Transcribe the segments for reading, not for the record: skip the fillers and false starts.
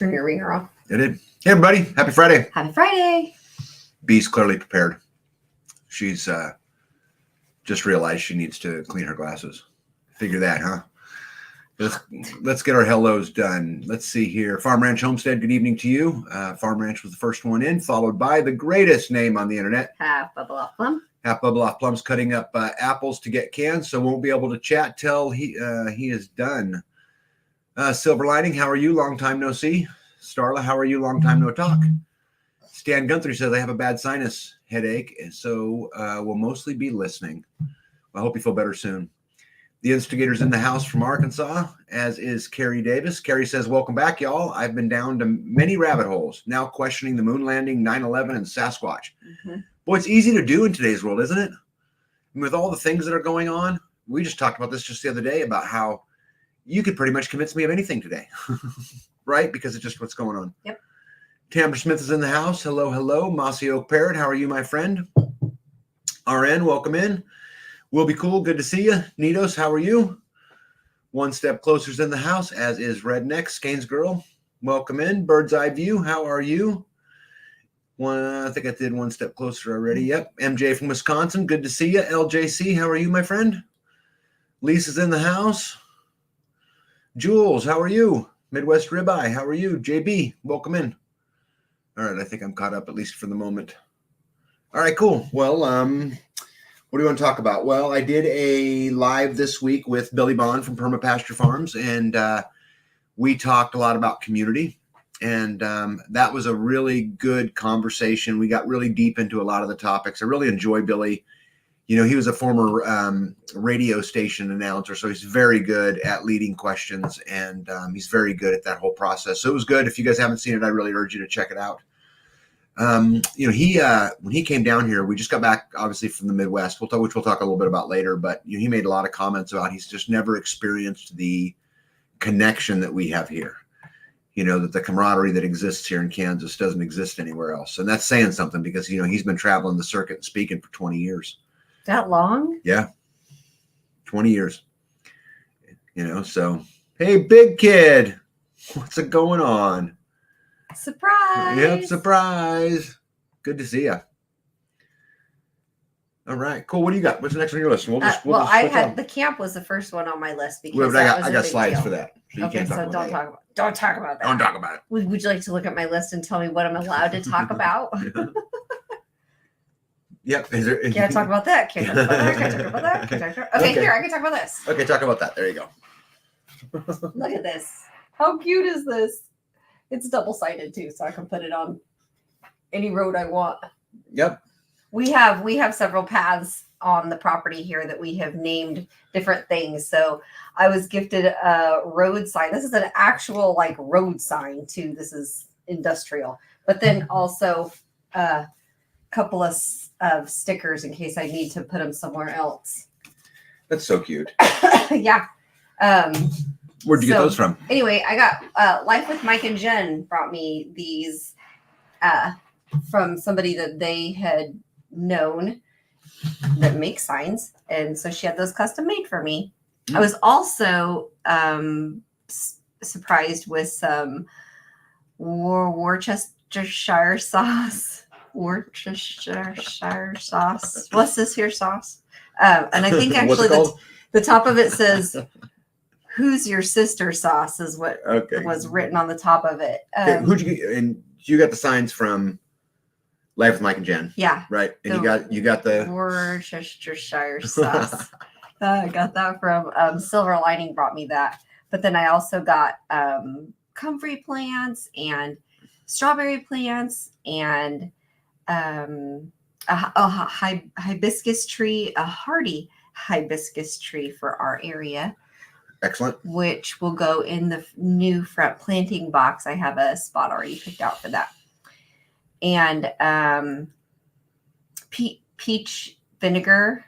Turn your ringer off. It did. Hey, everybody. Happy Friday. Happy Friday. Bee's clearly prepared. She's just realized she needs to clean her glasses. Figure that, huh? Let's get our hellos done. Let's see here. Farm Ranch Homestead, good evening to you. Farm Ranch was the first one in, followed by the greatest name on the internet. Half Bubble Off Plum. Half Bubble Off Plum's cutting up apples to get cans, so won't be able to chat till he is done. Silver Lining, how are you? Long time no see. Starla, how are you? Long time no talk. Stan Gunther says, I have a bad sinus headache, so we'll mostly be listening. I hope you feel better soon. The instigator's in the house from Arkansas, as is Carrie Davis. Carrie says, welcome back, y'all. I've been down to many rabbit holes, now questioning the moon landing, 9/11, and Sasquatch. Mm-hmm. Boy, it's easy to do in today's world, isn't it? And with all the things that are going on, we just talked about this just the other day about how you could pretty much convince me of anything today, right? Because it's just what's going on. Yep. Tamara Smith is in the house. Hello, hello. Mossy Oak Parrot, how are you, my friend? RN, welcome in. Will be cool. Good to see you. Nitos, how are you? One Step Closer's in the house, as is Redneck. Skanes Girl, welcome in. Bird's Eye View, how are you? I think I did One Step Closer already. Yep. MJ from Wisconsin, good to see you. LJC, how are you, my friend? Lisa's in the house. Jules, how are you? Midwest Ribeye, how are you? JB, welcome in. All right, I think I'm caught up, at least for the moment. All right, cool. Well, what do you want to talk about? Well, I did a live this week with Billy Bond from Permapasture Farms, and we talked a lot about community, and that was a really good conversation. We got really deep into a lot of the topics. I really enjoy Billy. You know, he was a former radio station announcer, so he's very good at leading questions, and he's very good at that whole process. So it was good. If you guys haven't seen it, I really urge you to check it out. You know, he when he came down here, we just got back, obviously, from the Midwest, which we'll talk a little bit about later. But you know, he made a lot of comments about he's just never experienced the connection that we have here. You know, that the camaraderie that exists here in Kansas doesn't exist anywhere else, and that's saying something because you know he's been traveling the circuit and speaking for 20 years. That long? Yeah. 20 years. You know, so, hey, big kid, what's it going on? Surprise. Yep, surprise. Good to see you. All right, cool. What do you got? What's the next on your list? I had the camp was the first one on my list because I got slides for that. So okay, so don't talk about that. Don't talk about it. Would you like to look at my list and tell me what I'm allowed to talk about? Yep. Can't talk about that. Can't talk about that. Can't talk about that. Can't talk about... Okay, here, I can talk about this. Okay, talk about that. There you go. Look at this. How cute is this? It's double-sided too, so I can put it on any road I want. Yep. We have several paths on the property here that we have named different things. So I was gifted a road sign. This is an actual like road sign too. This is industrial, but then also a couple of stickers in case I need to put them somewhere else. That's so cute. Yeah. Where'd you get those from? Anyway, I got Life with Mike and Jen brought me these from somebody that they had known that makes signs. And so she had those custom made for me. Mm. I was also surprised with some Worcestershire sauce. Worcestershire sauce. What's this here sauce? And I think actually the top of it says, "Who's your sister?" sauce is what was written on the top of it. Who'd you get? And you got the signs from Life with Mike and Jen. Yeah. Right. And you got the Worcestershire sauce. I got that from Silver Lining brought me that. But then I also got comfrey plants and strawberry plants and a hibiscus tree, a hardy hibiscus tree for our area. Excellent. Which will go in the new front planting box. I have a spot already picked out for that. And peach vinegar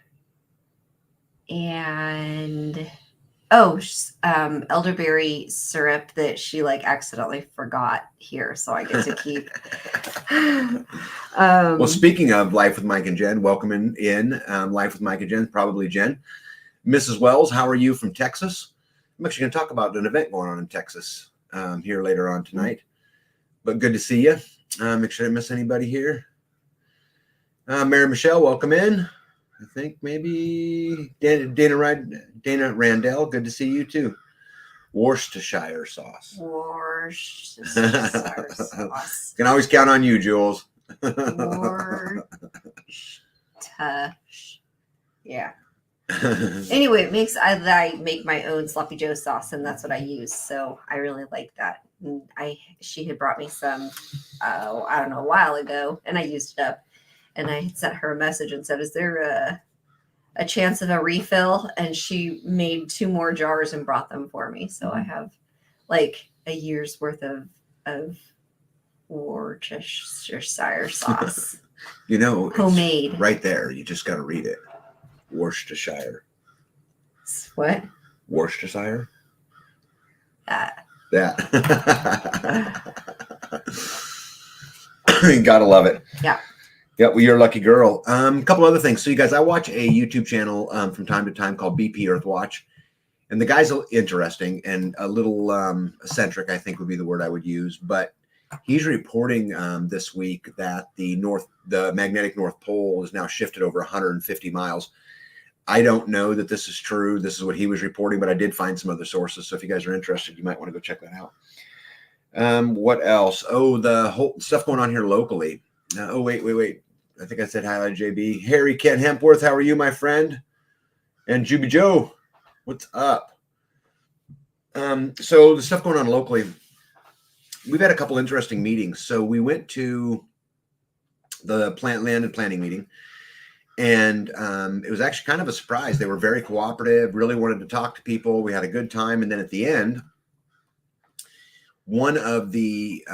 and elderberry syrup that she like accidentally forgot here, so I get to keep. Well, speaking of Life with Mike and Jen, welcome in Life with Mike and Jen, probably Jen. Mrs. Wells, how are you from Texas? I'm actually going to talk about an event going on in Texas here later on tonight. but good to see you. Make sure I didn't miss anybody here. Mary Michelle, welcome in. I think maybe Dana Randell, good to see you too. Worcestershire sauce. Worcestershire sauce. Can always count on you, Jules. Yeah. Anyway, I make my own sloppy joe sauce, and that's what I use. So I really like that. And she had brought me some, I don't know, a while ago, and I used it up. And I sent her a message and said, "Is there a chance of a refill?" And she made 2 more jars and brought them for me. So I have like a year's worth of Worcestershire sauce. You know, homemade. Right there. You just got to read it. Worcestershire. What? Worcestershire? That. You gotta love it. Yeah. Yeah, well, you're a lucky girl. A couple other things. So you guys, I watch a YouTube channel from time to time called BP Earthwatch. And the guy's interesting and a little eccentric, I think would be the word I would use. But he's reporting this week that the magnetic North Pole is now shifted over 150 miles. I don't know that this is true. This is what he was reporting, but I did find some other sources. So if you guys are interested, you might want to go check that out. What else? Oh, the whole stuff going on here locally. Wait. I think I said hi to JB. Harry Ken Hempworth, how are you, my friend? And Juby Joe, what's up? So the stuff going on locally, we've had a couple interesting meetings. So we went to the land and planning meeting, and it was actually kind of a surprise. They were very cooperative, really wanted to talk to people. We had a good time. And then at the end, one of the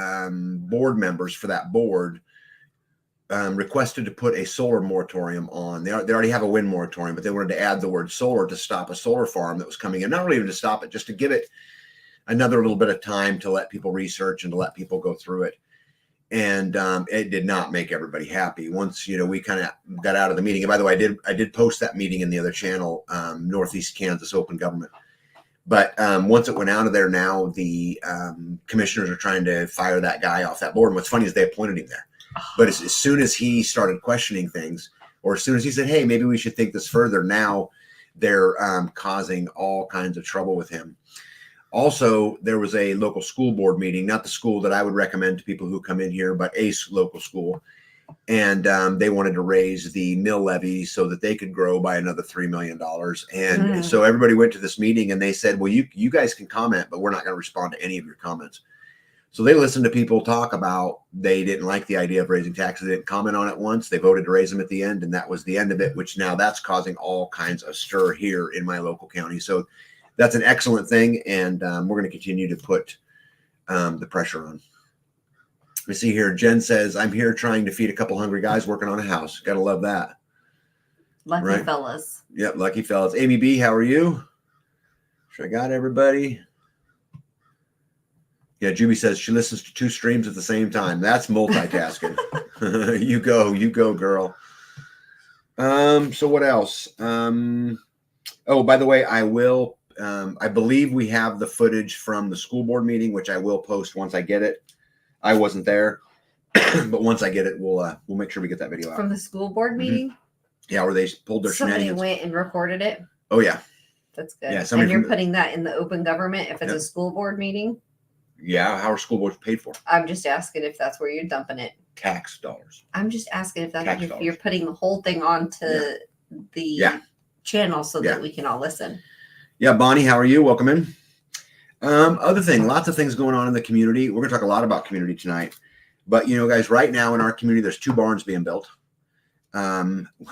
board members for that board requested to put a solar moratorium on. They already have a wind moratorium, but they wanted to add the word solar to stop a solar farm that was coming in. Not really even to stop it, just to give it another little bit of time to let people research and to let people go through it. And it did not make everybody happy. Once, we kind of got out of the meeting. And by the way, I did post that meeting in the other channel, Northeast Kansas Open Government. But once it went out of there, now the commissioners are trying to fire that guy off that board. And what's funny is they appointed him there. But as soon as he started questioning things, or as soon as he said, hey, maybe we should think this further, now they're causing all kinds of trouble with him. Also, there was a local school board meeting, not the school that I would recommend to people who come in here, but a local school. And they wanted to raise the mill levy so that they could grow by another $3 million. And so everybody went to this meeting and they said, well, you guys can comment, but we're not going to respond to any of your comments. So they listened to people talk about they didn't like the idea of raising taxes. They didn't comment on it once. They voted to raise them at the end, and that was the end of it, which now that's causing all kinds of stir here in my local county. So that's an excellent thing, and we're going to continue to put the pressure on. We see here, Jen says, I'm here trying to feed a couple hungry guys working on a house. Got to love that. Lucky fellas. Yep, lucky fellas. Amy B, how are you? Sure, I got everybody. Yeah, Juby says she listens to 2 streams at the same time. That's multitasking. You go, girl. So what else? Oh, by the way, I will. I believe we have the footage from the school board meeting, which I will post once I get it. I wasn't there, but once I get it, we'll make sure we get that video out. From the school board meeting? Yeah, where they pulled their shenanigans. Somebody went and recorded it? Oh, yeah. That's good. Yeah, and you're putting that in the open government if it's a school board meeting? Yeah, how are school boards paid for? I'm just asking if that's where you're dumping it. Tax dollars. I'm just asking if that's if you're putting the whole thing onto the channel so that we can all listen. Yeah, Bonnie, how are you? Welcome in. Other thing, lots of things going on in the community. We're going to talk a lot about community tonight. But, guys, right now in our community, there's 2 barns being built,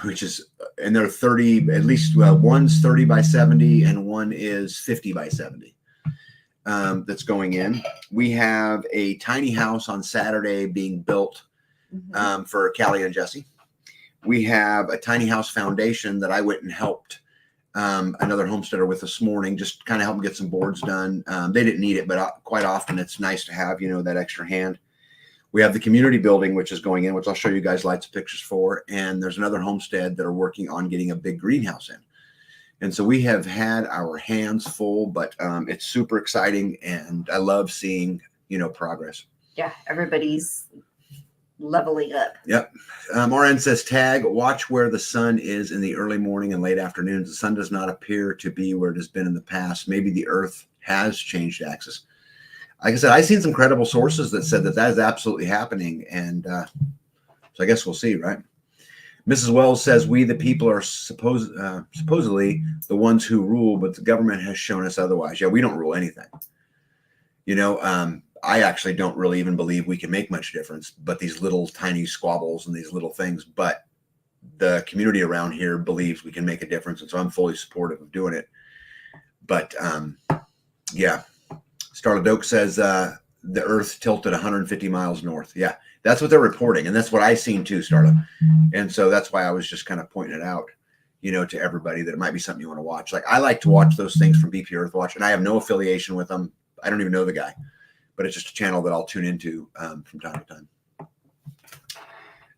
which is, and they're 30, at least, one's 30 by 70 and one is 50 by 70. That's going in. We have a tiny house on Saturday being built for Callie and Jesse. We have a tiny house foundation that I went and helped another homesteader with this morning, just kind of help them get some boards done. They didn't need it, but quite often it's nice to have, that extra hand. We have the community building, which is going in, which I'll show you guys lots of pictures for. And there's another homestead that are working on getting a big greenhouse in. And so we have had our hands full, but it's super exciting. And I love seeing, progress. Yeah, everybody's leveling up. Yep. RN says, tag, watch where the sun is in the early morning and late afternoons. The sun does not appear to be where it has been in the past. Maybe the earth has changed axis. Like I said, I've seen some credible sources that said that is absolutely happening. And so I guess we'll see, right? Mrs. Wells says, we the people are supposedly the ones who rule, but the government has shown us otherwise. Yeah, we don't rule anything. You know, I actually don't really even believe we can make much difference, but these little tiny squabbles and these little things, but the community around here believes we can make a difference. And so I'm fully supportive of doing it. But yeah, Starla Doak says the earth tilted 150 miles north. Yeah, that's what they're reporting. And that's what I've seen too, Starla. And so that's why I was just kind of pointing it out, you know, to everybody that it might be something you want to watch. Like I like to watch those things from BP Earthwatch, and I have no affiliation with them. I don't even know the guy, but it's just a channel that I'll tune into from time to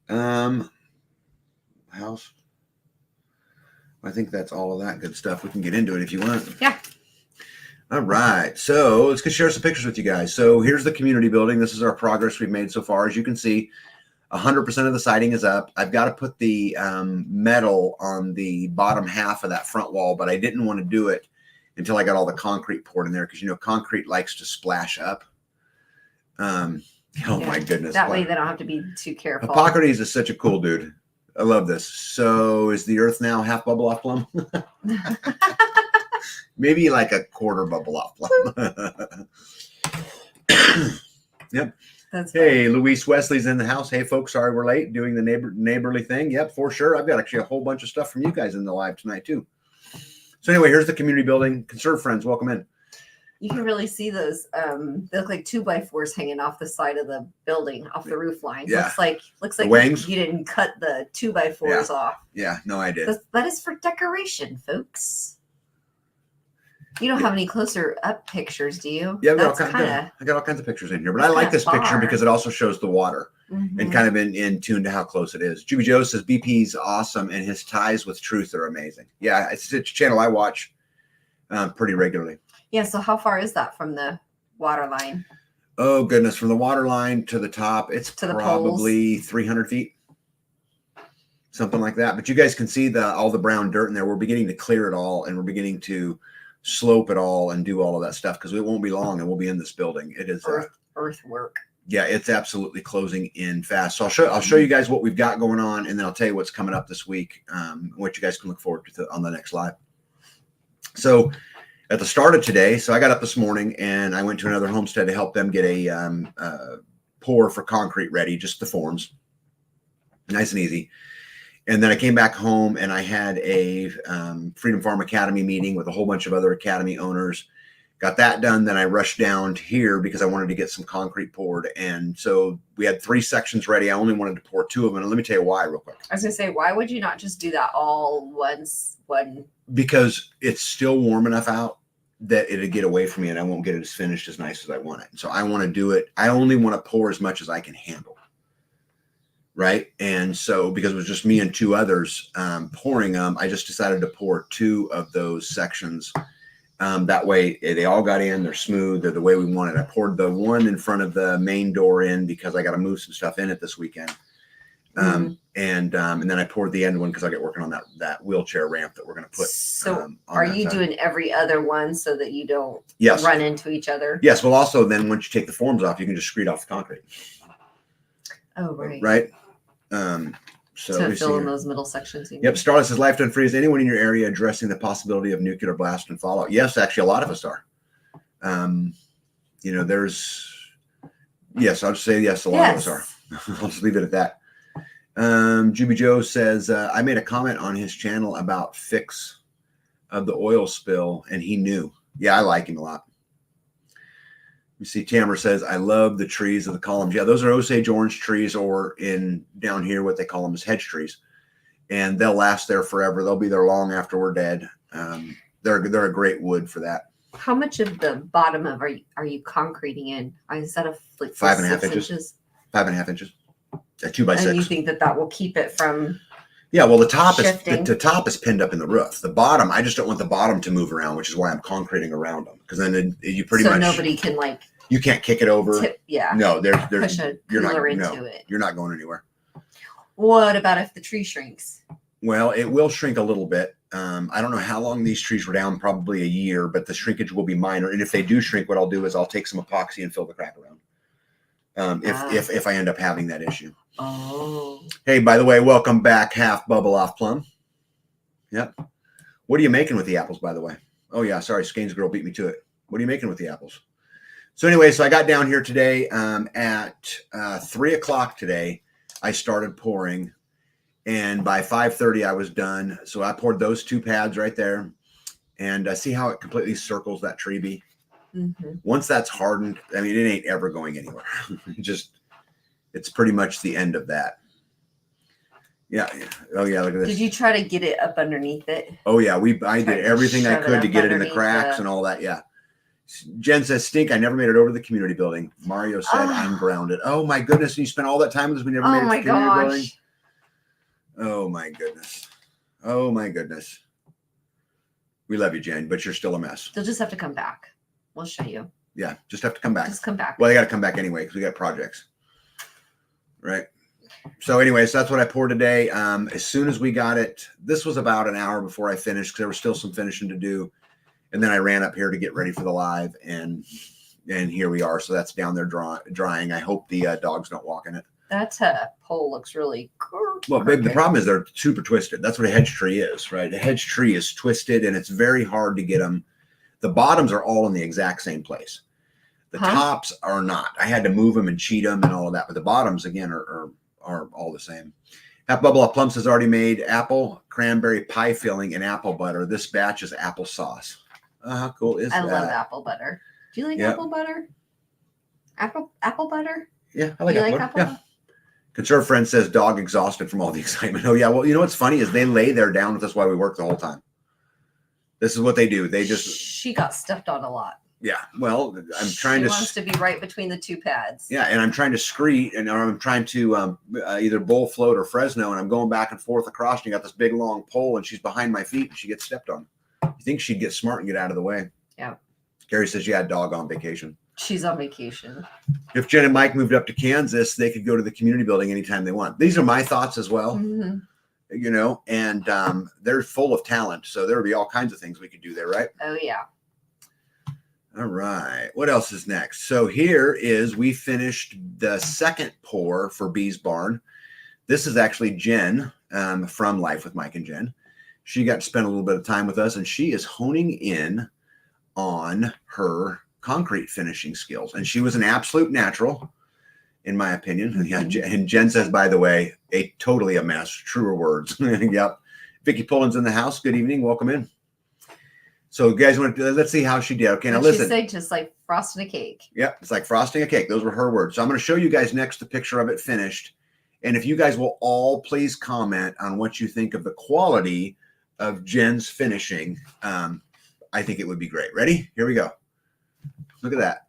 time. House. I think that's all of that good stuff. We can get into it if you want. Yeah. All right. So let's go share some pictures with you guys. So here's the community building. This is our progress we've made so far. As you can see, 100% of the siding is up. I've got to put the metal on the bottom half of that front wall, but I didn't want to do it until I got all the concrete poured in there because, you know, concrete likes to splash up. My goodness. That way they don't have to be too careful. Hippocrates is such a cool dude. I love this. So is the earth now half bubble off plumb? Maybe like a quarter bubble off plumb. Yep. That's hey, Luis Wesley's in the house. Hey, folks, sorry we're late doing the neighborly thing. Yep, for sure. I've got actually a whole bunch of stuff from you guys in the live tonight, too. So anyway, here's the community building. Conserve friends, welcome in. You can really see those. They look like 2x4s hanging off the side of the building, off the roof line. Yeah. Looks like wings? you didn't cut the 2x4s off. Yeah, no, I did. That is for decoration, folks. You don't have any closer up pictures, do you? Yeah, I got all kinds of pictures in here, but I like this picture because it also shows the water and kind of in tune to how close it is. Juby Joe says BP's awesome and his ties with truth are amazing. Yeah, it's a channel I watch pretty regularly. Yeah, so how far is that from the water line? Oh, goodness. From the water line to the top, it's to probably 300 feet. Something like that. But you guys can see all the brown dirt in there. We're beginning to clear it all, and we're beginning to slope it all and do all of that stuff because it won't be long and we'll be in this building. It is earthwork. Yeah, it's absolutely closing in fast. So I'll show you guys what we've got going on, and then I'll tell you what's coming up this week, what you guys can look forward to on the next live. So at the start of today, so I got up this morning and I went to another homestead to help them get a pour for concrete ready, just the forms, nice and easy. And then I came back home and I had a Freedom Farm Academy meeting with a whole bunch of other academy owners. Got that done. Then I rushed down to here because I wanted to get some concrete poured. And so we had 3 sections ready. I only wanted to pour 2 of them. And let me tell you why real quick. I was going to say, why would you not just do that all once? Because it's still warm enough out that it'll get away from me and I won't get it as finished as nice as I want it. So I want to do it. I only want to pour as much as I can handle. Right. And so because it was just me and 2 others pouring them, I just decided to pour 2 of those sections. That way they all got in, they're smooth, they're the way we wanted. I poured the one in front of the main door in because I got to move some stuff in it this weekend. And then I poured the end one because I get working on that wheelchair ramp that we're going to put. So are you doing every other one so that you don't run into each other? Yes. Well, also then once you take the forms off, you can just screed off the concrete. Oh, right. Right. So to fill in those middle sections. Yep. Starlet says, life done free. Is anyone in your area addressing the possibility of nuclear blast and fallout? Yes, actually, a lot of us are. You know, yes, I'll just say yes, a lot of us are. I'll just leave it at that. Juby Joe says, I made a comment on his channel about fix of the oil spill, and he knew. Yeah, I like him a lot. You see, Tamara says, I love the trees of the columns. Yeah, those are Osage orange trees, or in down here, what they call them is hedge trees. And they'll last there forever. They'll be there long after we're dead. They're a great wood for that. How much of the bottom of are you concreting in? Instead of like 5.5 inches? 5.5 inches. A 2x6. And you think that will keep it from Yeah, well, the top shifting. is the top is pinned up in the roof. The bottom, I just don't want the bottom to move around, which is why I'm concreting around them. Because then you pretty much nobody can You can't kick it over. Yeah. No, there's Push a cooler into it. You're not going anywhere. What about if the tree shrinks? Well, it will shrink a little bit. I don't know how long these trees were down, probably a year, but the shrinkage will be minor. And if they do shrink, what I'll do is I'll take some epoxy and fill the crack around. If I end up having that issue. Oh. Hey, by the way, welcome back, Half Bubble Off Plum. Yep. What are you making with the apples, by the way? Oh yeah, sorry, Skane's girl beat me to it. What are you making with the apples? So anyway, so I got down here today at 3 o'clock today. I started pouring. And by 5:30, I was done. So I poured those 2 pads right there. And see how it completely circles that tree. Mm-hmm. Once that's hardened, I mean, it ain't ever going anywhere. It's pretty much the end of that. Yeah. Oh, yeah, look at this. Did you try to get it up underneath it? Oh, yeah. I did everything I could to get it in the underneath cracks and all that. Yeah. Jen says, stink. I never made it over to the community building. Mario said, I'm grounded. Oh, my goodness. And you spent all that time with us. We never made it to the community building. Oh my goodness. Oh my goodness. We love you, Jen, but you're still a mess. You'll just have to come back. We'll show you. Yeah, just have to come back. Just come back. Well, they got to come back anyway because we got projects. Right. So anyways, that's what I poured today. As soon as we got it, this was about an hour before I finished because there was still some finishing to do. And then I ran up here to get ready for the live and here we are. So that's down there drying. I hope the dogs don't walk in it. That pole looks really cool. Well, babe, the problem is they're super twisted. That's what a hedge tree is, right? A hedge tree is twisted, and it's very hard to get them. The bottoms are all in the exact same place. The tops are not. I had to move them and cheat them and all of that, but the bottoms, again, are all the same. Half Bubble Off Plums has already made apple cranberry pie filling and apple butter. This batch is apple sauce. How cool is that? I love apple butter. Do you like apple butter? Apple butter? Yeah, I like apple butter. Apple butter? Conserve Friend says dog exhausted from all the excitement. Oh yeah. Well, you know what's funny is they lay there down with us while we work the whole time. This is what they do. She got stepped on a lot. Yeah. Well, I'm trying to. She wants to be right between the 2 pads. Yeah, and I'm trying to screet, and I'm trying to either bull float or Fresno, and I'm going back and forth across. And you got this big long pole, and she's behind my feet, and she gets stepped on. You think she'd get smart and get out of the way? Yeah. Gary says, "Yeah, dog on vacation." She's on vacation. If Jen and Mike moved up to Kansas, they could go to the community building anytime they want. These are my thoughts as well, you know, and they're full of talent. So there would be all kinds of things we could do there, right? Oh, yeah. All right. What else is next? So here is, we finished the second pour for Bee's Barn. This is actually Jen from Life with Mike and Jen. She got to spend a little bit of time with us, and she is honing in on her concrete finishing skills, and she was an absolute natural, in my opinion. Yeah, and Jen says, by the way, totally a mess. Truer words. Yep. Vicky Pullen's in the house. Good evening. Welcome in. So, guys, let's see how she did. Okay, now listen. She said just like frosting a cake. Yep, it's like frosting a cake. Those were her words. So I'm going to show you guys next the picture of it finished, and if you guys will all please comment on what you think of the quality of Jen's finishing, I think it would be great. Ready? Here we go. Look at that.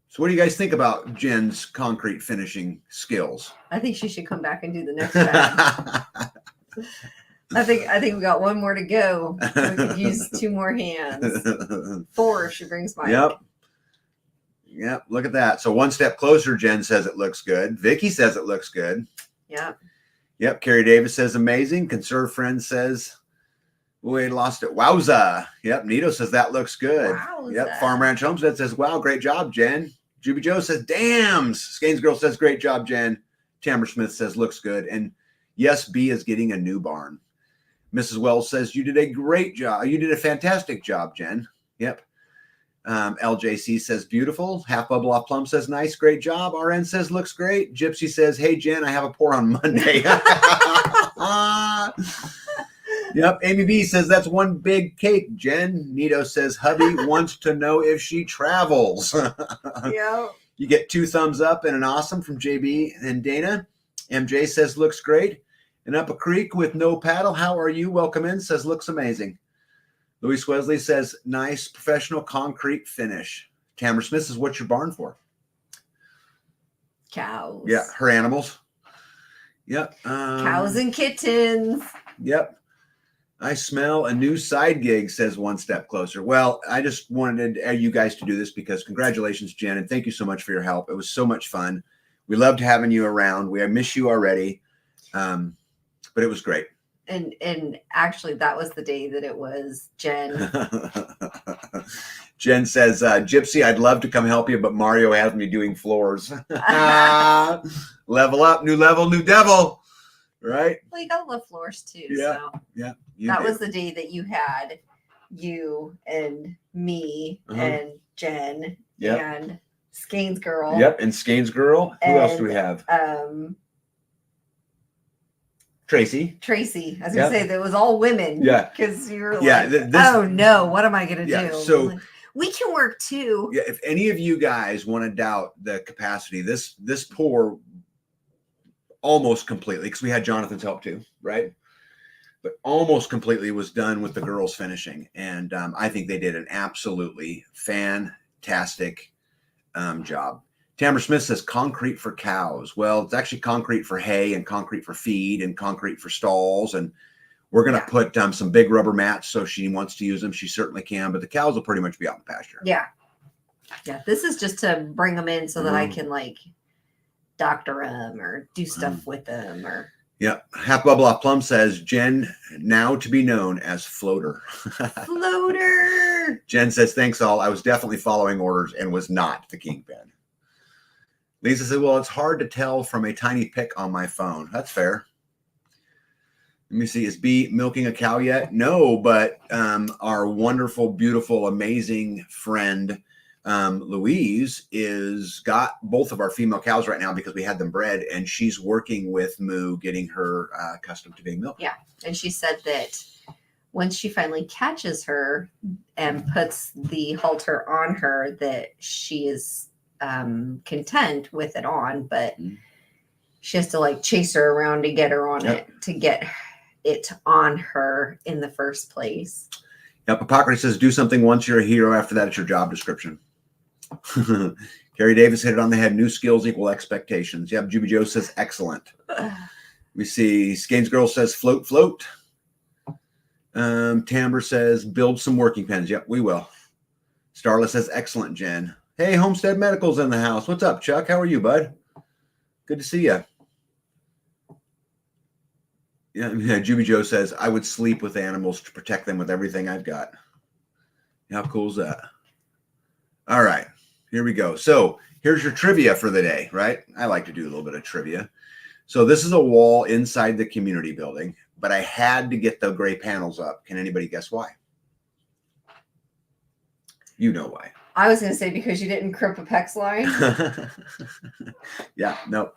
So what do you guys think about Jen's concrete finishing skills? I think she should come back and do the next time. I think we got 1 more to go. We could use 2 more hands. 4 if she brings mine. Yep. Look at that. So 1 step closer, Jen says it looks good. Vicky says it looks good. Yep. Carrie Davis says amazing. Conserve Friend says, we lost it. Wowza. Yep. Nito says that looks good. Wowza. Yep. Farm Ranch Homestead says, wow, great job, Jen. Juby Joe says, damn. Skane's girl says, great job, Jen. Tamara Smith says, looks good. And yes, B is getting a new barn. Mrs. Wells says, you did a great job. You did a fantastic job, Jen. Yep. LJC says, beautiful. Half Bubble Off Plum says, nice, great job. RN says, looks great. Gypsy says, hey, Jen, I have a pour on Monday. Yep. Amy B says, that's one big cake, Jen. Nito says, hubby wants to know if she travels. Yep. You get 2 thumbs up and an awesome from JB and Dana. MJ says, looks great. And Up a Creek with no paddle, how are you? Welcome in, says, looks amazing. Louis Wesley says, nice professional concrete finish. Tamara Smith says, what's your barn for? Cows. Yeah, her animals. Yep. Cows and kittens. Yep. I smell a new side gig, says One Step Closer. Well, I just wanted you guys to do this because congratulations, Jen, and thank you so much for your help. It was so much fun. We loved having you around. I miss you already, but it was great. And actually, that was the day that it was Jen. Jen says, Gypsy, I'd love to come help you, but Mario has me doing floors. Level up, new level, new devil. Right? Well, you gotta love floors too. Yeah. So Yeah. that was the day that you had you and me and Jen and Skane's girl. Yep, and Skane's girl. Who else do we have? Tracy. I was gonna say that was all women. Yeah. Because you were like, oh no, what am I gonna do? So like, we can work too. Yeah, if any of you guys want to doubt the capacity, this pour almost completely, because we had Jonathan's help too, right? But almost completely was done with the girls finishing. And I think they did an absolutely fantastic job. Tamara Smith says concrete for cows. Well, it's actually concrete for hay and concrete for feed and concrete for stalls. And we're going to put some big rubber mats. So she wants to use them. She certainly can, but the cows will pretty much be out in the pasture. Yeah. Yeah. This is just to bring them in so that I can doctor them or do stuff with them or. Yeah. Half Bubble Off Plum says, Jen, now to be known as Floater. Floater. Jen says, thanks all. I was definitely following orders and was not the kingpin. Lisa said, well, it's hard to tell from a tiny pic on my phone. That's fair. Let me see. Is B milking a cow yet? No, but our wonderful, beautiful, amazing friend, Louise is got both of our female cows right now because we had them bred, and she's working with Moo, getting her accustomed to being milked. Yeah. And she said that once she finally catches her and puts the halter on her, that she is content with it on, but she has to chase her around to get her on it, to get it on her in the first place. Yep. Hippocrates says, do something once you're a hero. After that, it's your job description. Carrie Davis hit it on the head. New skills equal expectations. Yep. Juby Joe says excellent. We see Skane's girl says float, float. Tamber says build some working pens. Yep, we will. Starla says excellent, Jen. Hey, Homestead Medical's in the house. What's up, Chuck? How are you, bud? Good to see you. Yeah, Juby Joe says I would sleep with animals to protect them with everything I've got. How cool is that? All right. Here we go. So here's your trivia for the day, right? I like to do a little bit of trivia. So this is a wall inside the community building, but I had to get the gray panels up. Can anybody guess why? You know why. I was going to say because you didn't crip a PEX line. Yeah, no.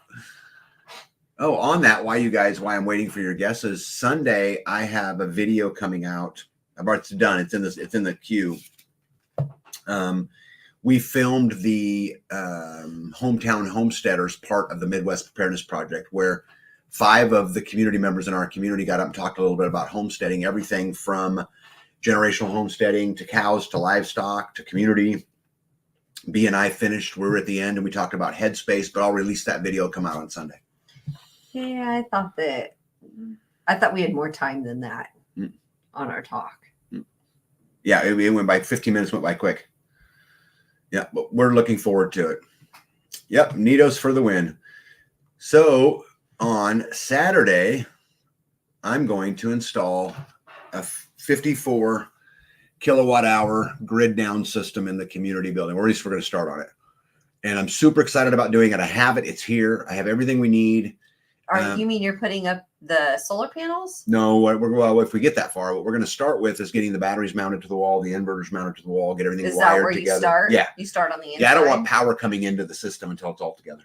Oh, on that, why I'm waiting for your guesses. Sunday, I have a video coming out. It's done. It's in the queue. We filmed the Hometown Homesteaders part of the Midwest Preparedness Project, where 5 of the community members in our community got up and talked a little bit about homesteading, everything from generational homesteading to cows to livestock to community. B and I finished. We were at the end and we talked about headspace, but I'll release that video, come out on Sunday. Yeah, I thought we had more time than that on our talk. Yeah, it went by 15 minutes, went by quick. Yeah, but we're looking forward to it. Yep, Nitos for the win. So on Saturday, I'm going to install a 54 kilowatt hour grid down system in the community building, or at least we're going to start on it. And I'm super excited about doing it. I have it. It's here. I have everything we need. You mean you're putting up the solar panels? No, well, if we get that far, what we're going to start with is getting the batteries mounted to the wall, the inverters mounted to the wall, get everything wired together. Is that where you start? Yeah. You start on the inside? Yeah, I don't want power coming into the system until it's all together.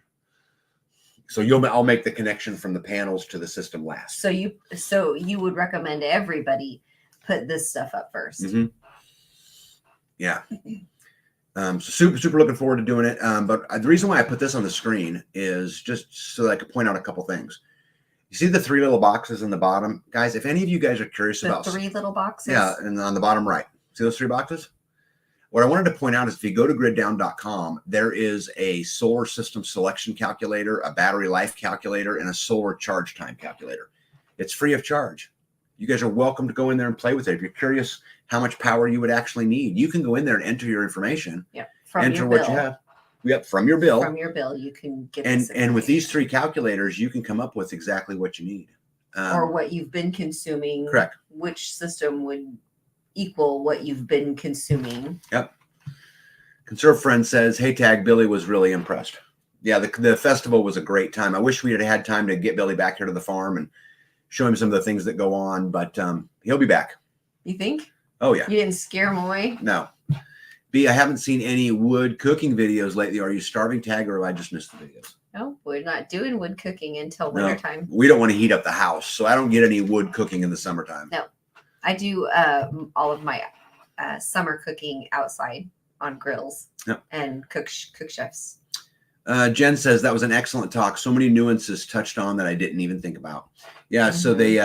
So I'll make the connection from the panels to the system last. So you would recommend everybody put this stuff up first? Mm-hmm. Yeah. So super looking forward to doing it. But the reason why I put this on the screen is just so that I could point out a couple things. You see the 3 little boxes in the bottom? Guys, if any of you guys are curious about... The 3 little boxes? Yeah, and on the bottom right. See those 3 boxes? What I wanted to point out is if you go to griddown.com, there is a solar system selection calculator, a battery life calculator, and a solar charge time calculator. It's free of charge. You guys are welcome to go in there and play with it. If you're curious how much power you would actually need, you can go in there and enter your information. Yep. Enter what you have. Yep, from your bill. From your bill, you can get and with these 3 calculators, you can come up with exactly what you need. Or what you've been consuming. Correct. Which system would equal what you've been consuming. Yep. Conserve Friend says, hey, Tag, Billy was really impressed. Yeah, the festival was a great time. I wish we had had time to get Billy back here to the farm and show him some of the things that go on, but he'll be back. You think? Oh, yeah. You didn't scare him away? No. B, I haven't seen any wood cooking videos lately. Are you starving, Tag, or have I just missed the videos? No, we're not doing wood cooking until wintertime. We don't want to heat up the house, so I don't get any wood cooking in the summertime. No. I do all of my summer cooking outside on grills and cook chefs. Jen says that was an excellent talk. So many nuances touched on that I didn't even think about. Yeah, so they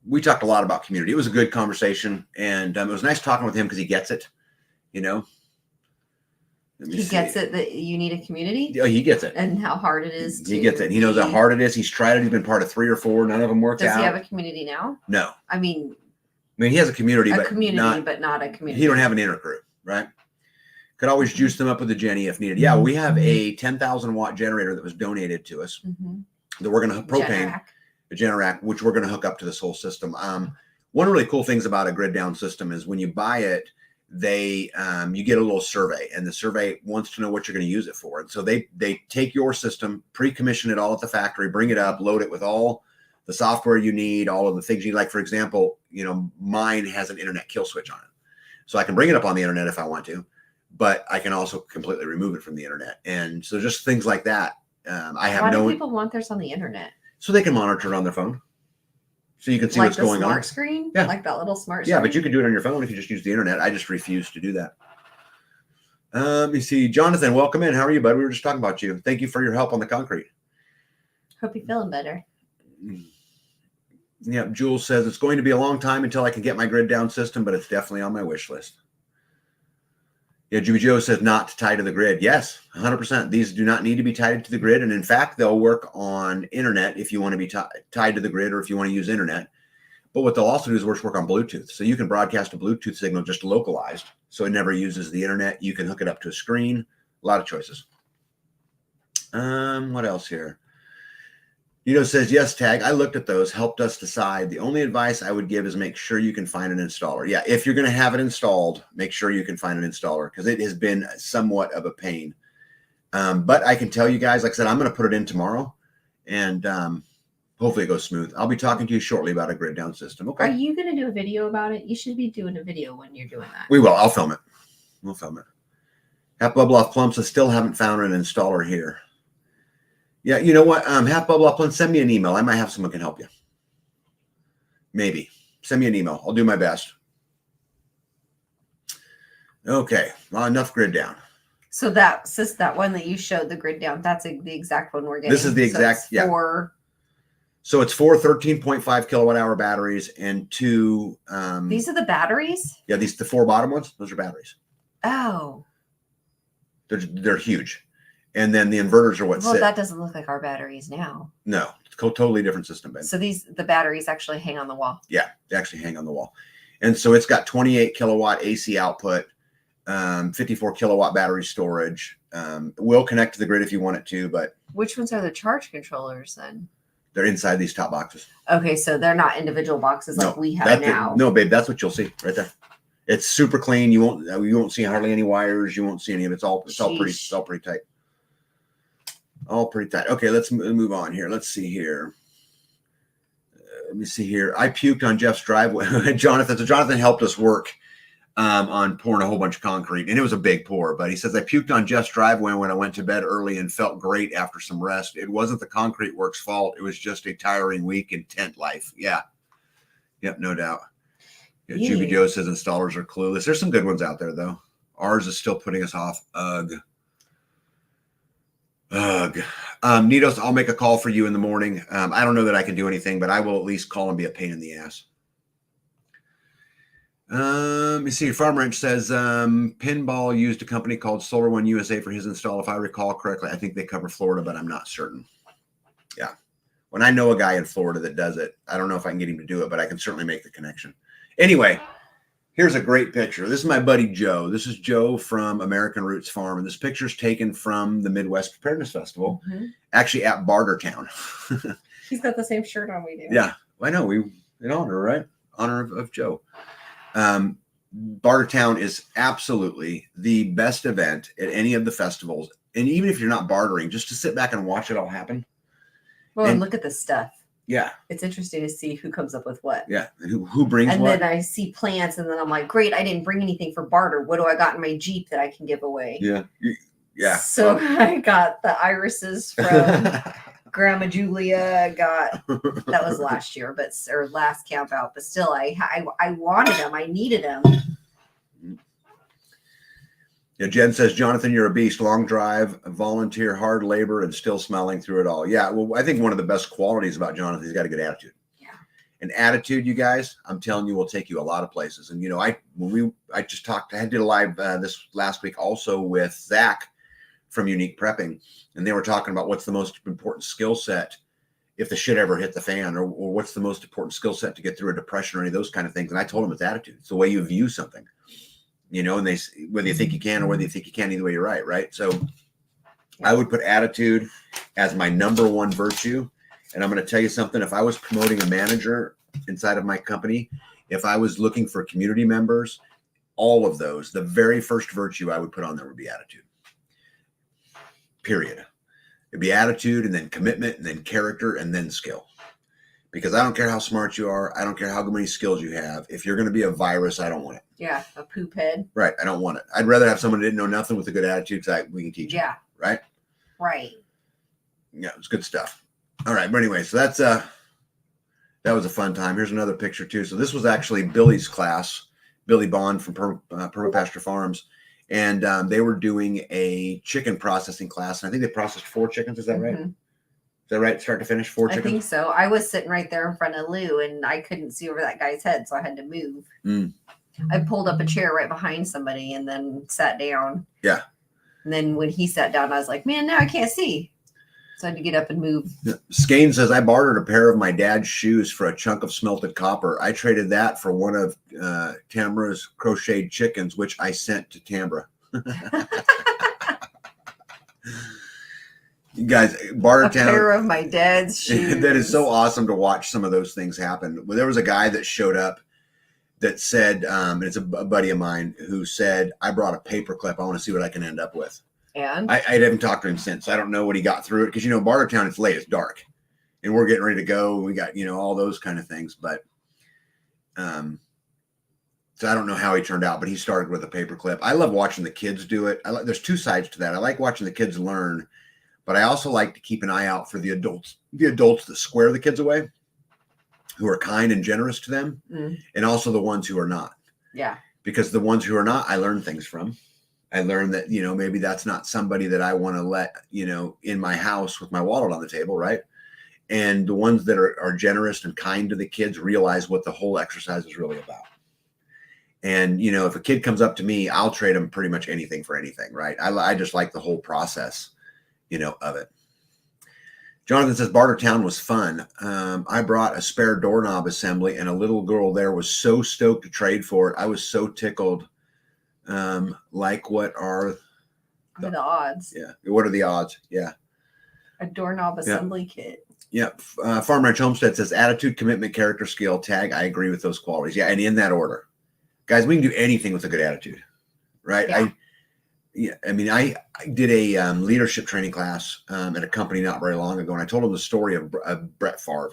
we talked a lot about community. It was a good conversation, and it was nice talking with him because he gets it. You know, he gets it that you need a community. Yeah, he gets it, and how hard it is. He gets it. He knows how hard it is. He's tried it. He's been part of 3 or 4. None of them worked out. Does he have a community now? No. I mean, he has a community, but not a community. He don't have an intercrew, right? Could always juice them up with a Jenny if needed. Yeah, we have a 10,000 watt generator that was donated to us that we're going to propane, a Generac, which we're going to hook up to this whole system. One of the really cool things about a grid down system is when you buy it, you get a little survey, and the survey wants to know what you're going to use it for. And so they take your system, pre-commission it all at the factory, bring it up, load it with all the software you need, all of the things you need. Like, for example, mine has an internet kill switch on it. So I can bring it up on the internet if I want to, but I can also completely remove it from the internet. And so just things like that. Why do people want theirs on the internet? So they can monitor it on their phone. So you can see what's going on. Like the smart screen? Yeah. Like that little smart screen? Yeah, but you can do it on your phone if you just use the internet. I just refuse to do that. Let me see. Jonathan, welcome in. How are you, bud? We were just talking about you. Thank you for your help on the concrete. Hope you're feeling better. Yeah, Jules says it's going to be a long time until I can get my grid down system, but it's definitely on my wish list. Yeah, Juby Joe says not tied to the grid. Yes, 100%. These do not need to be tied to the grid. And in fact, they'll work on internet if you want to be tied to the grid or if you want to use internet. But what they'll also do is work on Bluetooth. So you can broadcast a Bluetooth signal just localized. So it never uses the internet. You can hook it up to a screen. A lot of choices. What else here? Says, yes, Tag. I looked at those, helped us decide. The only advice I would give is make sure you can find an installer. Yeah, if you're going to have it installed, make sure you can find an installer because it has been somewhat of a pain. But I can tell you guys, like I said, I'm going to put it in tomorrow, and hopefully it goes smooth. I'll be talking to you shortly about a grid down system. Okay. Are you going to do a video about it? You should be doing a video when you're doing that. We will. I'll film it. We'll film it. Half Bubble Off Plumps, I still haven't found an installer here. Yeah, you know what? Half Bubble Up, send me an email. I might have someone can help you. Maybe. Send me an email. I'll do my best. Okay. Well, enough grid down. So that one that you showed, the grid down, that's the exact one we're getting. This is the exact, yeah. So it's 4 13.5 kilowatt hour batteries and 2. These are the batteries? Yeah, the 4 bottom ones, those are batteries. Oh. They're huge. And then the inverters are what sit. That doesn't look like our batteries now. No, it's a totally different system, Ben. So the batteries actually hang on the wall. Yeah, they actually hang on the wall. And so it's got 28 kilowatt AC output, 54 kilowatt battery storage. Will connect to the grid if you want it to, but. Which ones are the charge controllers then? They're inside these top boxes. Okay, so they're not individual boxes like we have now. No, babe, that's what you'll see right there. It's super clean. You won't see hardly any wires. You won't see any of it. It's all pretty tight. All pretty tight. Okay, let's move on here. Let's see here. Let me see here. I puked on Jeff's driveway. Jonathan. So Jonathan helped us work on pouring a whole bunch of concrete, and it was a big pour. But he says I puked on Jeff's driveway when I went to bed early and felt great after some rest. It wasn't the concrete work's fault. It was just a tiring week in tent life. Yeah. Yep, no doubt. Yeah, Juby Joe says installers are clueless. There's some good ones out there though. Ours is still putting us off. Ugh. Nitos, I'll make a call for you in the morning. I don't know that I can do anything, but I will at least call and be a pain in the ass. Let me see. Farm Ranch says Pinball used a company called Solar One USA for his install. If I recall correctly, I think they cover Florida, but I'm not certain. Yeah. When I know a guy in Florida that does it, I don't know if I can get him to do it, but I can certainly make the connection. Anyway, here's a great picture. This is my buddy Joe. This is Joe from American Roots Farm, and this picture is taken from the Midwest Preparedness Festival, actually at Bartertown. He's got the same shirt on we do. Yeah, well, I know. We in honor, right? Honor of Joe. Bartertown is absolutely the best event at any of the festivals, and even if you're not bartering, just to sit back and watch it all happen. Well, and look at this stuff. Yeah, it's interesting to see who comes up with what. Yeah, and who brings and what. And then I see plants, and then I'm like, great, I didn't bring anything for barter. What do I got in my Jeep that I can give away? Yeah. So I got the irises from Grandma Julia. That was last year, or last camp out. But still, I wanted them. I needed them. Yeah, Jen says, Jonathan, you're a beast. Long drive, volunteer, hard labor, and still smiling through it all. Yeah, well, I think one of the best qualities about Jonathan, he's got a good attitude. Yeah. An attitude, you guys, I'm telling you, will take you a lot of places. And, I did a live this last week also with Zach from Unique Prepping, and they were talking about what's the most important skill set if the shit ever hit the fan, or what's the most important skill set to get through a depression or any of those kind of things. And I told them it's attitude. It's the way you view something. And they, whether you think you can or whether you think you can, either way you're right. So I would put attitude as my number one virtue. And I'm going to tell you something. If I was promoting a manager inside of my company, if I was looking for community members, all of those, the very first virtue I would put on there would be attitude. Period. It'd be attitude, and then commitment, and then character, and then skill. Because I don't care how smart you are. I don't care how many skills you have. If you're going to be a virus, I don't want it. Yeah, a poop head. Right. I don't want it. I'd rather have someone who didn't know nothing with a good attitude, because we can teach. Yeah. Them, right. Yeah, it's good stuff. All right. But anyway, so that was a fun time. Here's another picture too. So this was actually Billy's class, Billy Bond from Permapasture Farms. And they were doing a chicken processing class. And I think they processed 4 chickens. Is that right? Is that right? Start to finish, 4 chickens? I think so. I was sitting right there in front of Lou, and I couldn't see over that guy's head, so I had to move. I pulled up a chair right behind somebody and then sat down. Yeah. And then when he sat down, I was like, man, now I can't see. So I had to get up and move. Skane says, I bartered a pair of my dad's shoes for a chunk of smelted copper. I traded that for one of Tamara's crocheted chickens, which I sent to Tamara. You guys, Bartertown. A pair of my dad's shoes. That is so awesome to watch some of those things happen. There was a guy that showed up that said, it's a buddy of mine who said, I brought a paper clip. I want to see what I can end up with. And I haven't talked to him since. I don't know what he got through it, because Bartertown, it's late, it's dark, and we're getting ready to go. We got all those kind of things, but so I don't know how he turned out, but he started with a paper clip. I love watching the kids do it. There's 2 sides to that. I like watching the kids learn, but I also like to keep an eye out for the adults that square the kids away, who are kind and generous to them, and also the ones who are not. Yeah, because the ones who are not, I learn things from. I learned that, maybe that's not somebody that I want to let, in my house with my wallet on the table. Right. And the ones that are generous and kind to the kids realize what the whole exercise is really about. And, if a kid comes up to me, I'll trade them pretty much anything for anything. Right. I just like the whole process, of it. Jonathan says, Bartertown was fun. I brought a spare doorknob assembly, and a little girl there was so stoked to trade for it. I was so tickled. Like, what are the odds? Yeah. What are the odds? Yeah. A doorknob assembly kit. Yeah. Farm Ranch Homestead says, attitude, commitment, character, skill, tag. I agree with those qualities. Yeah. And in that order, guys, we can do anything with a good attitude, right? Yeah. I did a leadership training class at a company not very long ago, and I told them the story of Brett Favre.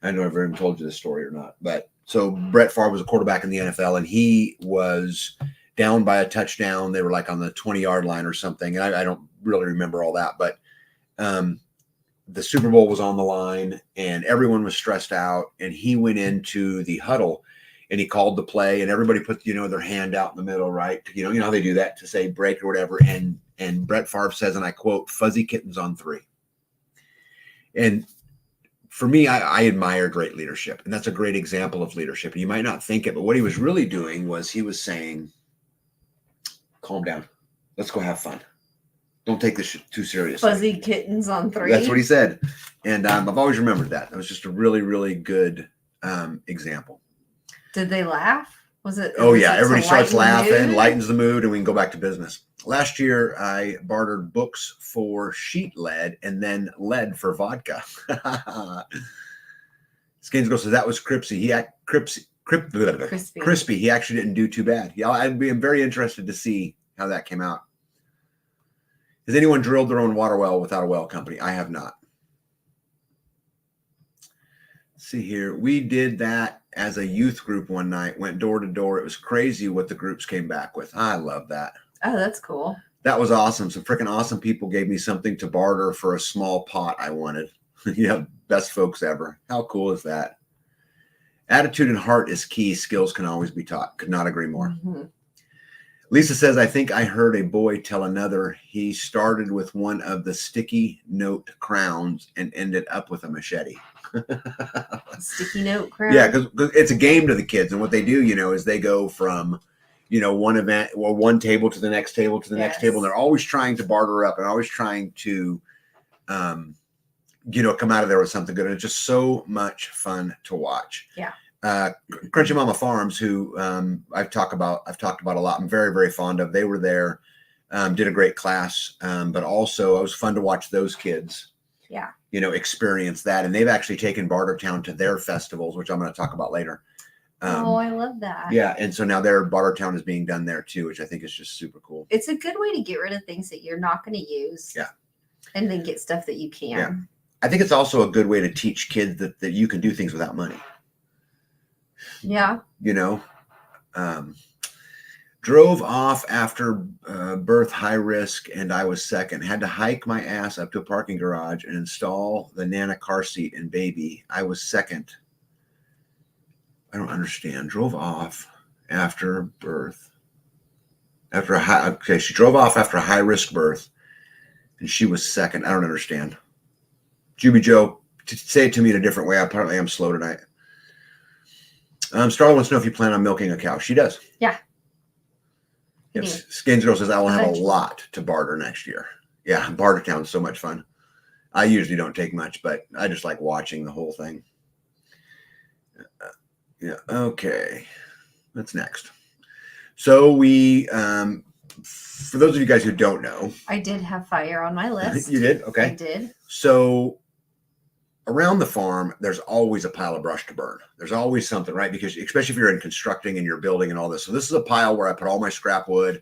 I don't know if I've ever told you this story or not, but so Brett Favre was a quarterback in the NFL, and he was down by a touchdown. They were like on the 20-yard line or something. And I don't really remember all that, but the Super Bowl was on the line and everyone was stressed out, and he went into the huddle and he called the play, and everybody put, their hand out in the middle, right? You know how they do that to say break or whatever. And Brett Favre says, and I quote, fuzzy kittens on 3. And for me, I admire great leadership, and that's a great example of leadership. You might not think it, but what he was really doing was he was saying, calm down. Let's go have fun. Don't take this too seriously. Fuzzy kittens on 3. That's what he said. And I've always remembered that. That was just a really, really good example. Did they laugh? Was it? Oh, was yeah. it to Everybody starts lighten the laughing, mood? lightens the mood, and we can go back to business. Last year, I bartered books for sheet lead and then lead for vodka. Skainsgrove says that was Crispy. Crispy. He actually didn't do too bad. Yeah, I'm very interested to see how that came out. Has anyone drilled their own water well without a well company? I have not. Let's see here. We did that as a youth group one night, went door to door. It was crazy what the groups came back with. I love that. Oh, that's cool. That was awesome. Some freaking awesome people gave me something to barter for a small pot I wanted. Yeah, best folks ever. How cool is that? Attitude and heart is key. Skills can always be taught. Could not agree more. Mm-hmm. Lisa says, I think I heard a boy tell another he started with one of the sticky note crowns and ended up with a machete. Sticky note crown. Yeah, because it's a game to the kids. And what they do, is they go from, one event or one table to the next table to the next table. And they're always trying to barter up and always trying to, come out of there with something good. And it's just so much fun to watch. Yeah. Crunchy Mama Farms, who I've talked about a lot. I'm very, very fond of. They were there, did a great class, but also it was fun to watch those kids. Yeah. Experience that, and they've actually taken Bartertown to their festivals, which I'm going to talk about later. I love that. Yeah, and so now their Bartertown is being done there too, which I think is just super cool. It's a good way to get rid of things that you're not going to use. Yeah. And then get stuff that you can. Yeah. I think it's also a good way to teach kids that you can do things without money. Yeah. Drove off after birth high risk, and I was second. Had to hike my ass up to a parking garage and install the Nana car seat and baby. I was second. I don't understand. Drove off after birth. She drove off after a high risk birth, and she was second. I don't understand. Juby Joe, say it to me in a different way. Apparently, I'm slow tonight. Starla wants to know if you plan on milking a cow. She does. Yeah. Yes. Skainsgrove says I will have a lot to barter next year. Yeah, Bartertown's so much fun. I usually don't take much, but I just like watching the whole thing. Yeah. Okay. What's next? So we, for those of you guys who don't know, I did have fire on my list. You did? Okay. I did. So around the farm, there's always a pile of brush to burn. There's always something, right? Because especially if you're in constructing and you're building and all this. So this is a pile where I put all my scrap wood,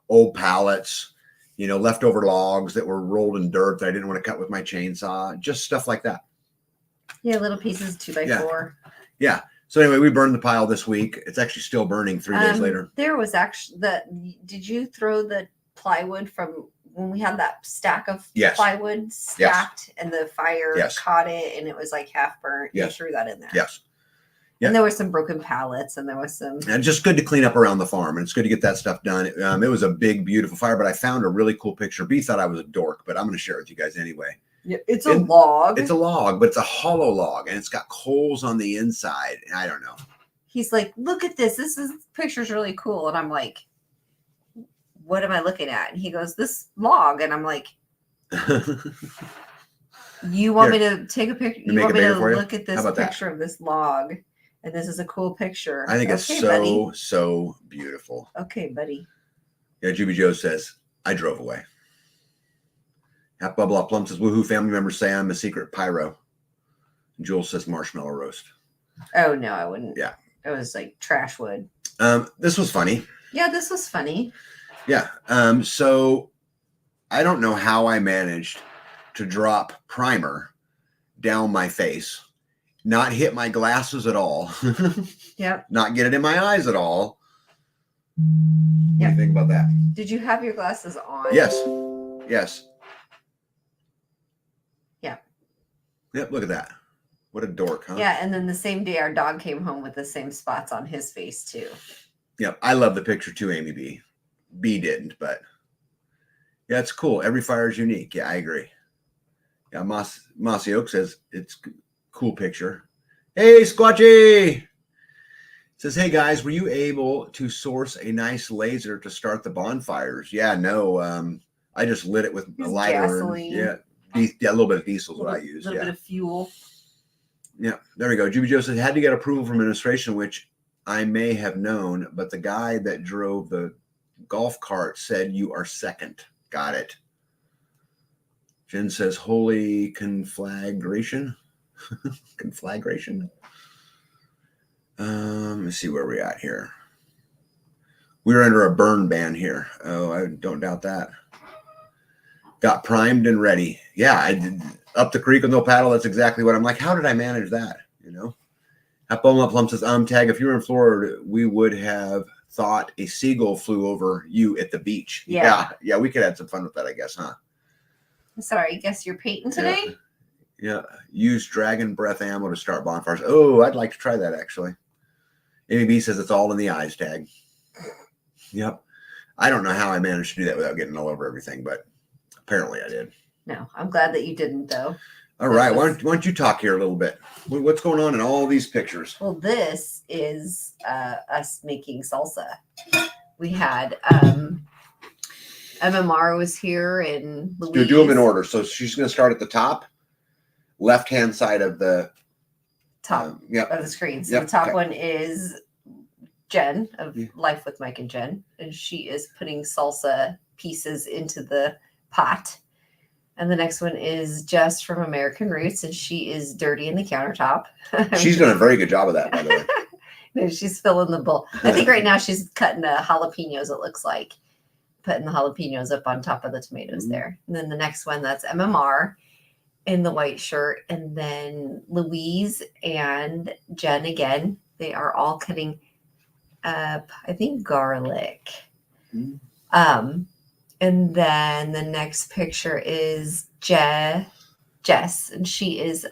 old pallets, leftover logs that were rolled in dirt that I didn't want to cut with my chainsaw, just stuff like that. Yeah, little pieces 2x4. Yeah. So anyway, we burned the pile this week. It's actually still burning 3 days later. There was actually did you throw the plywood from when we had that stack of plywood stacked and the fire caught it and it was like half burnt? You threw that in there. Yes. Yeah. And there were some broken pallets and there was some. And just good to clean up around the farm. And it's good to get that stuff done. It was a big, beautiful fire, but I found a really cool picture. B thought I was a dork, but I'm going to share it with you guys anyway. Yeah, it's a log. It's a log, but it's a hollow log and it's got coals on the inside. I don't know. He's like, look at this. This picture's really cool. And I'm like, what am I looking at? And he goes, this log. And I'm like, you want me to take a picture? You want me to look at this picture of this log? And this is a cool picture. I think it's so beautiful. Okay, buddy. Yeah, Juby Joe says, I drove away. Half Bubble Up Plum says, woohoo, family members say I'm a secret pyro. And Jules says marshmallow roast. Oh, no, I wouldn't. Yeah. It was like trash wood. This was funny. Yeah, this was funny. Yeah. So I don't know how I managed to drop primer down my face, not hit my glasses at all. Yep. Not get it in my eyes at all. What do you think about that? Did you have your glasses on? Yes. Yes. Yeah. Yep. Look at that. What a dork, huh? Yeah. And then the same day, our dog came home with the same spots on his face, too. Yep. I love the picture, too, Amy B. B didn't, but yeah, it's cool. Every fire is unique. Yeah, I agree. Yeah. Mossy Oak says it's a cool picture. Hey, Squatchy! Says, hey guys, were you able to source a nice laser to start the bonfires? Yeah, no. I just lit it with a lighter. Gasoline. Yeah, Yeah, a little bit of diesel is what I use. A little bit of fuel. Yeah, there we go. Juby Joe says, had to get approval from administration, which I may have known, but the guy that drove the golf cart said you are second. Got it. Jen says, holy conflagration. Conflagration. Let's see where we're at here. We're under a burn ban here. Oh, I don't doubt that. Got primed and ready. Yeah, I did up the creek with no paddle. That's exactly what I'm like. How did I manage that? You know? Hapoma Plum says, Tag, if you were in Florida, we would have thought a seagull flew over you at the beach. Yeah, we could have some fun with that, I guess, huh? Sorry, I guess you're painting today? Yeah. Use dragon breath ammo to start bonfires. Oh, I'd like to try that, actually. Amy B says it's all in the eyes, Tag. Yep. I don't know how I managed to do that without getting all over everything, but apparently I did. No, I'm glad that you didn't, though. All right. Why don't you talk here a little bit? What's going on in all these pictures? Well, this is us making salsa. We had MMR was here and Louise. Do them in order. So she's going to start at the top, left-hand side of the top of the screen. So the top one is Jen of Life with Mike and Jen, and she is putting salsa pieces into the pot. And the next one is Jess from American Roots, and she is dirtying the countertop. She's done a very good job of that, by the way. No, she's filling the bowl. I think right now she's cutting jalapenos, it looks like. Putting the jalapenos up on top of the tomatoes there. And then the next one, that's MMR in the white shirt. And then Louise and Jen again, they are all cutting up, I think, garlic. And then the next picture is Jess, and she is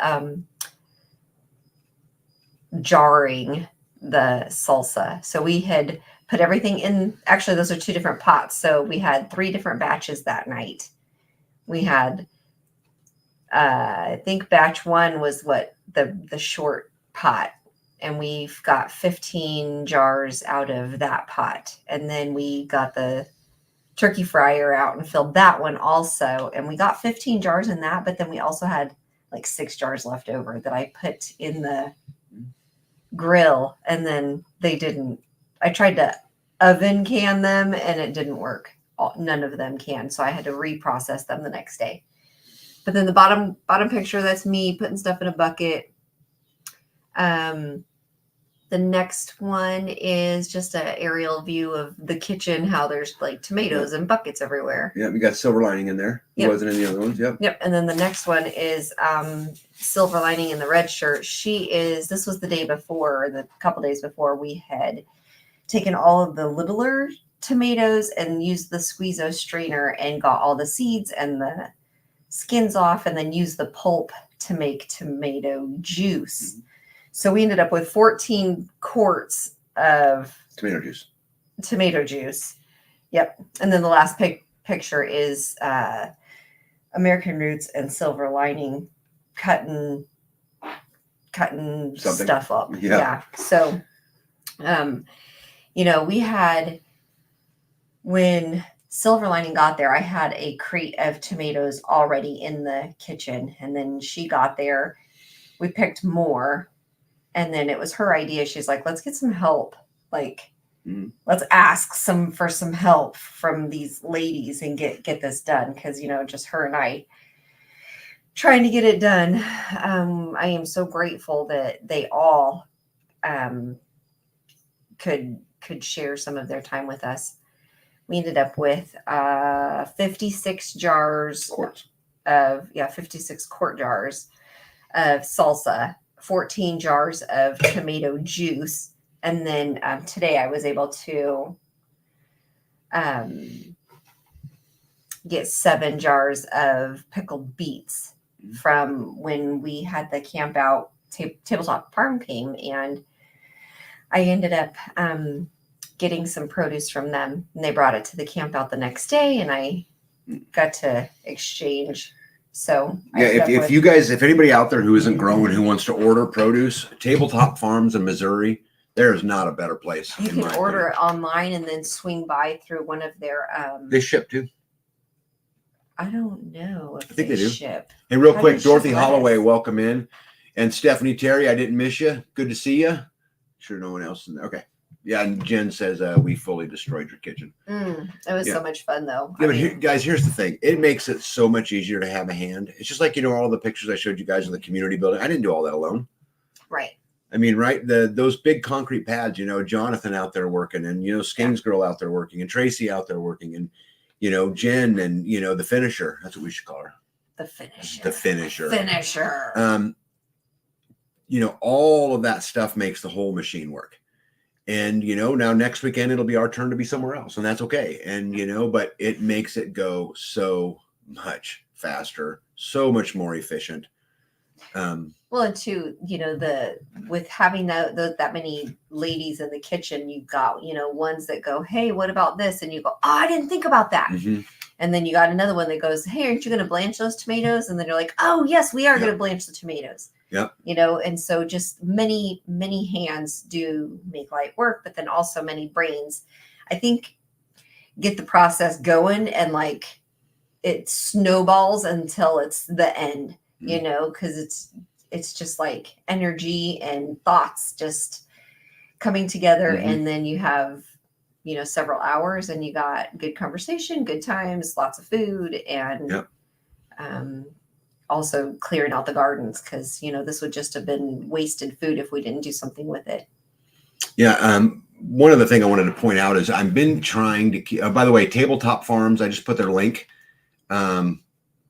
jarring the salsa. So we had put everything in. Actually, those are two different pots. So we had 3 different batches that night. We had, I think batch 1 was the short pot. And we've got 15 jars out of that pot. And then we got the turkey fryer out and filled that one also. And we got 15 jars in that, but then we also had like 6 jars left over that I put in the grill. And then I tried to oven can them and it didn't work. None of them can. So I had to reprocess them the next day. But then the bottom picture, that's me putting stuff in a bucket. The next one is just an aerial view of the kitchen, how there's like tomatoes and buckets everywhere. Yeah, we got Silver Lining in there. It wasn't in the other ones. Yep. And then the next one is Silver Lining in the red shirt. This was the day before, the couple days before, we had taken all of the littler tomatoes and used the squeeze-o strainer and got all the seeds and the skins off and then used the pulp to make tomato juice. Mm-hmm. So we ended up with 14 quarts of tomato juice. Yep. And then the last picture is American Roots and Silver Lining cutting stuff up. Yeah. So, we had, when Silver Lining got there, I had a crate of tomatoes already in the kitchen. And then she got there. We picked more. And then it was her idea. She's like, let's get some help. Like, let's ask for some help from these ladies and get this done. Because, just her and I trying to get it done. I am so grateful that they all could share some of their time with us. We ended up with 56 jars of 56 quart jars of salsa. 14 jars of tomato juice. And then today I was able to get 7 jars of pickled beets from when we had the camp out tabletop farm came. And I ended up getting some produce from them. And they brought it to the camp out the next day. And I got to exchange. So if anybody out there who isn't growing, who wants to order produce, Tabletop Farms in Missouri, there is not a better place. You can order it online and then swing by through one of their. They ship too. I don't know if I think they do. ship. Hey, real How do quick, you ship Dorothy lettuce? Holloway, welcome in. And Stephanie Terry, I didn't miss you. Good to see you. Sure no one else in there. Okay. Yeah, and Jen says we fully destroyed your kitchen. It was so much fun, though. Yeah, but here, guys, here's the thing. It makes it so much easier to have a hand. It's just like, all the pictures I showed you guys of the community building. I didn't do all that alone. Right. I mean, right, those big concrete pads, Jonathan out there working, and, Skane's girl out there working, and Tracy out there working, and, Jen and, the finisher. That's what we should call her. The finisher. The finisher. Finisher. All of that stuff makes the whole machine work. And, now next weekend, it'll be our turn to be somewhere else, and that's okay. And, but it makes it go so much faster, so much more efficient. Well, and too, with having that many ladies in the kitchen, you've got, ones that go, hey, what about this? And you go, oh, I didn't think about that. Mm-hmm. And then you got another one that goes, hey, aren't you going to blanch those tomatoes? And then you're like, oh, yes, we are going to blanch the tomatoes. Yep. And so just many, many hands do make light work, but then also many brains, I think, get the process going, and like it snowballs until it's the end, because it's just like energy and thoughts just coming together. Mm-hmm. And then you have, several hours, and you got good conversation, good times, lots of food, and also clearing out the gardens, because this would just have been wasted food if we didn't do something with it. Yeah. One other thing I wanted to point out is I've been trying to keep, by the way, Tabletop Farms, I just put their link on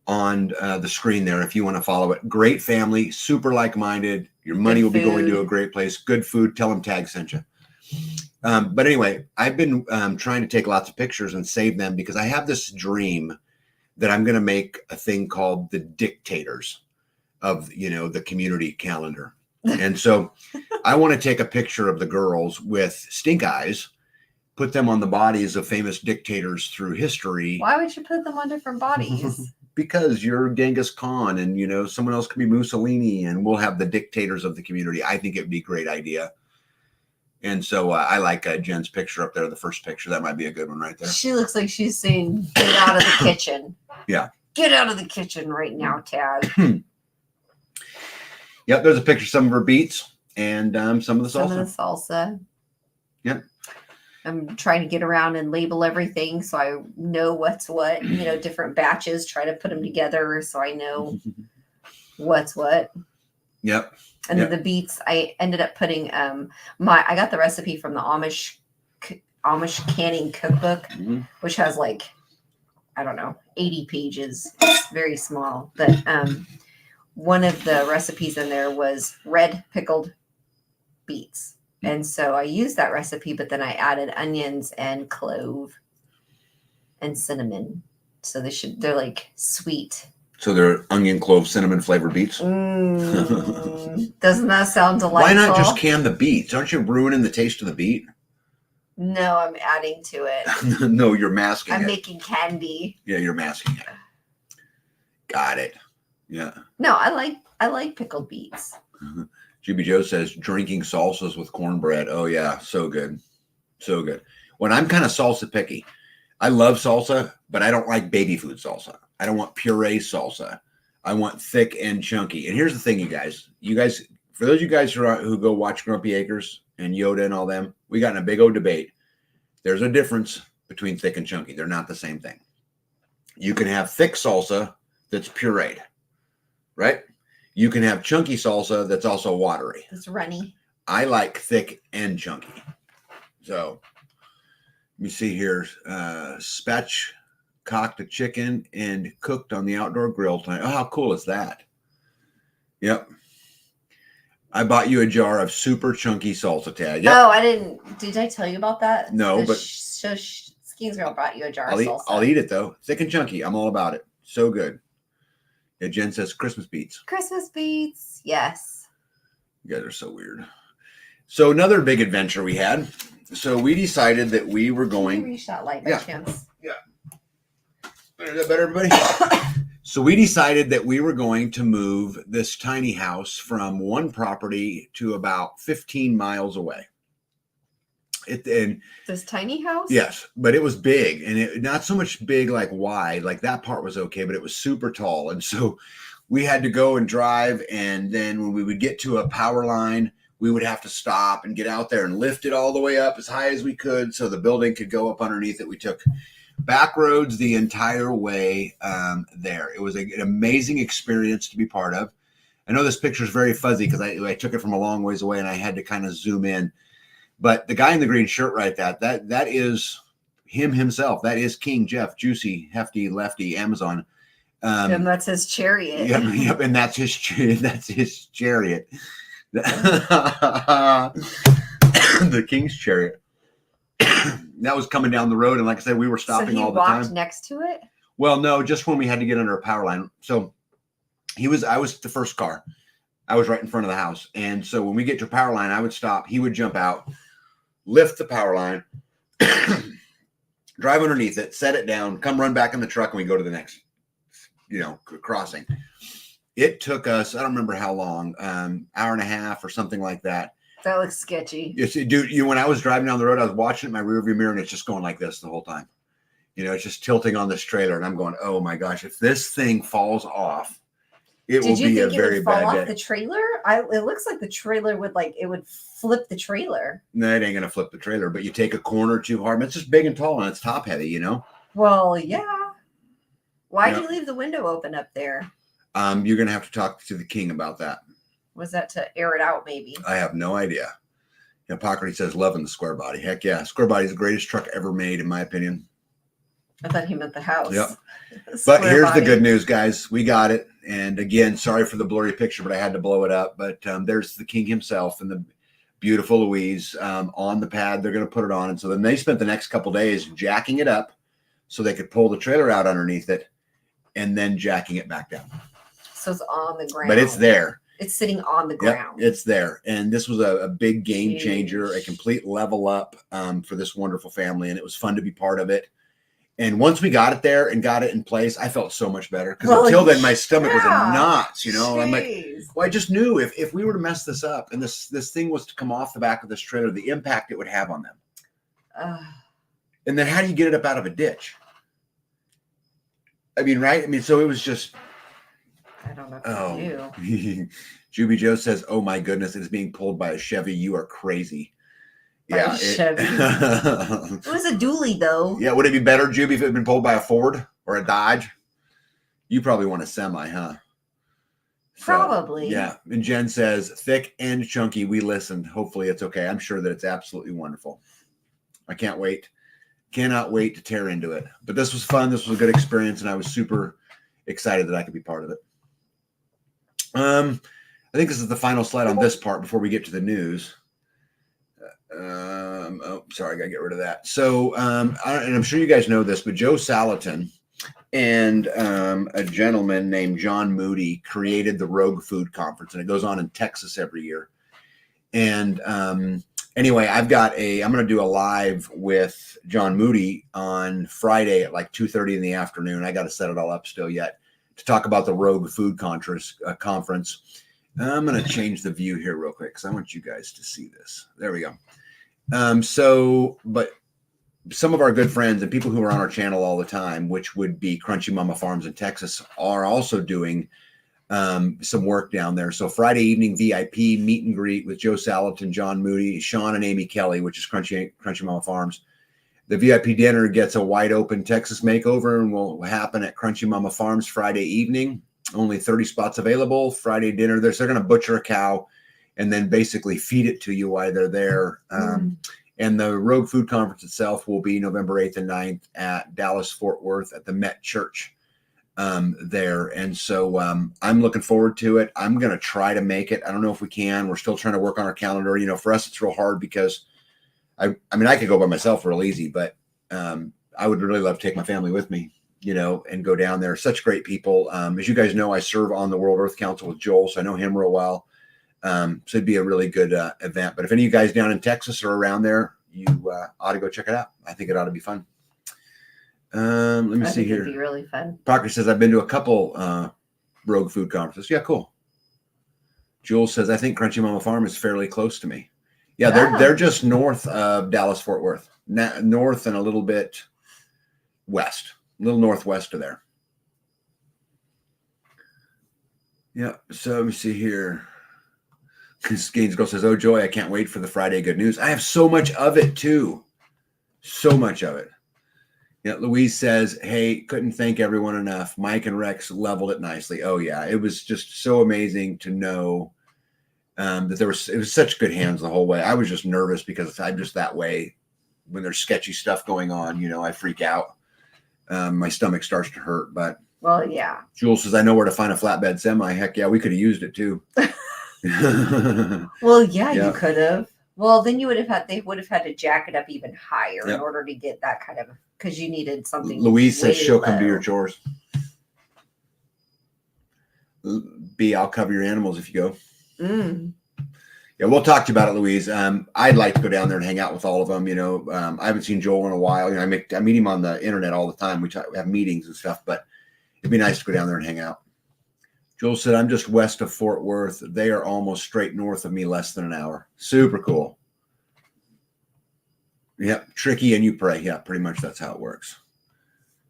the screen there if you want to follow it. Great family, super like-minded. Your money will be going to a great place. Good food. Tell them Tag sent you. But anyway, I've been trying to take lots of pictures and save them, because I have this dream that I'm going to make a thing called the dictators of, the community calendar. And so I want to take a picture of the girls with stink eyes, put them on the bodies of famous dictators through history. Why would you put them on different bodies? Because you're Genghis Khan, and, someone else could be Mussolini, and we'll have the dictators of the community. I think it'd be a great idea. And so I like Jen's picture up there, the first picture. That might be a good one right there. She looks like she's saying, get out of the kitchen. Yeah. Get out of the kitchen right now, Tag. Yep, there's a picture of some of her beets and some of the salsa. Some of the salsa. Yep. I'm trying to get around and label everything so I know what's what, different batches, try to put them together so I know what's what. Yep. And then the beets, I ended up putting I got the recipe from the Amish canning cookbook, which has like, I don't know, 80 pages. It's very small, but one of the recipes in there was red pickled beets. And so I used that recipe, but then I added onions and clove and cinnamon. So they're like sweet. So they're onion, clove, cinnamon flavored beets. Doesn't that sound delightful? Why not just can the beets? Aren't you ruining the taste of the beet? No, I'm adding to it. No, you're masking it. I'm making candy. Yeah, you're masking it. Got it. Yeah. No, I like pickled beets. GB Joe says drinking salsas with cornbread. Oh yeah, so good. So good. When I'm kind of salsa picky, I love salsa, but I don't like baby food salsa. I don't want puree salsa. I want thick and chunky. And here's the thing, you guys, for those of you guys who go watch Grumpy Acres and Yoda and all them, we got in a big old debate. There's a difference between thick and chunky. They're not the same thing. You can have thick salsa that's pureed, right? You can have chunky salsa that's also watery. It's runny. I like thick and chunky. So let me see here. Spatchcocked a chicken and cooked on the outdoor grill tonight. Oh, how cool is that? Yep. I bought you a jar of super chunky salsa, Tag. Yep. Oh, I didn't. Did I tell you about that? No, but Skeens Girl brought you a jar of salsa. I'll eat it though. Thick and chunky. I'm all about it. So good. Yeah, Jen says Christmas beets. Christmas beets. Yes. You guys are so weird. So another big adventure we had. So we decided that we were going. Can you reach that light by chance? Yeah. Is that better, everybody? So we decided that we were going to move this tiny house from one property to about 15 miles away. And this tiny house. yes, but it was big, and it not so much big like wide. Like that part was okay, but it was super tall, and so we had to go and drive. And then when we would get to a power line, we would have to stop and get out there and lift it all the way up as high as we could, so the building could go up underneath it. We took back roads the entire way there. It was an amazing experience to be part of. I know this picture is very fuzzy because I took it from a long ways away and I had to kind of zoom in. But the guy in the green shirt, right? That is him himself. That is King Jeff, Juicy, Hefty, Lefty, Amazon. And that's his chariot. Yep, and that's his chariot. The King's chariot. That was coming down the road, and like I said, we were stopping all the time. So he walked next to it? Well, no, just when we had to get under a power line. So I was the first car. I was right in front of the house. And so when we get to a power line, I would stop. He would jump out, lift the power line, drive underneath it, set it down, come run back in the truck, and we go to the next, crossing. It took us, I don't remember how long, hour and a half or something like that. That looks sketchy. Yes, dude. When I was driving down the road, I was watching it in my rearview mirror, and it's just going like this the whole time. It's just tilting on this trailer, and I'm going, "Oh my gosh! If this thing falls off, it will be a very bad day." Did you think it would fall off the trailer? It looks like the trailer would flip the trailer. No, it ain't gonna flip the trailer. But you take a corner too hard, it's just big and tall, and it's top heavy. Well, yeah. Why'd you leave the window open up there? You're gonna have to talk to the King about that. Was that to air it out, maybe? I have no idea. Hippocrates says, loving the square body. Heck yeah. Square body is the greatest truck ever made, in my opinion. I thought he meant the house. Yep. But here's the good news, guys. We got it. And again, sorry for the blurry picture, but I had to blow it up. But there's the King himself and the beautiful Louise on the pad. They're going to put it on. And so then they spent the next couple days jacking it up so they could pull the trailer out underneath it and then jacking it back down. So it's on the ground. But it's there. It's sitting on the ground. Yep, it's there. And this was a big game changer, a complete level up for this wonderful family. And it was fun to be part of it. And once we got it there and got it in place, I felt so much better. Because until then, my stomach was in knots, I'm like, well, I just knew if we were to mess this up and this thing was to come off the back of this trailer, the impact it would have on them. And then how do you get it up out of a ditch? I mean, right? I mean, so it was just... I don't know what to do. Juby Joe says, oh my goodness, it is being pulled by a Chevy. You are crazy. Yeah. Chevy. It was a dually, though. Yeah. Would it be better, Juby, if it had been pulled by a Ford or a Dodge? You probably want a semi, huh? Probably. Yeah. And Jen says, thick and chunky. We listened. Hopefully it's okay. I'm sure that it's absolutely wonderful. I can't wait. Cannot wait to tear into it. But this was fun. This was a good experience. And I was super excited that I could be part of it. I think this is the final slide on this part before we get to the news. Sorry, I gotta get rid of that. So, and I'm sure you guys know this, but Joe Salatin and a gentleman named John Moody created the Rogue Food Conference, and it goes on in Texas every year. And anyway, I'm going to do a live with John Moody on Friday at like 2:30 in the afternoon. I got to set it all up still yet to talk about the Rogue Food Conference. I'm going to change the view here real quick because I want you guys to see this. There we go. But some of our good friends and people who are on our channel all the time, which would be Crunchy Mama Farms in Texas, are also doing some work down there. So Friday evening VIP meet and greet with Joe Salatin, John Moody, Sean and Amy Kelly, which is Crunchy Mama Farms. The VIP dinner gets a wide open Texas makeover and will happen at Crunchy Mama Farms Friday evening. Only 30 spots available. Friday dinner. They're going to butcher a cow and then basically feed it to you while they're there. And the Rogue Food Conference itself will be November 8th and 9th at Dallas Fort Worth at the Met Church there. And so I'm looking forward to it. I'm going to try to make it. I don't know if we can. We're still trying to work on our calendar. For us, it's real hard because I mean, I could go by myself real easy, but I would really love to take my family with me, and go down there. Such great people. As you guys know, I serve on the World Earth Council with Joel, so I know him real well. So it'd be a really good event. But if any of you guys down in Texas or around there, you ought to go check it out. I think it ought to be fun. Let me see here. It'd be really fun. Parker says, I've been to a couple Rogue Food Conferences. Yeah, cool. Jules says, I think Crunchy Mama Farm is fairly close to me. Yeah, Oh. they're just north of Dallas Fort Worth, north and a little bit west, a little northwest of there. Yeah. So let me see here. Gaines Girl says, "Oh joy, I can't wait for the Friday good news. I have so much of it too, so much of it." Yeah. Louise says, "Hey, couldn't thank everyone enough. Mike and Rex leveled it nicely." Oh yeah, it was just so amazing to know that it was such good hands the whole way. I was just nervous because I'm just that way when there's sketchy stuff going on. I freak out. My stomach starts to hurt. But well, yeah. Jules says, "I know where to find a flatbed semi." Heck yeah, we could have used it too. Well, yeah, Yeah. you could have. Well, then they would have had to jack it up even higher in order to get that kind of, because you needed something. Louise says she'll low. come do your chores. B, I'll cover your animals if you go. Yeah, we'll talk to you about it, Louise. I'd like to go down there and hang out with all of them. I haven't seen Joel in a while. I meet him on the internet all the time. We have meetings and stuff, but it'd be nice to go down there and hang out. Joel said, "I'm just west of Fort Worth. They are almost straight north of me, less than an hour." Super cool. Yep, tricky and you pray. Yeah, pretty much that's how it works.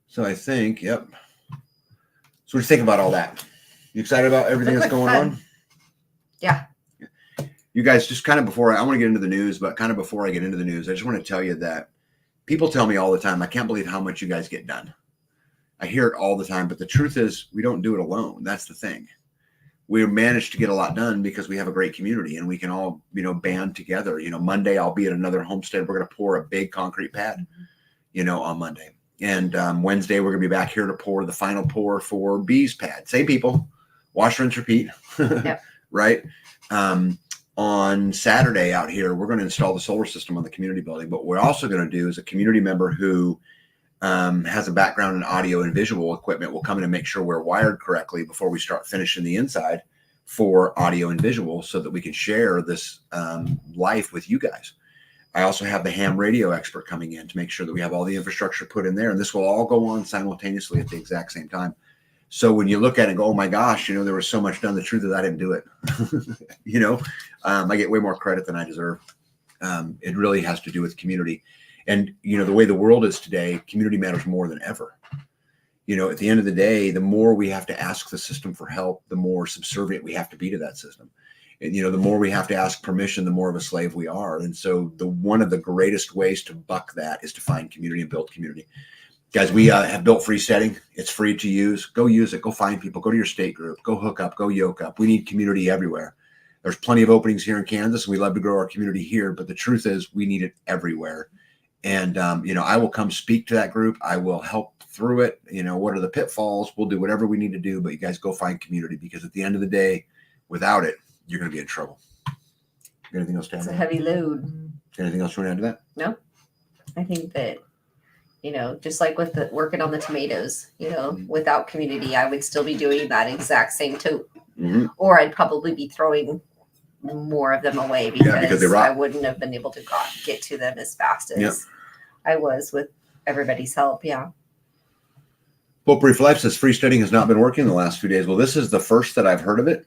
So I think, yep. So what do you think about all that? You excited about everything that's going on? Yeah. You guys, just kind of before I want to get into the news, but kind of before I get into the news, I just want to tell you that people tell me all the time, I can't believe how much you guys get done. I hear it all the time, but the truth is we don't do it alone. That's the thing. We managed to get a lot done because we have a great community and we can all, band together. Monday I'll be at another homestead. We're going to pour a big concrete pad, on Monday. And Wednesday we're going to be back here to pour the final pour for B's pad. Same people, wash, rinse, repeat. Yep. Right. On Saturday out here, we're going to install the solar system on the community building. But what we're also going to do is a community member who has a background in audio and visual equipment will come in and make sure we're wired correctly before we start finishing the inside for audio and visual so that we can share this life with you guys. I also have the ham radio expert coming in to make sure that we have all the infrastructure put in there, and this will all go on simultaneously at the exact same time. So when you look at it and go, "Oh my gosh, there was so much done," the truth is I didn't do it. I get way more credit than I deserve. It really has to do with community. And, the way the world is today, community matters more than ever. At the end of the day, the more we have to ask the system for help, the more subservient we have to be to that system. And, the more we have to ask permission, the more of a slave we are. And so one of the greatest ways to buck that is to find community and build community. Guys, we have built freesteading. It's free to use. Go use it. Go find people. Go to your state group. Go hook up. Go yoke up. We need community everywhere. There's plenty of openings here in Kansas, and we love to grow our community here. But the truth is we need it everywhere. And, I will come speak to that group. I will help through it. What are the pitfalls? We'll do whatever we need to do. But you guys go find community, because at the end of the day, without it, you're going to be in trouble. Anything else to add? It's a heavy load. Anything else you want to add to that? No. I think that, just like with working on the tomatoes, without community, I would still be doing that exact same tote. Mm-hmm. Or I'd probably be throwing more of them away because they rot. I wouldn't have been able to get to them as fast as I was with everybody's help. Yeah. Potpourri for Life says freesteading has not been working the last few days. Well, this is the first that I've heard of it.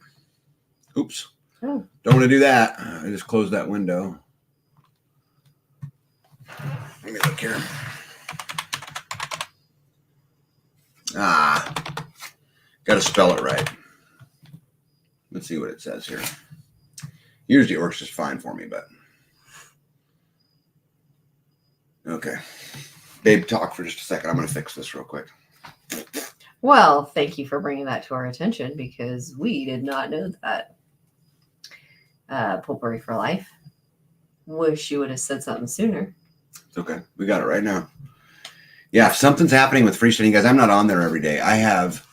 Oops. Oh. Don't want to do that. I just closed that window. Let me look here. Got to spell it right. Let's see what it says here. Usually it works just fine for me, but okay. Babe, talk for just a second. I'm going to fix this real quick. Well, thank you for bringing that to our attention, because we did not know that. Potpourri for Life. Wish you would have said something sooner. It's okay. We got it right now. Yeah, if something's happening with freesteading, guys, I'm not on there every day. I have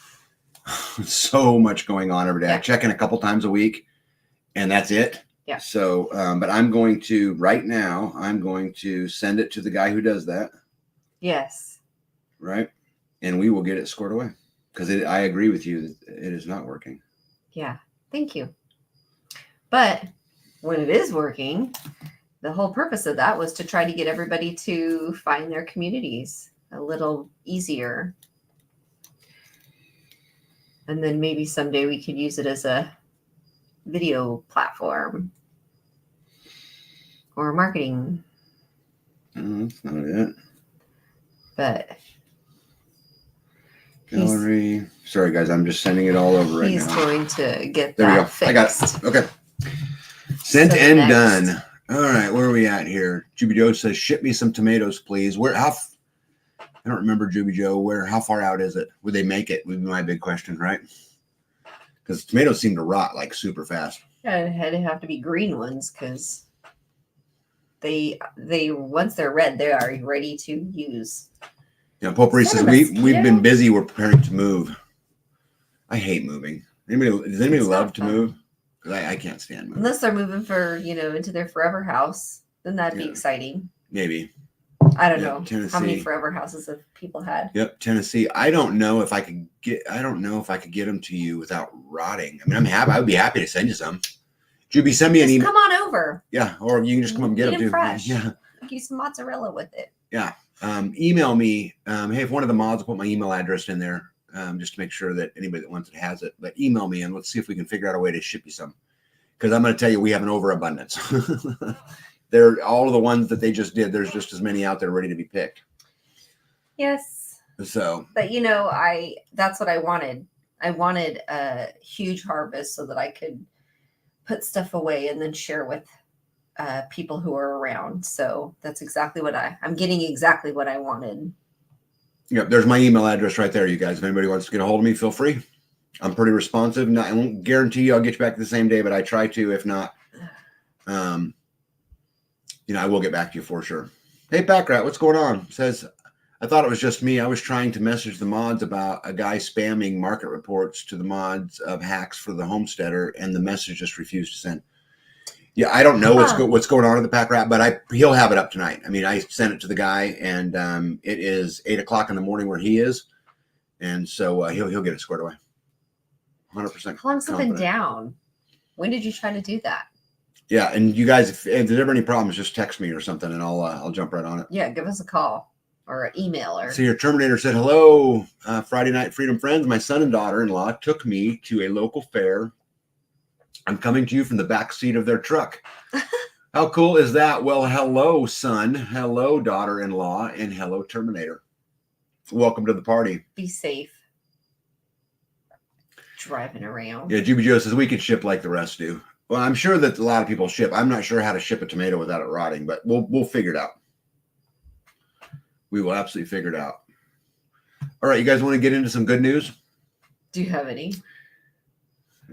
so much going on every day. I check in a couple times a week, and that's it. Yeah. So, but I'm going to, right now, send it to the guy who does that. Yes. Right. And we will get it scored away, because I agree with you that it is not working. Yeah. Thank you. But when it is working, the whole purpose of that was to try to get everybody to find their communities a little easier. And then maybe someday we could use it as a video platform. or marketing. That's not it. But Gallery. Sorry, guys. I'm just sending it all over right now. He's going to get there that we go. fixed. I got it. Okay. Sent So and next. done. All right. Where are we at here? Juby Joe says, ship me some tomatoes, please. I don't remember, Juby Joe. How far out is it? Would they make it? Would be my big question, right? Because tomatoes seem to rot like super fast. Yeah, it'd have to be green ones because they once they're red, they are ready to use. Yeah, Potpourri says we've been busy. We're preparing to move. I hate moving. Does anybody love to move? Because I can't stand moving. Unless they're moving for into their forever house, then that'd be exciting. Maybe. I don't know Tennessee. How many forever houses have people had. Yep, Tennessee. I don't know if I could get them to you without rotting. I mean, I would be happy to send you some. Juby, send me an email. Come on over. Yeah, or you can just come up and get them too. Fresh. Yeah. Use some mozzarella with it. Yeah. Email me. Hey, if one of the mods will put my email address in there, just to make sure that anybody that wants it has it. But email me and let's see if we can figure out a way to ship you some. Because I'm going to tell you, we have an overabundance. They're all of the ones that they just did. There's just as many out there ready to be picked. Yes. So. But that's what I wanted. I wanted a huge harvest so that I could put stuff away and then share with people who are around. So that's exactly what I'm getting exactly what I wanted. Yep, there's my email address right there, you guys. If anybody wants to get a hold of me, feel free. I'm pretty responsive. I won't guarantee you I'll get you back the same day, but I try to. If not, I will get back to you for sure. Hey, Packrat, what's going on? Says, I thought it was just me. I was trying to message the mods about a guy spamming market reports to the mods of hacks for the homesteader, and the message just refused to send. Yeah, I don't know what's going on in the Packrat, but he'll have it up tonight. I mean, I sent it to the guy, and it is 8:00 in the morning where he is, and so he'll get it squared away. 100%. How long's it been down? When did you try to do that? Yeah, and you guys, if there's ever any problems, just text me or something, and I'll jump right on it. Yeah, give us a call or an email. So your Terminator said, hello, Friday night Freedom Friends. My son and daughter-in-law took me to a local fair. I'm coming to you from the back seat of their truck. How cool is that? Well, hello, son. Hello, daughter-in-law, and hello, Terminator. Welcome to the party. Be safe. Driving around. Yeah, Juby Joe says we can ship like the rest do. Well, I'm sure that a lot of people ship. I'm not sure how to ship a tomato without it rotting, but we'll figure it out. We will absolutely figure it out. All right, you guys want to get into some good news? Do you have any?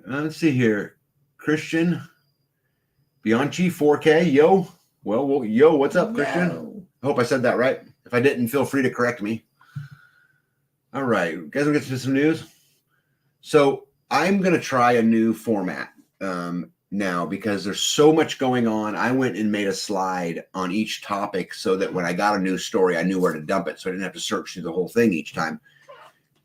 Let's see here. Christian Bianchi 4K. Yo. Well, yo, what's up, Christian? No. I hope I said that right. If I didn't, feel free to correct me. All right, guys, we'll get to some news. So I'm going to try a new format now because there's so much going on. I went and made a slide on each topic so that when I got a new story, I knew where to dump it. So I didn't have to search through the whole thing each time.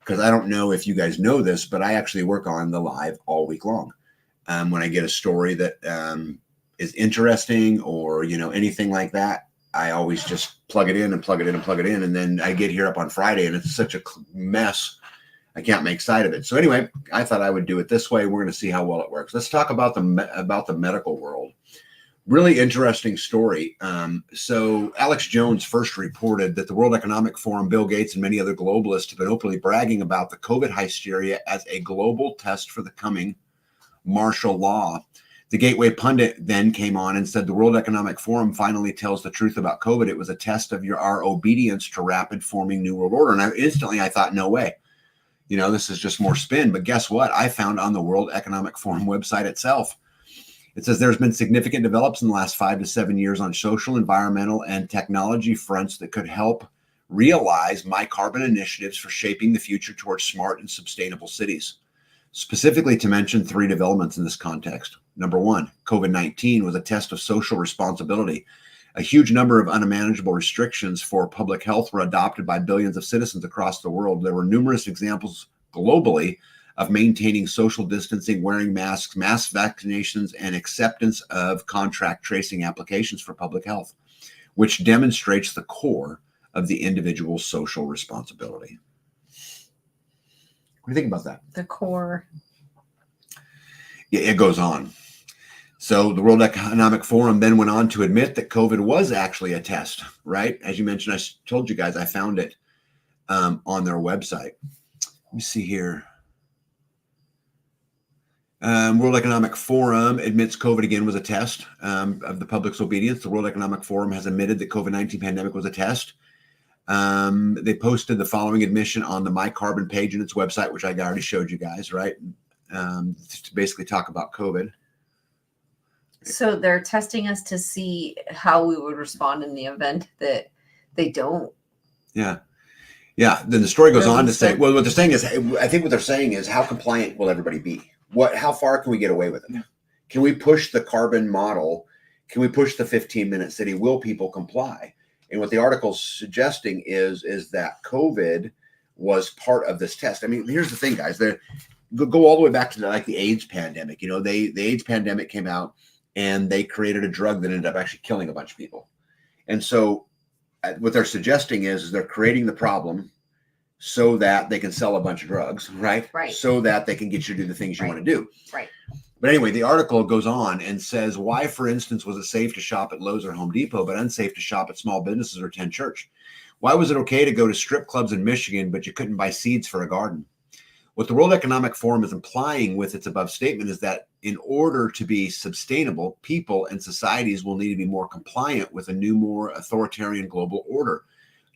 Because I don't know if you guys know this, but I actually work on the live all week long. When I get a story that is interesting or, anything like that, I always just plug it in and plug it in and plug it in. And then I get here up on Friday and it's such a mess. I can't make sight of it. So anyway, I thought I would do it this way. We're going to see how well it works. Let's talk about the medical world. Really interesting story. So Alex Jones first reported that the World Economic Forum, Bill Gates, and many other globalists have been openly bragging about the COVID hysteria as a global test for the coming martial law. The Gateway pundit then came on and said the World Economic Forum finally tells the truth about COVID. It was a test of our obedience to rapid forming New World Order. And instantly I thought, no way. This is just more spin. But guess what? I found on the World Economic Forum website itself. It says there's been significant developments in the last 5 to 7 years on social, environmental, and technology fronts that could help realize my carbon initiatives for shaping the future towards smart and sustainable cities. Specifically to mention 3 developments in this context. Number 1, COVID-19 was a test of social responsibility. A huge number of unmanageable restrictions for public health were adopted by billions of citizens across the world. There were numerous examples globally of maintaining social distancing, wearing masks, mass vaccinations, and acceptance of contract tracing applications for public health, which demonstrates the core of the individual's social responsibility. What do you think about that? The core. Yeah, it goes on. So the World Economic Forum then went on to admit that COVID was actually a test, right? As you mentioned, I told you guys I found it on their website. Let me see here. World Economic Forum admits COVID again was a test of the public's obedience. The World Economic Forum has admitted that COVID-19 pandemic was a test. They posted the following admission on the My Carbon page in its website, which I already showed you guys, right? To basically talk about COVID. So they're testing us to see how we would respond in the event that they don't. Yeah. Yeah. Then the story goes on to say, well, what they're saying is, I think what they're saying is, how compliant will everybody be? How far can we get away with it? Can we push the carbon model? Can we push the 15-minute city? Will people comply? And what the article's suggesting is that COVID was part of this test. I mean, here's the thing, guys. Go all the way back to the AIDS pandemic. You know, the AIDS pandemic came out and they created a drug that ended up actually killing a bunch of people. And so what they're suggesting is they're creating the problem so that they can sell a bunch of drugs, right? Right. So that they can get you to do the things you want to do. Right. But anyway, the article goes on and says, why, for instance, was it safe to shop at Lowe's or Home Depot, but unsafe to shop at small businesses or attend church? Why was it okay to go to strip clubs in Michigan, but you couldn't buy seeds for a garden? What the World Economic Forum is implying with its above statement is that in order to be sustainable, people and societies will need to be more compliant with a new, more authoritarian global order.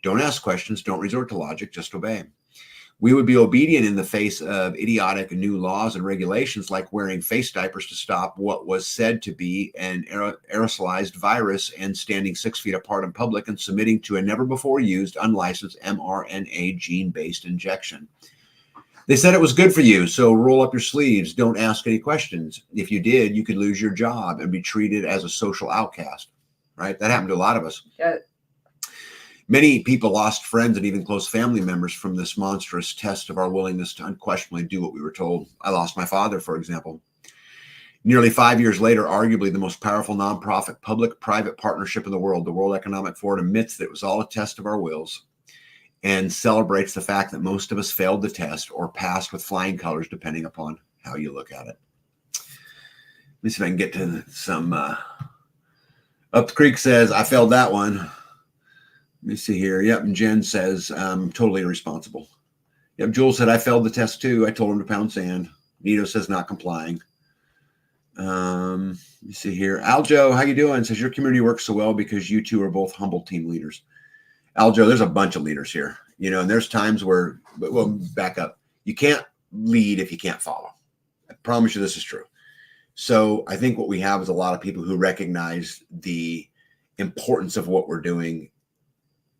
Don't ask questions, don't resort to logic, just obey. We would be obedient in the face of idiotic new laws and regulations like wearing face diapers to stop what was said to be an aerosolized virus and standing 6 feet apart in public and submitting to a never before used unlicensed mRNA gene-based injection. They said it was good for you, so roll up your sleeves, don't ask any questions. If you did, you could lose your job and be treated as a social outcast, right? That happened to a lot of us. Yeah. Many people lost friends and even close family members from this monstrous test of our willingness to unquestionably do what we were told. I lost my father, for example. Nearly 5 years later, arguably the most powerful nonprofit public-private partnership in the world, the World Economic Forum admits that it was all a test of our wills and celebrates the fact that most of us failed the test or passed with flying colors, depending upon how you look at it. Let me see if I can get to some. Up the Creek says, I failed that one. Let me see here. Yep. And Jen says, totally irresponsible. Yep. Joel said, I failed the test too. I told him to pound sand. Nito says, not complying. Let me see here. Aljo, how you doing? Says, your community works so well because you two are both humble team leaders. Aljo, there's a bunch of leaders here, you know, and there's times where, well, back up. You can't lead if you can't follow. I promise you this is true. So I think what we have is a lot of people who recognize the importance of what we're doing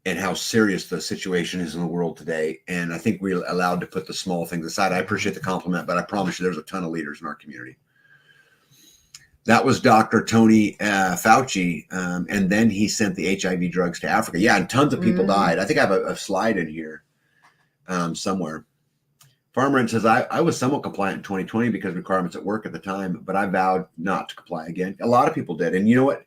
and how serious the situation is in the world today. And I think we're allowed to put the small things aside. I appreciate the compliment, but I promise you there's a ton of leaders in our community. That was Dr. Tony Fauci. And then he sent the HIV drugs to Africa. Yeah, and tons of people died. I think I have a slide in here somewhere. Farmer says, I was somewhat compliant in 2020 because of requirements at work at the time, but I vowed not to comply again. A lot of people did. And you know what?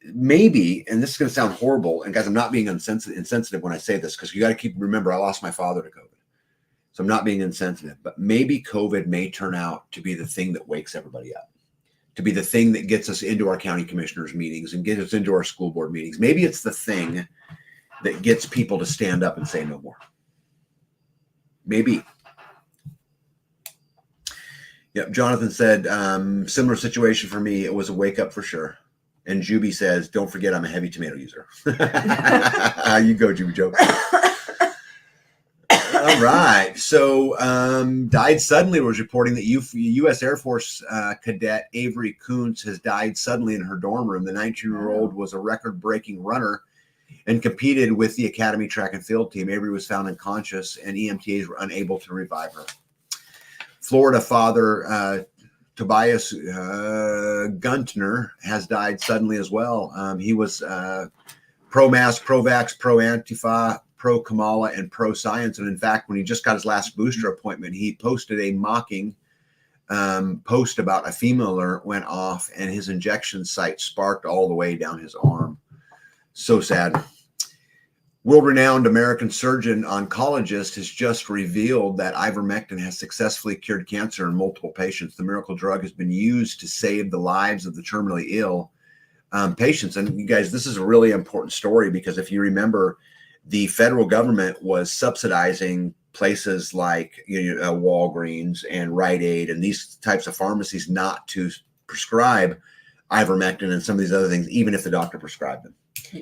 Maybe, and this is going to sound horrible, and guys, I'm not being insensitive when I say this, because you got to remember, I lost my father to COVID. So I'm not being insensitive, but maybe COVID may turn out to be the thing that wakes everybody up, to be the thing that gets us into our county commissioners meetings and gets us into our school board meetings. Maybe it's the thing that gets people to stand up and say no more. Maybe. Yep. Jonathan said, similar situation for me. It was a wake up for sure. And Juby says, don't forget I'm a heavy tomato user. You go, Juby Joe. All right. So died suddenly was reporting that U.S. Air Force cadet Avery Kuntz has died suddenly in her dorm room. The 19-year-old was a record-breaking runner and competed with the Academy track and field team. Avery was found unconscious and EMTs were unable to revive her. Florida father Tobias Guntner has died suddenly as well. He was pro-mask, pro-vax, pro-Antifa, pro-Kamala, and pro-science. And in fact, when he just got his last booster appointment, he posted a mocking post about a female alert went off and his injection site sparked all the way down his arm. So sad. World-renowned American surgeon oncologist has just revealed that ivermectin has successfully cured cancer in multiple patients. The miracle drug has been used to save the lives of the terminally ill patients. And you guys, this is a really important story because if you remember, the federal government was subsidizing places like Walgreens and Rite Aid and these types of pharmacies not to prescribe ivermectin and some of these other things, even if the doctor prescribed them.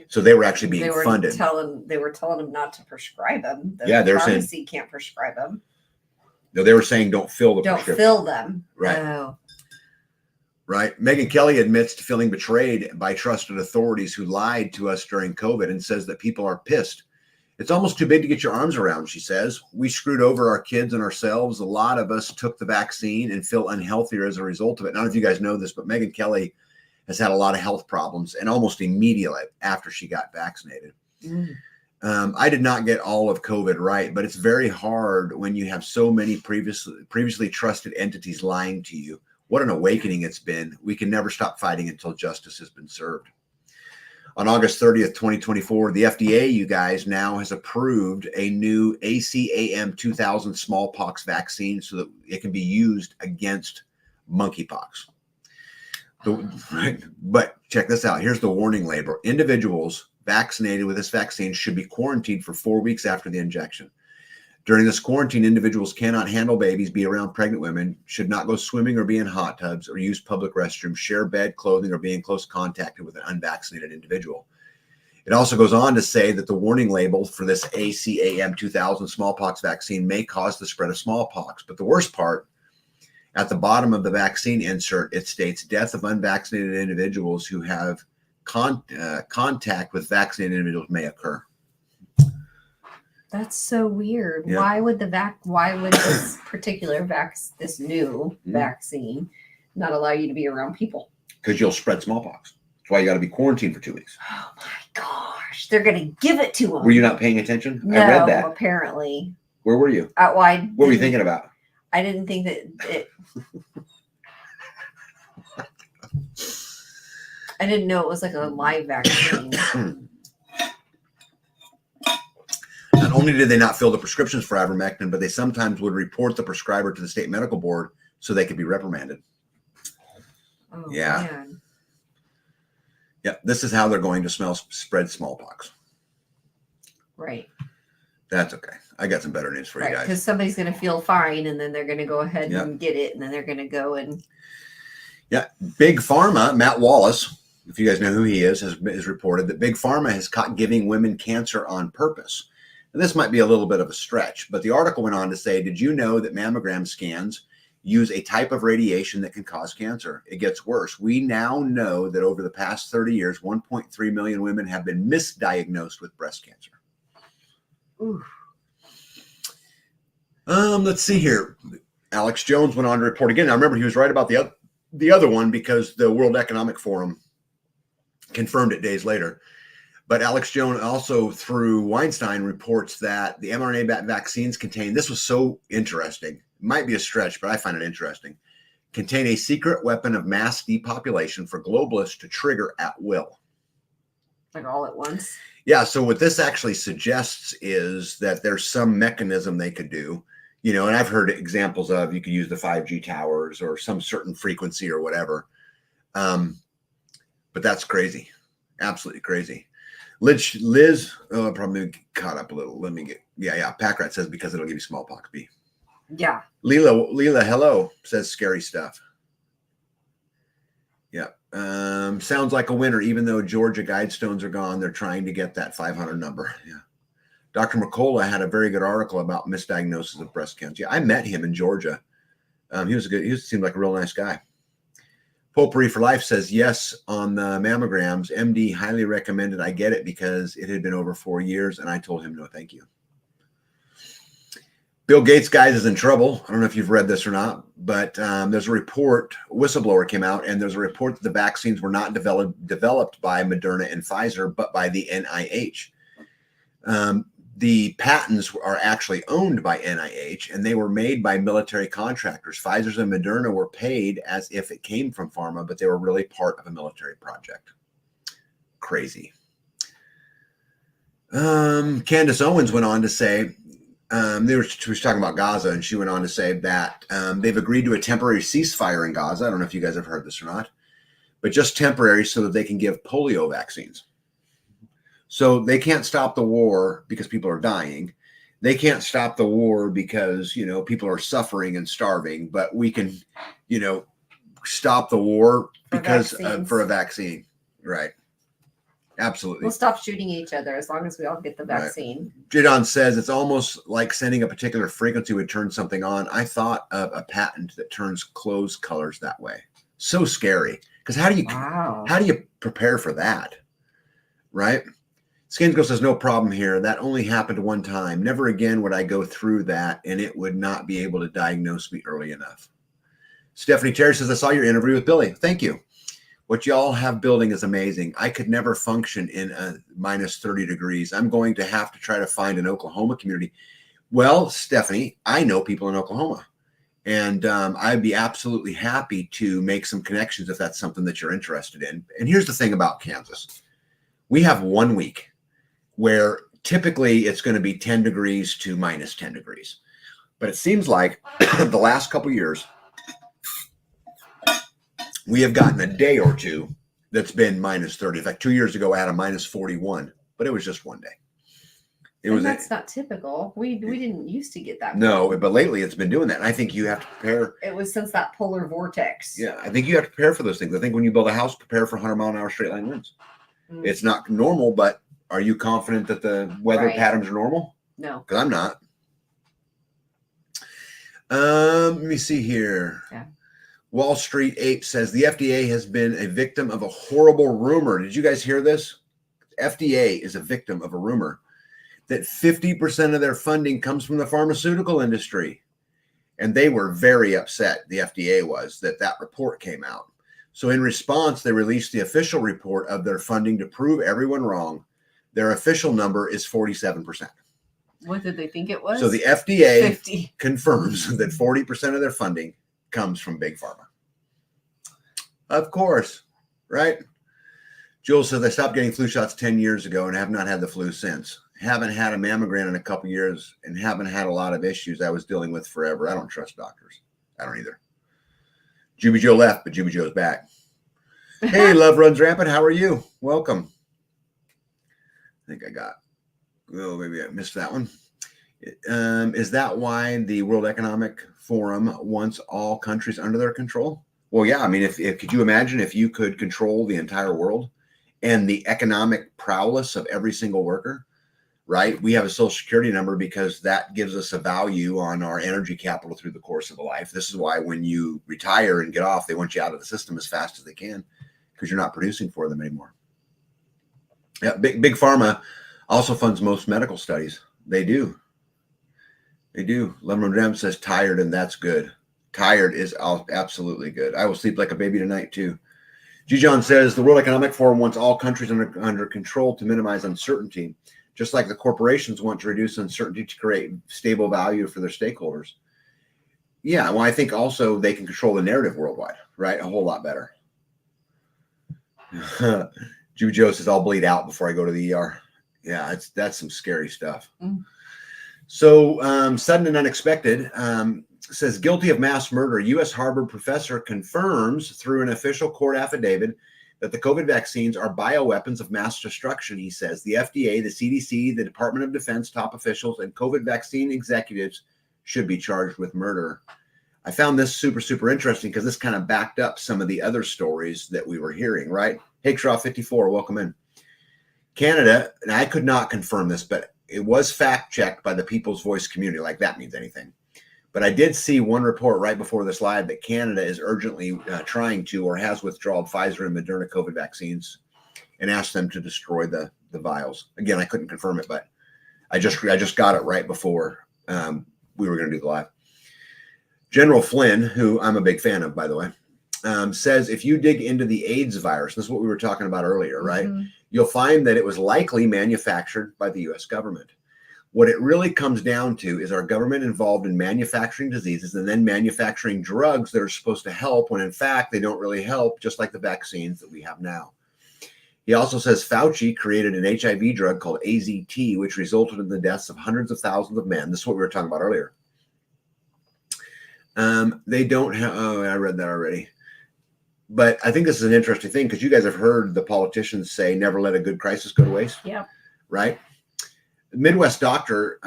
So they were actually being funded. They were telling them not to prescribe them. They were pharmacy saying can't prescribe them. No, they were saying don't fill the prescription. Fill them. Right. Oh. Right. Megyn Kelly admits to feeling betrayed by trusted authorities who lied to us during COVID and says that people are pissed. It's almost too big to get your arms around, she says. We screwed over our kids and ourselves. A lot of us took the vaccine and feel unhealthier as a result of it. I don't know if you guys know this, but Megyn Kelly has had a lot of health problems and almost immediately after she got vaccinated. I did not get all of COVID right, but it's very hard when you have so many previously trusted entities lying to you. What an awakening it's been. We can never stop fighting until justice has been served. On August 30th, 2024, the FDA, you guys, now has approved a new ACAM 2000 smallpox vaccine so that it can be used against monkeypox. Right? But check this out. Here's the warning label. Individuals vaccinated with this vaccine should be quarantined for 4 weeks after the injection. During this quarantine, individuals cannot handle babies, be around pregnant women, should not go swimming or be in hot tubs or use public restrooms, share bed, clothing, or be in close contact with an unvaccinated individual. It also goes on to say that the warning label for this ACAM 2000 smallpox vaccine may cause the spread of smallpox. But the worst part, at the bottom of the vaccine insert, it states death of unvaccinated individuals who have contact with vaccinated individuals may occur. That's so weird. Yeah. Why would this particular this new vaccine not allow you to be around people? Because you'll spread smallpox. That's why you got to be quarantined for 2 weeks. Oh my gosh. They're going to give it to them. Were you not paying attention? No, I read that. Apparently. Where were you? What were you thinking about? I didn't think that it... I didn't know it was like a live vaccine. Not only did they not fill the prescriptions for ivermectin, but they sometimes would report the prescriber to the state medical board so they could be reprimanded. Oh, yeah. Man. Yeah. This is how they're going to spread smallpox. Right. That's okay. I got some better news for you guys. Because somebody's going to feel fine and then they're going to go ahead and get it. And then they're going to go and. Yeah. Big Pharma, Matt Wallace, if you guys know who he is, has reported that Big Pharma has caught giving women cancer on purpose. And this might be a little bit of a stretch, but the article went on to say, did you know that mammogram scans use a type of radiation that can cause cancer? It gets worse. We now know that over the past 30 years, 1.3 million women have been misdiagnosed with breast cancer. Ooh. Let's see here. Alex Jones went on to report again. I remember he was right about the other one because the World Economic Forum confirmed it days later. But Alex Jones also through Weinstein reports that the mRNA vaccines contain, this was so interesting, it might be a stretch, but I find it interesting, contain a secret weapon of mass depopulation for globalists to trigger at will. Like all at once? Yeah, so what this actually suggests is that there's some mechanism they could do, and I've heard examples of you could use the 5G towers or some certain frequency or whatever. But that's crazy. Absolutely crazy. Liz, probably caught up a little. Let me get, Packrat says because it'll give you smallpox B. Yeah. Leela, hello, says scary stuff. Yeah. Sounds like a winner, even though Georgia Guidestones are gone. They're trying to get that 500 number. Yeah. Dr. McCullough had a very good article about misdiagnosis of breast cancer. Yeah, I met him in Georgia. He seemed like a real nice guy. Potpourri for Life says, yes, on the mammograms, MD highly recommended I get it because it had been over 4 years, and I told him no, thank you. Bill Gates, guys, is in trouble. I don't know if you've read this or not, but there's a report, a whistleblower came out, and there's a report that the vaccines were not developed by Moderna and Pfizer, but by the NIH. The patents are actually owned by NIH, and they were made by military contractors. Pfizer and Moderna were paid as if it came from pharma, but they were really part of a military project. Crazy. Candace Owens went on to say, she was talking about Gaza, and she went on to say that they've agreed to a temporary ceasefire in Gaza. I don't know if you guys have heard this or not, but just temporary so that they can give polio vaccines. So they can't stop the war because people are dying. They can't stop the war because, people are suffering and starving, but we can, stop the war because for a vaccine. Right. Absolutely. We'll stop shooting each other as long as we all get the vaccine. Right. Jadon says it's almost like sending a particular frequency would turn something on. I thought of a patent that turns clothes colors that way. So scary. Because how do you prepare for that? Right? Skinsco says, no problem here. That only happened one time. Never again would I go through that, and it would not be able to diagnose me early enough. Stephanie Terry says, I saw your interview with Billy. Thank you. What y'all have building is amazing. I could never function in a minus 30 degrees. I'm going to have to try to find an Oklahoma community. Well, Stephanie, I know people in Oklahoma, and I'd be absolutely happy to make some connections if that's something that you're interested in. And here's the thing about Kansas. We have 1 week where typically it's going to be 10 degrees to minus 10 degrees. But it seems like the last couple of years, we have gotten a day or two that's been minus 30. In fact, 2 years ago, I had a minus 41, but it was just one day. That's not typical. We didn't used to get that. No, but lately it's been doing that. And I think you have to prepare. It was since that polar vortex. Yeah, I think you have to prepare for those things. I think when you build a house, prepare for 100-mile-an-hour straight line winds. It's not normal, but are you confident that the weather patterns are normal? No. Because I'm not. Let me see here. Yeah. Wall Street Ape says the FDA has been a victim of a horrible rumor. Did you guys hear this? FDA is a victim of a rumor that 50% of their funding comes from the pharmaceutical industry. And they were very upset, the FDA was, that report came out. So in response, they released the official report of their funding to prove everyone wrong. Their official number is 47%. What did they think it was? So the FDA confirms that 40% of their funding comes from big pharma. Of course, right? Jules says, I stopped getting flu shots 10 years ago and have not had the flu since. Haven't had a mammogram in a couple years and haven't had a lot of issues I was dealing with forever. I don't trust doctors. I don't either. Juby Joe left, but Juby Joe's back. Hey, Love Runs Rampant. How are you? Welcome. I think maybe I missed that one. Is that why the World Economic Forum wants all countries under their control? Well, yeah. I mean, if could you imagine if you could control the entire world and the economic prowess of every single worker, right? We have a social security number because that gives us a value on our energy capital through the course of a life. This is why when you retire and get off, they want you out of the system as fast as they can because you're not producing for them anymore. Yeah, big pharma also funds most medical studies. They do. Lemon Ram says tired, and that's good. Tired is absolutely good. I will sleep like a baby tonight too. G. John says the World Economic Forum wants all countries under control to minimize uncertainty, just like the corporations want to reduce uncertainty to create stable value for their stakeholders. Yeah, well, I think also they can control the narrative worldwide, right? A whole lot better. Juby Joe says I'll bleed out before I go to the ER. Yeah, that's some scary stuff. So sudden and unexpected says guilty of mass murder. U.S. Harvard professor confirms through an official court affidavit that the COVID vaccines are bioweapons of mass destruction. He says the FDA, the CDC, the Department of Defense, top officials, and COVID vaccine executives should be charged with murder. I found this super, super interesting because this kind of backed up some of the other stories that we were hearing, right? Hey, Shaw54, welcome in. Canada, and I could not confirm this, but it was fact-checked by the People's Voice community, like that means anything. But I did see one report right before this live that Canada is urgently trying to or has withdrawn Pfizer and Moderna COVID vaccines and asked them to destroy the vials. Again, I couldn't confirm it, but I just got it right before we were going to do the live. General Flynn, who I'm a big fan of, by the way, says if you dig into the AIDS virus, this is what we were talking about earlier, right? Mm-hmm. You'll find that it was likely manufactured by the U.S. government. What it really comes down to is our government involved in manufacturing diseases and then manufacturing drugs that are supposed to help when in fact they don't really help, just like the vaccines that we have now. He also says Fauci created an HIV drug called AZT, which resulted in the deaths of hundreds of thousands of men. This is what we were talking about earlier. They don't have, oh, I read that already. But I think this is an interesting thing because you guys have heard the politicians say, never let a good crisis go to waste. Yeah. Right? Midwest Doctor,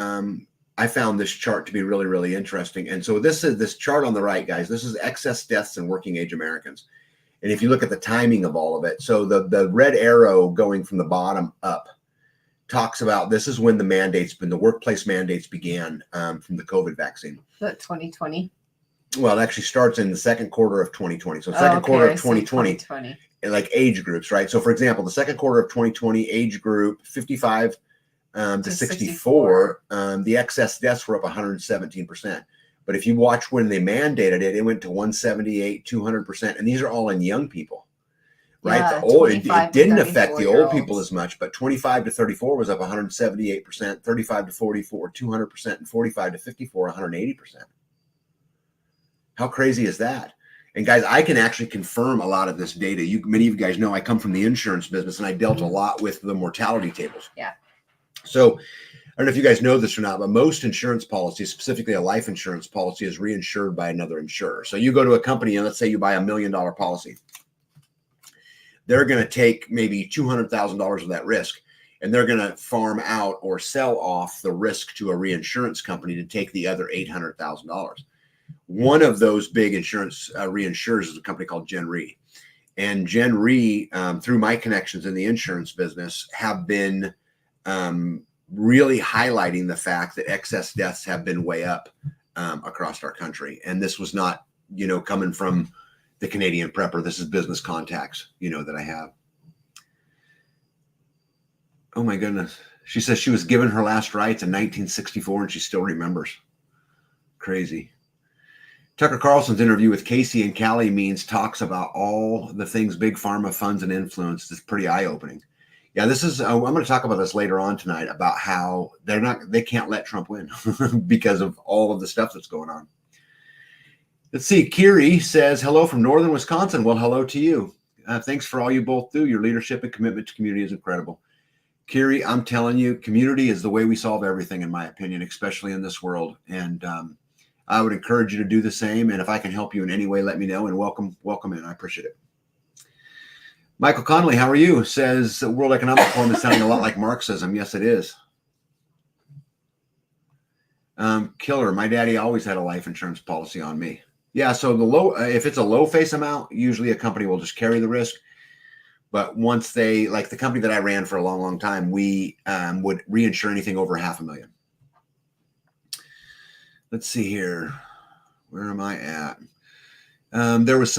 I found this chart to be really, really interesting. And so this chart on the right, guys, this is excess deaths in working age Americans. And if you look at the timing of all of it, so the red arrow going from the bottom up talks about this is when the workplace mandates began from the COVID vaccine. The 2020. Well, it actually starts in the second quarter of 2020. So second quarter of 2020, like age groups, right? So for example, the second quarter of 2020 age group 55 to 64, the excess deaths were up 117%. But if you watch when they mandated it, it went to 178, 200%. And these are all in young people, right? Yeah, the old, it didn't affect the old people as much, but 25 to 34 was up 178%, 35 to 44, 200%, and 45 to 54, 180%. How crazy is that? And guys, I can actually confirm a lot of this data. Many of you guys know I come from the insurance business and I dealt a lot with the mortality tables. Yeah. So I don't know if you guys know this or not, but most insurance policies, specifically a life insurance policy, is reinsured by another insurer. So you go to a company and let's say you buy $1 million policy. They're going to take maybe $200,000 of that risk and they're going to farm out or sell off the risk to a reinsurance company to take the other $800,000. One of those big insurance reinsurers is a company called Gen Re. And Gen Re, through my connections in the insurance business, have been really highlighting the fact that excess deaths have been way up across our country. And this was not, coming from the Canadian prepper. This is business contacts, that I have. Oh my goodness. She says she was given her last rites in 1964 and she still remembers. Crazy. Tucker Carlson's interview with Casey and Callie talks about all the things big pharma funds and influence. It's pretty eye-opening. Yeah, this is, I'm going to talk about this later on tonight about how they can't let Trump win because of all of the stuff that's going on. Let's see. Kiri says, hello from Northern Wisconsin. Well, hello to you. Thanks for all you both do. Your leadership and commitment to community is incredible. Kiri, I'm telling you, community is the way we solve everything, in my opinion, especially in this world. And I would encourage you to do the same. And if I can help you in any way, let me know. And welcome in. I appreciate it. Michael Connolly, how are you? Says World Economic Forum is sounding a lot like Marxism. Yes, it is. Killer, my daddy always had a life insurance policy on me. Yeah, so if it's a low face amount, usually a company will just carry the risk. But once they, like the company that I ran for a long, long time, we would reinsure anything over $500,000. Let's see here. Where am I at? There was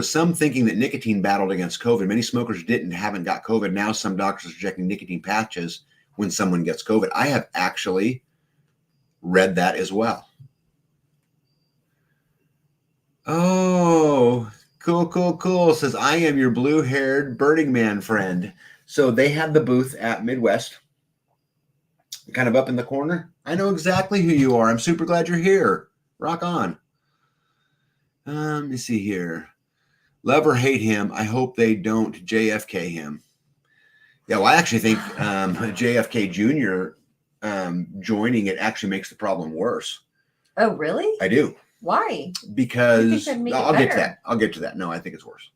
some thinking that nicotine battled against COVID. Many smokers haven't got COVID. Now some doctors are rejecting nicotine patches when someone gets COVID. I have actually read that as well. Oh, cool. Says, I am your blue-haired Burning Man friend. So they had the booth at Midwest, kind of up in the corner. I know exactly who you are. I'm super glad you're here. Rock on. Let me see here. Love or hate him. I hope they don't JFK him. Yeah, well, I actually think JFK Jr. Joining it actually makes the problem worse. Oh, really? I do. Why? Because I'll get to that. No, I think it's worse.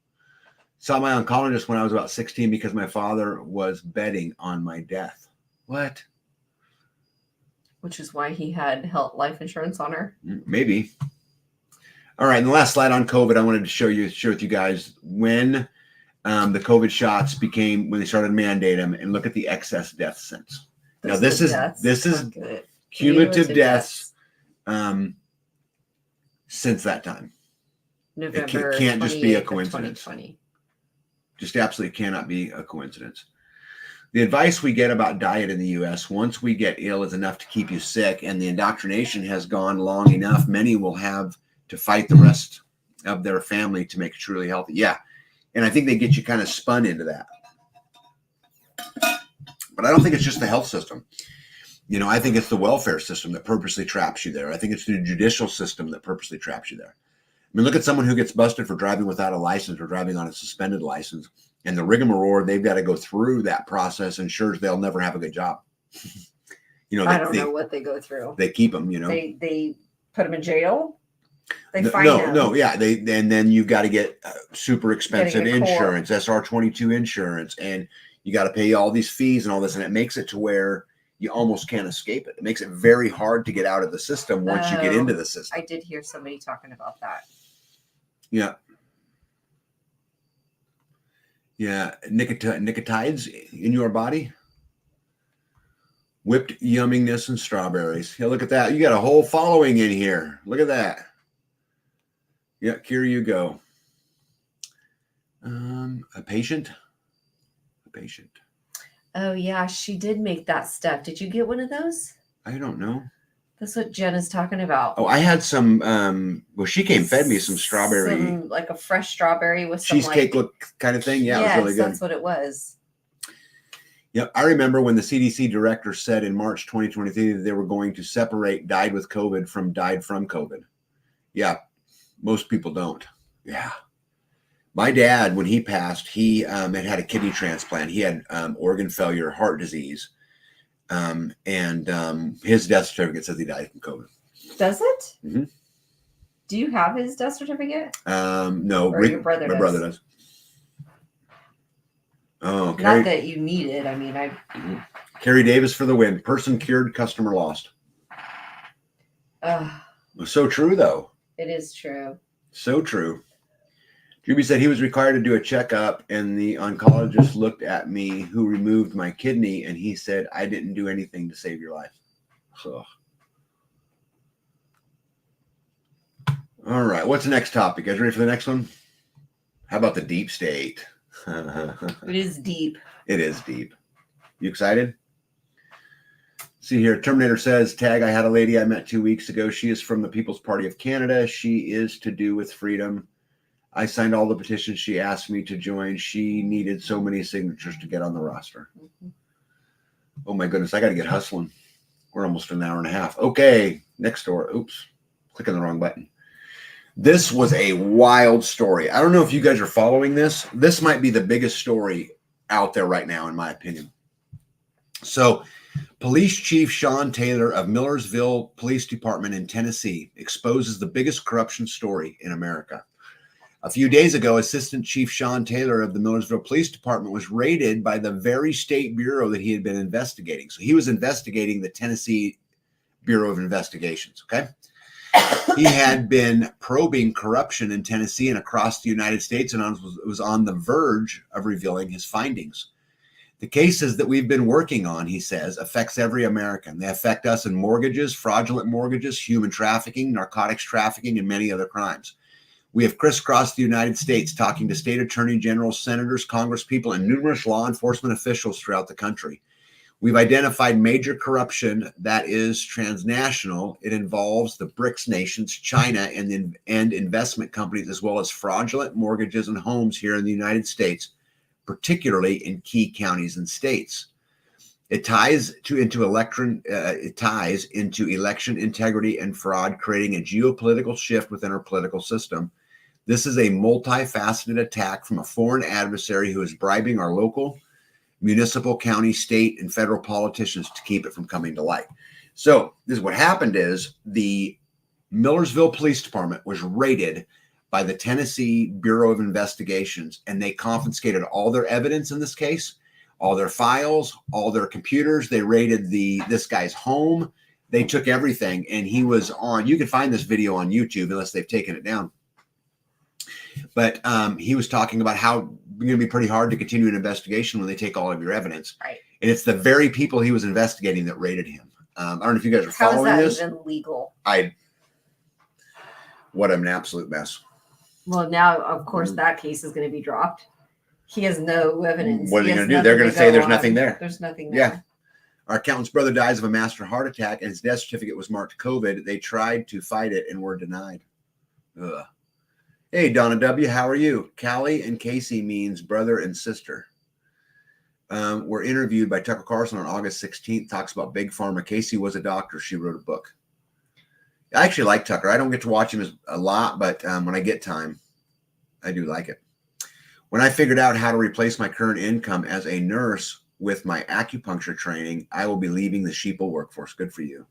Saw my oncologist when I was about 16 because my father was betting on my death. What? Which is why he had life insurance on her. Maybe. All right, and the last slide on COVID, I wanted to share with you guys when the COVID shots when they started to mandate them, and look at the excess deaths since. Now this is cumulative deaths since that time. November. It can't just be a coincidence. 2020. Just absolutely cannot be a coincidence. The advice we get about diet in the U.S., once we get ill, is enough to keep you sick, and the indoctrination has gone long enough. Many will have to fight the rest of their family to make it truly healthy. Yeah. And I think they get you kind of spun into that. But I don't think it's just the health system. I think it's the welfare system that purposely traps you there. I think it's the judicial system that purposely traps you there. I mean, look at someone who gets busted for driving without a license or driving on a suspended license. And the rigmarole, they've got to go through that process ensures they'll never have a good job. I don't know what they go through. They keep them, They put them in jail. They no, fine them. No, yeah. And then you've got to get super expensive insurance, SR22 insurance, and you got to pay all these fees and all this, and it makes it to where you almost can't escape it. It makes it very hard to get out of the system once you get into the system. I did hear somebody talking about that. Yeah. Yeah. Nicotides in your body. Whipped yumminess and strawberries. Yeah, look at that. You got a whole following in here. Look at that. Yeah, here you go. A patient. Oh yeah, she did make that stuff. Did you get one of those? I don't know. That's what Jen is talking about. Oh, I had some. Well, she fed me some strawberry, like a fresh strawberry with some cheesecake look kind of thing. Yeah, yes, it was really good. That's what it was. Yeah, I remember when the CDC director said in March 2023 that they were going to separate died with COVID from died from COVID. Yeah, most people don't. Yeah. My dad, when he passed, he had a kidney transplant. He had organ failure, heart disease. And his death certificate says he died from COVID. Does it? Mm-hmm. Do you have his death certificate? No, or your brother my does? brother does. Oh, Not that you need it. I mean, Carrie Davis for the win. Person cured, customer lost. So true, though. It is true. So true. Juby said he was required to do a checkup, and the oncologist looked at me, who removed my kidney, and he said, I didn't do anything to save your life. So. All right. What's the next topic? You guys ready for the next one? How about the deep state? It is deep. It is deep. You excited? See here, Terminator says, tag, I had a lady I met 2 weeks ago. She is from the People's Party of Canada. She is to do with freedom. I signed all the petitions she asked me to join. She needed so many signatures to get on the roster. Mm-hmm. Oh my goodness, I got to get hustling. We're almost an hour and a half. Okay, next story. Oops, clicking the wrong button. This was a wild story. I don't know if you guys are following this. This might be the biggest story out there right now, in my opinion. So, Police Chief Sean Taylor of Millersville Police Department in Tennessee exposes the biggest corruption story in America. A few days ago, Assistant Chief Sean Taylor of the Millersville Police Department was raided by the very state bureau that he had been investigating. So he was investigating the Tennessee Bureau of Investigations, okay? He had been probing corruption in Tennessee and across the United States and was on the verge of revealing his findings. The cases that we've been working on, he says, affects every American. They affect us in mortgages, fraudulent mortgages, human trafficking, narcotics trafficking, and many other crimes. We have crisscrossed the United States talking to state attorney generals, senators, congresspeople, and numerous law enforcement officials throughout the country. We've identified major corruption that is transnational. It involves the BRICS nations, China, and investment companies, as well as fraudulent mortgages and homes here in the United States, particularly in key counties and states. It ties into election integrity and fraud, creating a geopolitical shift within our political system. This is a multifaceted attack from a foreign adversary who is bribing our local, municipal, county, state, and federal politicians to keep it from coming to light. So this is what happened is the Millersville Police Department was raided by the Tennessee Bureau of Investigations, and they confiscated all their evidence in this case, all their files, all their computers. They raided this guy's home. They took everything, and he was on, you can find this video on YouTube unless they've taken it down. But he was talking about how it's going to be pretty hard to continue an investigation when they take all of your evidence. Right. And it's the very people he was investigating that raided him. I don't know if you guys are following this. How is that even legal? What an absolute mess. Well, now, of course, that case is going to be dropped. He has no evidence. What are they going to do? They're going to say there's nothing there. There's nothing there. Yeah. Our accountant's brother dies of a massive heart attack, and his death certificate was marked COVID. They tried to fight it and were denied. Ugh. Hey, Donna W., how are you? Callie and Casey means brother and sister. Were interviewed by Tucker Carlson on August 16th, talks about Big Pharma. Casey was a doctor. She wrote a book. I actually like Tucker. I don't get to watch him a lot, but when I get time, I do like it. When I figured out how to replace my current income as a nurse with my acupuncture training, I will be leaving the sheeple workforce. Good for you.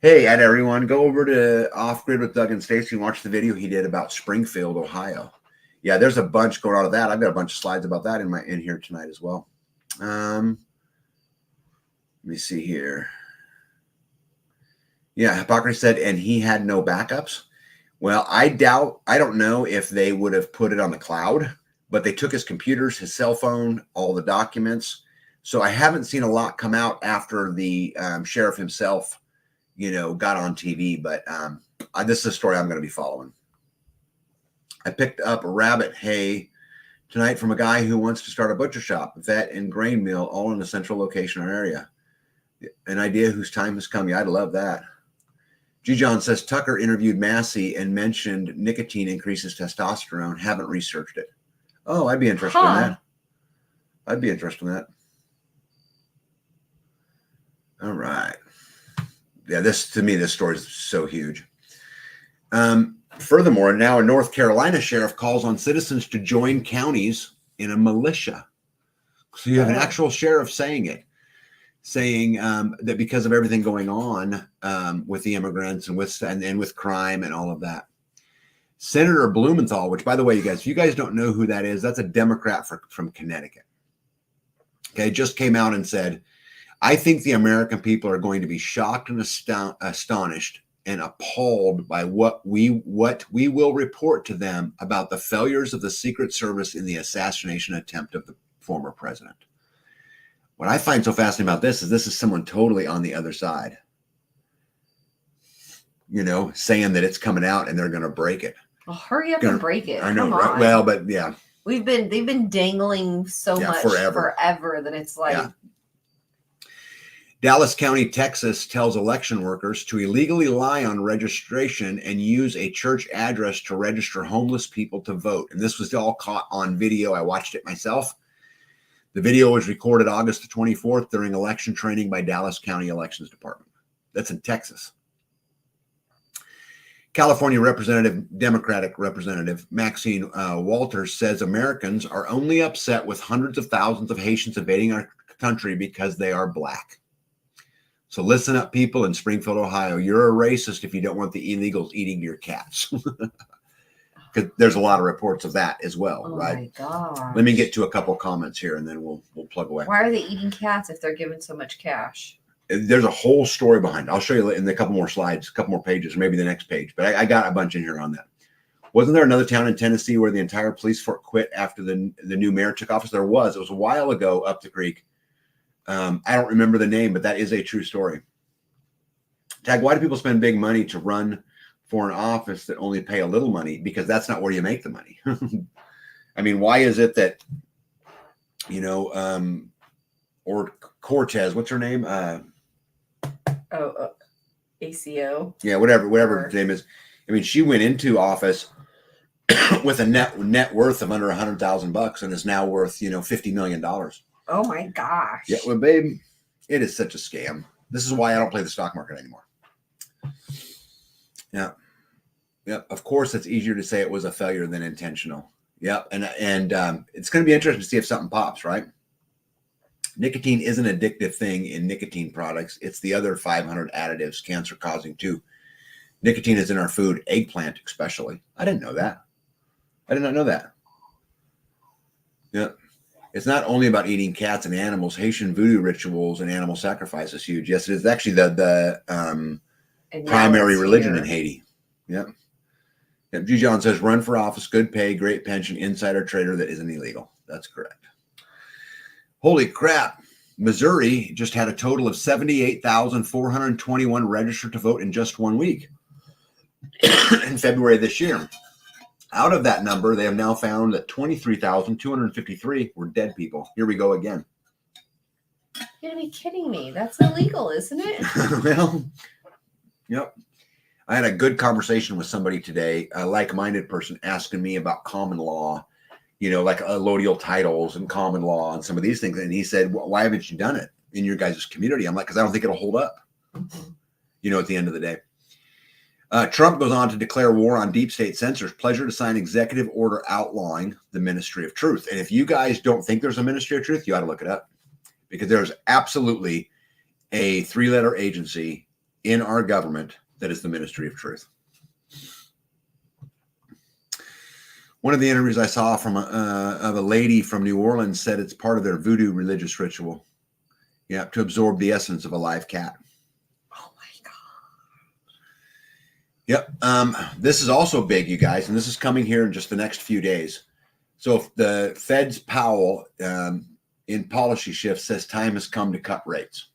Hey, everyone, go over to Off Grid with Doug and Stacy and watch the video he did about Springfield, Ohio. Yeah, there's a bunch going on of that. I've got a bunch of slides about that in here tonight as well. Let me see here. Yeah, Hippocrates said, and he had no backups. Well, I don't know if they would have put it on the cloud, but they took his computers, his cell phone, all the documents. So I haven't seen a lot come out after the sheriff himself, got on TV. But this is a story I'm going to be following. I picked up rabbit hay tonight from a guy who wants to start a butcher shop, vet, and grain mill, all in a central location or area. An idea whose time has come. Yeah, I'd love that. G. John says Tucker interviewed Massey and mentioned nicotine increases testosterone. Haven't researched it. Oh, I'd be interested in that. I'd be interested in that. All right. Yeah, to me, this story is so huge. Furthermore, now a North Carolina sheriff calls on citizens to join counties in a militia. So you have an actual sheriff saying that because of everything going on with the immigrants and with crime and all of that. Senator Blumenthal, which, by the way, you guys, if you guys don't know who that is, that's a Democrat from Connecticut. Okay, just came out and said, I think the American people are going to be shocked and astonished and appalled by what we will report to them about the failures of the Secret Service in the assassination attempt of the former president. What I find so fascinating about this is someone totally on the other side, saying that it's coming out and they're going to break it. Well, hurry up and break it. I know, right? Well, but yeah. They've been dangling so much forever that it's like. Yeah. Dallas County, Texas tells election workers to illegally lie on registration and use a church address to register homeless people to vote. And this was all caught on video. I watched it myself. The video was recorded August the 24th during election training by Dallas County Elections Department. That's in Texas. California Democratic Representative Maxine Walters says Americans are only upset with hundreds of thousands of Haitians invading our country because they are black. So listen up, people in Springfield, Ohio. You're a racist if you don't want the illegals eating your cats. Because there's a lot of reports of that as well, right? Oh my God. Let me get to a couple comments here, and then we'll plug away. Why are they eating cats if they're given so much cash? There's a whole story behind it. I'll show you in a couple more slides, a couple more pages, or maybe the next page. But I got a bunch in here on that. Wasn't there another town in Tennessee where the entire police force quit after the new mayor took office? There was. It was a while ago up the creek. I don't remember the name, but that is a true story. Tag, why do people spend big money to run for an office that only pay a little money? Because that's not where you make the money. I mean, why is it that, or Cortez, what's her name? ACO. Yeah, whatever her name is. I mean, she went into office with a net worth of under $100,000 and is now worth, $50 million. Oh my gosh. Yeah, well, babe, it is such a scam. This is why I don't play the stock market anymore. Yeah. Yeah. Of course, it's easier to say it was a failure than intentional. Yeah. And it's going to be interesting to see if something pops, right? Nicotine is an addictive thing in nicotine products. It's the other 500 additives cancer causing too. Nicotine is in our food, eggplant especially. I didn't know that. I did not know that. Yeah. It's not only about eating cats and animals. Haitian voodoo rituals and animal sacrifice is huge. Yes, it is actually the primary religion in Haiti. Yep. G. John says, run for office, good pay, great pension, insider trader that isn't illegal. That's correct. Holy crap. Missouri just had a total of 78,421 registered to vote in just 1 week in February this year. Out of that number, they have now found that 23,253 were dead people. Here we go again. You're going to be kidding me. That's illegal, isn't it? Well, yep. I had a good conversation with somebody today, a like-minded person asking me about common law, like allodial titles and common law and some of these things. And he said, why haven't you done it in your guys' community? I'm like, because I don't think it'll hold up, at the end of the day. Trump goes on to declare war on deep state censors. Pleasure to sign executive order outlawing the Ministry of Truth. And if you guys don't think there's a Ministry of Truth, you ought to look it up, because there's absolutely a 3-letter agency in our government that is the Ministry of Truth. One of the interviews I saw from of a lady from New Orleans said it's part of their voodoo religious ritual. Yeah, to absorb the essence of a live cat. Oh my God. Yep. This is also big, you guys, and this is coming here in just the next few days. So if the Fed's Powell in policy shift says time has come to cut rates.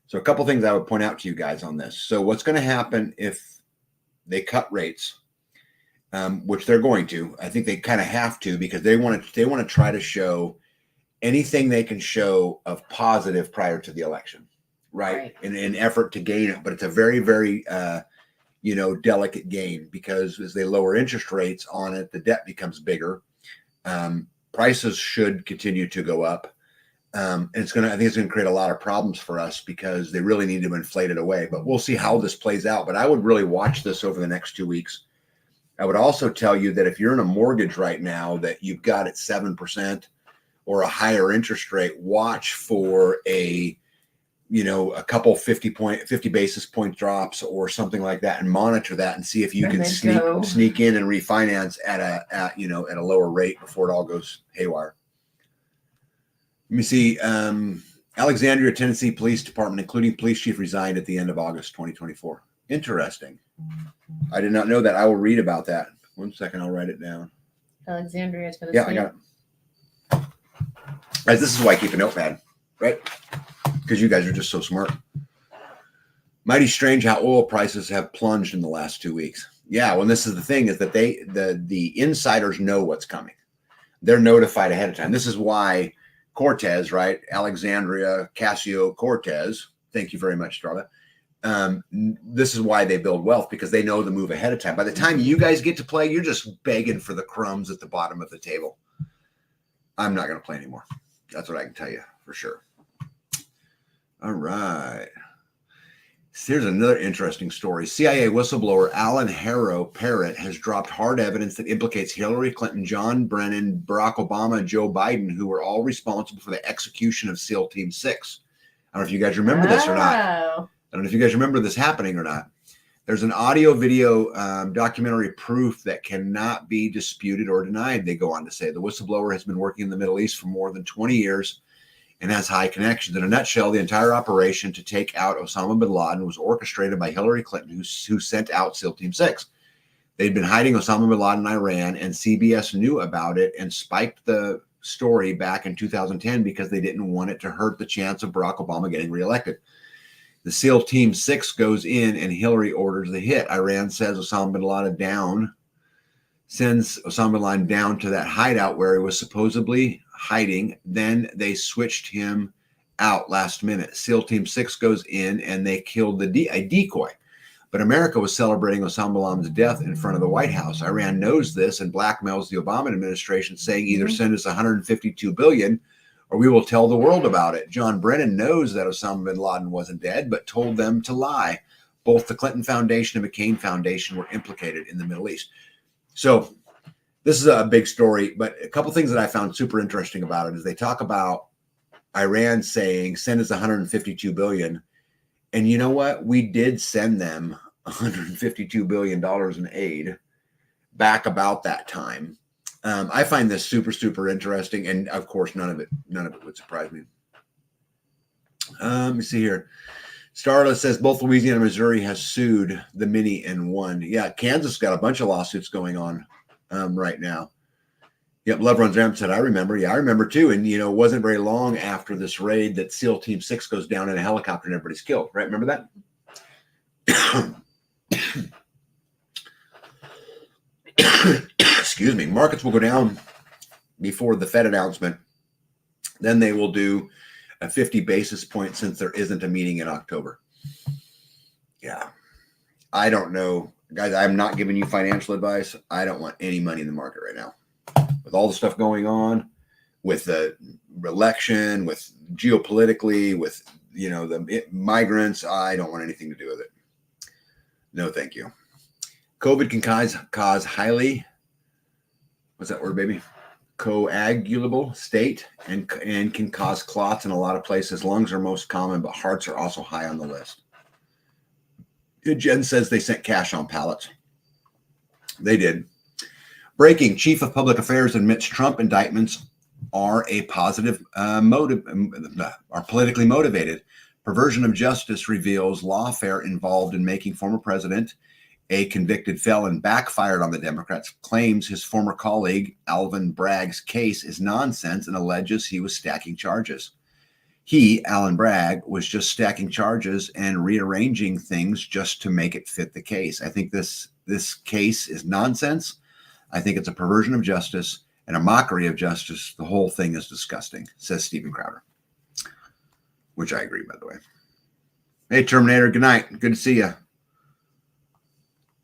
So a couple things I would point out to you guys on this. So what's going to happen if they cut rates, which they're going to? I think they kind of have to, because they want to try to show anything they can show of positive prior to the election, right? In an effort to gain it. But it's a very, very, delicate gain, because as they lower interest rates on it, the debt becomes bigger. Prices should continue to go up. And I think it's going to create a lot of problems for us, because they really need to inflate it away. But we'll see how this plays out. But I would really watch this over the next 2 weeks. I would also tell you that if you're in a mortgage right now that you've got at 7%, or a higher interest rate, watch for a couple 50 basis point drops or something like that, and monitor that and see if you can sneak in and refinance at a lower rate before it all goes haywire. Let me see. Alexandria, Tennessee Police Department, including police chief, resigned at the end of August 2024. Interesting. I did not know that. I will read about that. 1 second. I'll write it down. Alexandria, Tennessee. Yeah, I got it. Guys, this is why I keep a notepad, right? Because you guys are just so smart. Mighty strange how oil prices have plunged in the last 2 weeks. Yeah, well, this is the thing, is that the insiders know what's coming. They're notified ahead of time. This is why Cortez, right? Alexandria Ocasio-Cortez. Thank you very much, Starla. This is why they build wealth, because they know the move ahead of time. By the time you guys get to play, you're just begging for the crumbs at the bottom of the table. I'm not going to play anymore. That's what I can tell you for sure. All right. Here's another interesting story. CIA whistleblower Alan Harrow Parrott has dropped hard evidence that implicates Hillary Clinton, John Brennan, Barack Obama, and Joe Biden, who were all responsible for the execution of SEAL Team 6. I don't know if you guys remember this or not. I don't know if you guys remember this happening or not. There's an audio video documentary proof that cannot be disputed or denied, they go on to say. The whistleblower has been working in the Middle East for more than 20 years and has high connections. In a nutshell, the entire operation to take out Osama bin Laden was orchestrated by Hillary Clinton, who sent out SEAL Team 6. They'd been hiding Osama bin Laden in Iran, and CBS knew about it and spiked the story back in 2010 because they didn't want it to hurt the chance of Barack Obama getting reelected. The SEAL Team 6 goes in and Hillary orders the hit. Iran says Osama bin Laden sends Osama bin Laden down to that hideout where he was supposedly hiding. Then they switched him out last minute. SEAL Team 6 goes in and they killed a decoy. But America was celebrating Osama bin Laden's death in front of the White House. Iran knows this and blackmails the Obama administration, saying either send us $152 billion or we will tell the world about it. John Brennan knows that Osama bin Laden wasn't dead, but told them to lie. Both the Clinton Foundation and McCain Foundation were implicated in the Middle East. So this is a big story, but a couple things that I found super interesting about it is they talk about Iran saying, send us $152 billion. And you know what? We did send them $152 billion in aid back about that time. I find this super, super interesting. And of course, none of it would surprise me. Let me see here. Starla says both Louisiana and Missouri has sued the mini and won. Yeah, Kansas got a bunch of lawsuits going on right now. Yep, Love Runs Ramp said, I remember. Yeah, I remember too. And, it wasn't very long after this raid that SEAL Team 6 goes down in a helicopter and everybody's killed. Right? Remember that? Excuse me. Markets will go down before the Fed announcement. Then they will do a 50 basis point since there isn't a meeting in October. Yeah. I don't know. Guys, I'm not giving you financial advice. I don't want any money in the market right now. With all the stuff going on, with the election, with geopolitically, with, the migrants, I don't want anything to do with it. No, thank you. COVID can cause highly, what's that word, baby? Coagulable state and can cause clots in a lot of places. Lungs are most common, but hearts are also high on the list. Jen says they sent cash on pallets. They did. Breaking: Chief of Public Affairs admits Trump indictments are a positive motive, are politically motivated. Perversion of justice reveals lawfare involved in making former president a convicted felon backfired on the Democrats, claims his former colleague Alvin Bragg's case is nonsense and alleges he was stacking charges. He, Alan Bragg, was just stacking charges and rearranging things just to make it fit the case. I think this case is nonsense. I think it's a perversion of justice and a mockery of justice. The whole thing is disgusting, says Stephen Crowder, which I agree, by the way. Hey, Terminator, good night. Good to see you.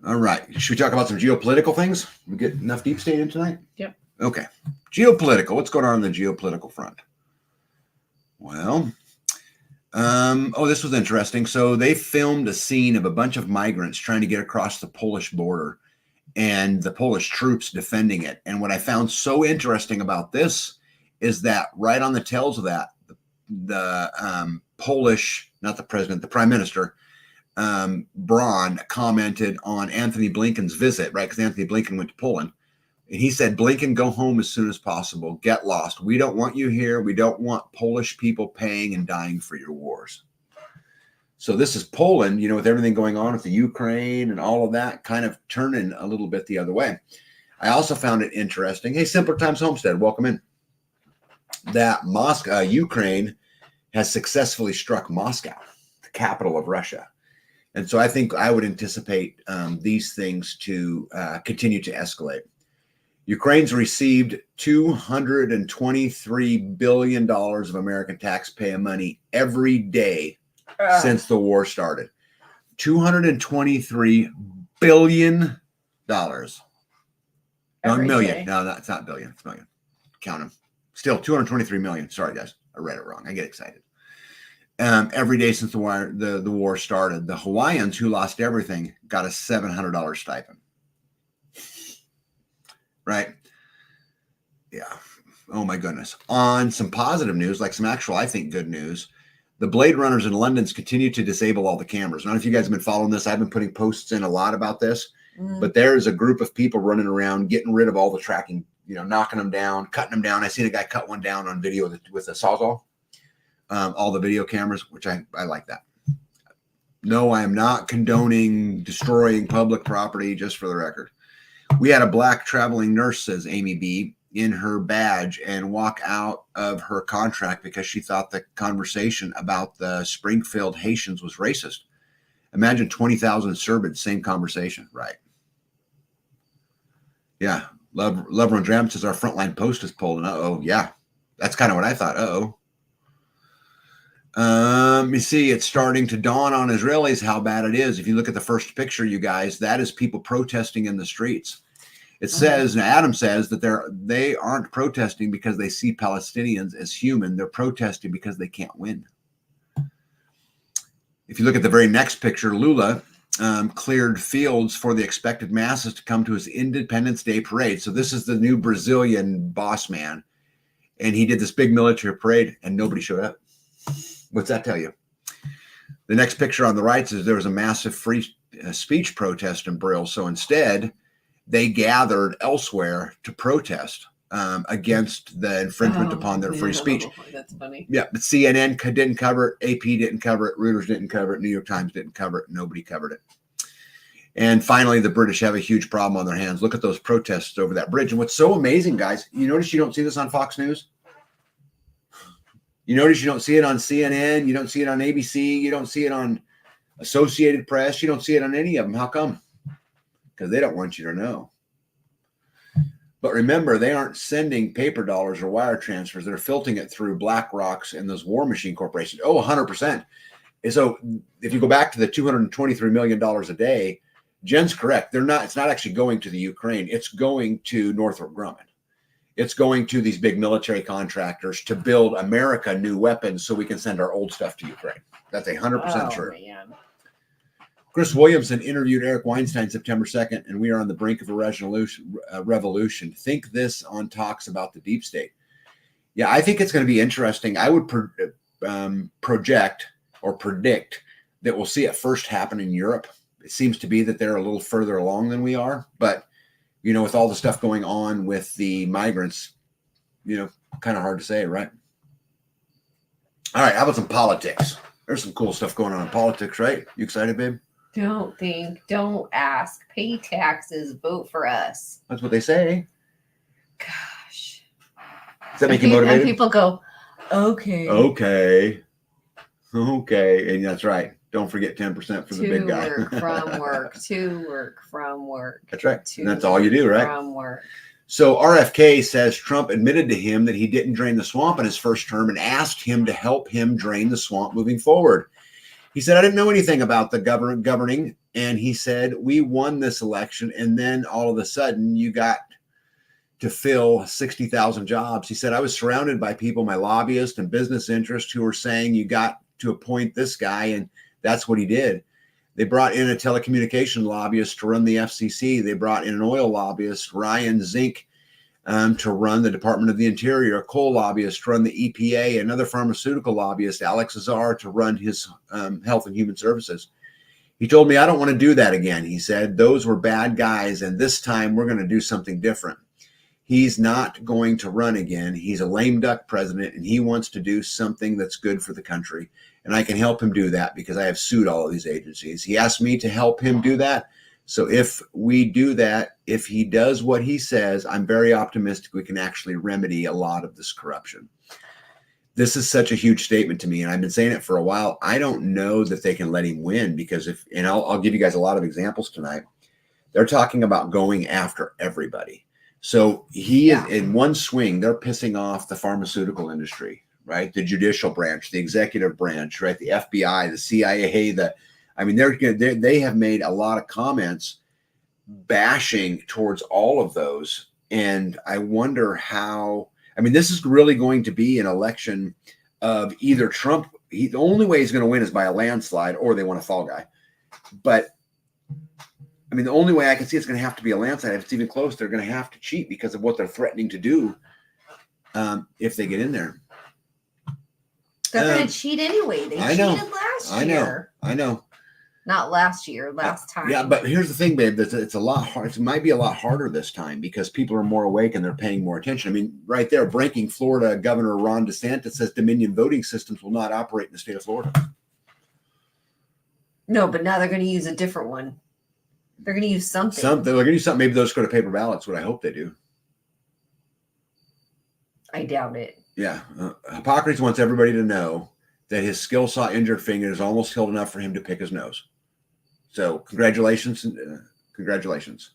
All right. Should we talk about some geopolitical things? We get enough deep state in tonight? Yep. Okay. Geopolitical. What's going on the geopolitical front? Well, this was interesting. So they filmed a scene of a bunch of migrants trying to get across the Polish border and the Polish troops defending it. And what I found so interesting about this is that right on the tails of that, the Polish, not the president, the prime minister, Braun, commented on Anthony Blinken's visit, right? Because Anthony Blinken went to Poland. And he said, Blinken, go home as soon as possible. Get lost. We don't want you here. We don't want Polish people paying and dying for your wars. So this is Poland, with everything going on with the Ukraine and all of that, kind of turning a little bit the other way. I also found it interesting. Hey, Simpler Times Homestead, welcome in. That Ukraine has successfully struck Moscow, the capital of Russia. And so I think I would anticipate these things to continue to escalate. Ukraine's received $223 billion of American taxpayer money every day since the war started. $223 billion. No, million. Day. No, it's not billion. It's million. Count them. Still 223 million. Sorry, guys. I read it wrong. I get excited. Every day since the war started. The Hawaiians, who lost everything, got a $700 stipend. Right? Yeah. Oh, my goodness. On some positive news, like some actual, I think, good news, the Blade Runners in London's continue to disable all the cameras. I don't know if you guys have been following this. I've been putting posts in a lot about this, but there's a group of people running around getting rid of all the tracking, knocking them down, cutting them down. I seen a guy cut one down on video with a Sawzall. All the video cameras, which I like that. No, I am not condoning destroying public property, just for the record. We had a black traveling nurse, says Amy B., in her badge and walk out of her contract because she thought the conversation about the Springfield Haitians was racist. Imagine 20,000 Serbians, same conversation, right? Yeah. Love Run Dram says our frontline post is pulled. And yeah. That's kind of what I thought. Let me see. It's starting to dawn on Israelis how bad it is. If you look at the first picture, you guys, that is people protesting in the streets. It says, Adam says that they aren't protesting because they see Palestinians as human. They're protesting because they can't win. If you look at the very next picture, Lula cleared fields for the expected masses to come to his Independence Day parade. So this is the new Brazilian boss man. And he did this big military parade and nobody showed up. What's that tell you? The next picture on the right says there was a massive free speech protest in Brill. So instead, they gathered elsewhere to protest against the infringement upon their free speech. That's funny. Yeah, but CNN didn't cover it. AP didn't cover it. Reuters didn't cover it. New York Times didn't cover it. Nobody covered it. And finally, the British have a huge problem on their hands. Look at those protests over that bridge. And what's so amazing, guys, you notice you don't see this on Fox News? You notice you don't see it on CNN. You don't see it on ABC. You don't see it on Associated Press. You don't see it on any of them. How come? Because they don't want you to know. But remember, they aren't sending paper dollars or wire transfers. They're filtering it through BlackRock's and those war machine corporations. 100%. And so if you go back to the $223 million a day, Jen's correct. It's not actually going to the Ukraine. It's going to Northrop Grumman. It's going to these big military contractors to build America new weapons so we can send our old stuff to Ukraine. That's 100% true. Man. Chris Williamson interviewed Eric Weinstein September 2nd, and we are on the brink of a revolution. Think this on talks about the deep state. Yeah, I think it's going to be interesting. I would project or predict that we'll see it first happen in Europe. It seems to be that they're a little further along than we are, but with all the stuff going on with the migrants, kind of hard to say, right? All right, how about some politics? There's some cool stuff going on in politics, right? You excited, babe? Don't ask, pay taxes, vote for us. That's what they say. Gosh. Does that make you motivated? And people go, okay. Okay. And that's right. Don't forget 10% for the big guy. To work from work. That's right. And that's all you do, right? From work. So RFK says Trump admitted to him that he didn't drain the swamp in his first term and asked him to help him drain the swamp moving forward. He said, I didn't know anything about the governing. And he said, we won this election. And then all of a sudden you got to fill 60,000 jobs. He said, I was surrounded by people, my lobbyists and business interests, who were saying you got to appoint this guy. And that's what he did. They brought in a telecommunication lobbyist to run the FCC. They brought in an oil lobbyist, Ryan Zink, to run the Department of the Interior, a coal lobbyist to run the EPA, another pharmaceutical lobbyist, Alex Azar, to run his Health and Human Services. He told me, I don't want to do that again. He said, those were bad guys, and this time we're going to do something different. He's not going to run again. He's a lame duck president, and he wants to do something that's good for the country. And I can help him do that because I have sued all of these agencies. He asked me to help him do that. So if we do that, if he does what he says, I'm very optimistic we can actually remedy a lot of this corruption. This is such a huge statement to me, and I've been saying it for a while. I don't know that they can let him win because I'll give you guys a lot of examples tonight. They're talking about going after everybody. So in one swing, they're pissing off the pharmaceutical industry, right? The judicial branch, the executive branch, right? The FBI, the CIA, they have made a lot of comments bashing towards all of those. And I wonder how, this is really going to be an election of either Trump. The only way he's going to win is by a landslide, or they want a fall guy. But the only way I can see it's going to have to be a landslide. If it's even close, they're going to have to cheat because of what they're threatening to do if they get in there. They're going to cheat anyway. They cheated last year. I know. Not last year, last time. Yeah, but here's the thing, babe. It's a lot hard. It might be a lot harder this time because people are more awake and they're paying more attention. Right there, breaking Florida Governor Ron DeSantis says Dominion voting systems will not operate in the state of Florida. No, but now they're going to use a different one. They're going to use something. They're going to use something. Maybe those go to paper ballots. What I hope they do. I doubt it. Yeah. Hippocrates wants everybody to know that his skill saw injured finger is almost healed enough for him to pick his nose. So congratulations. Congratulations.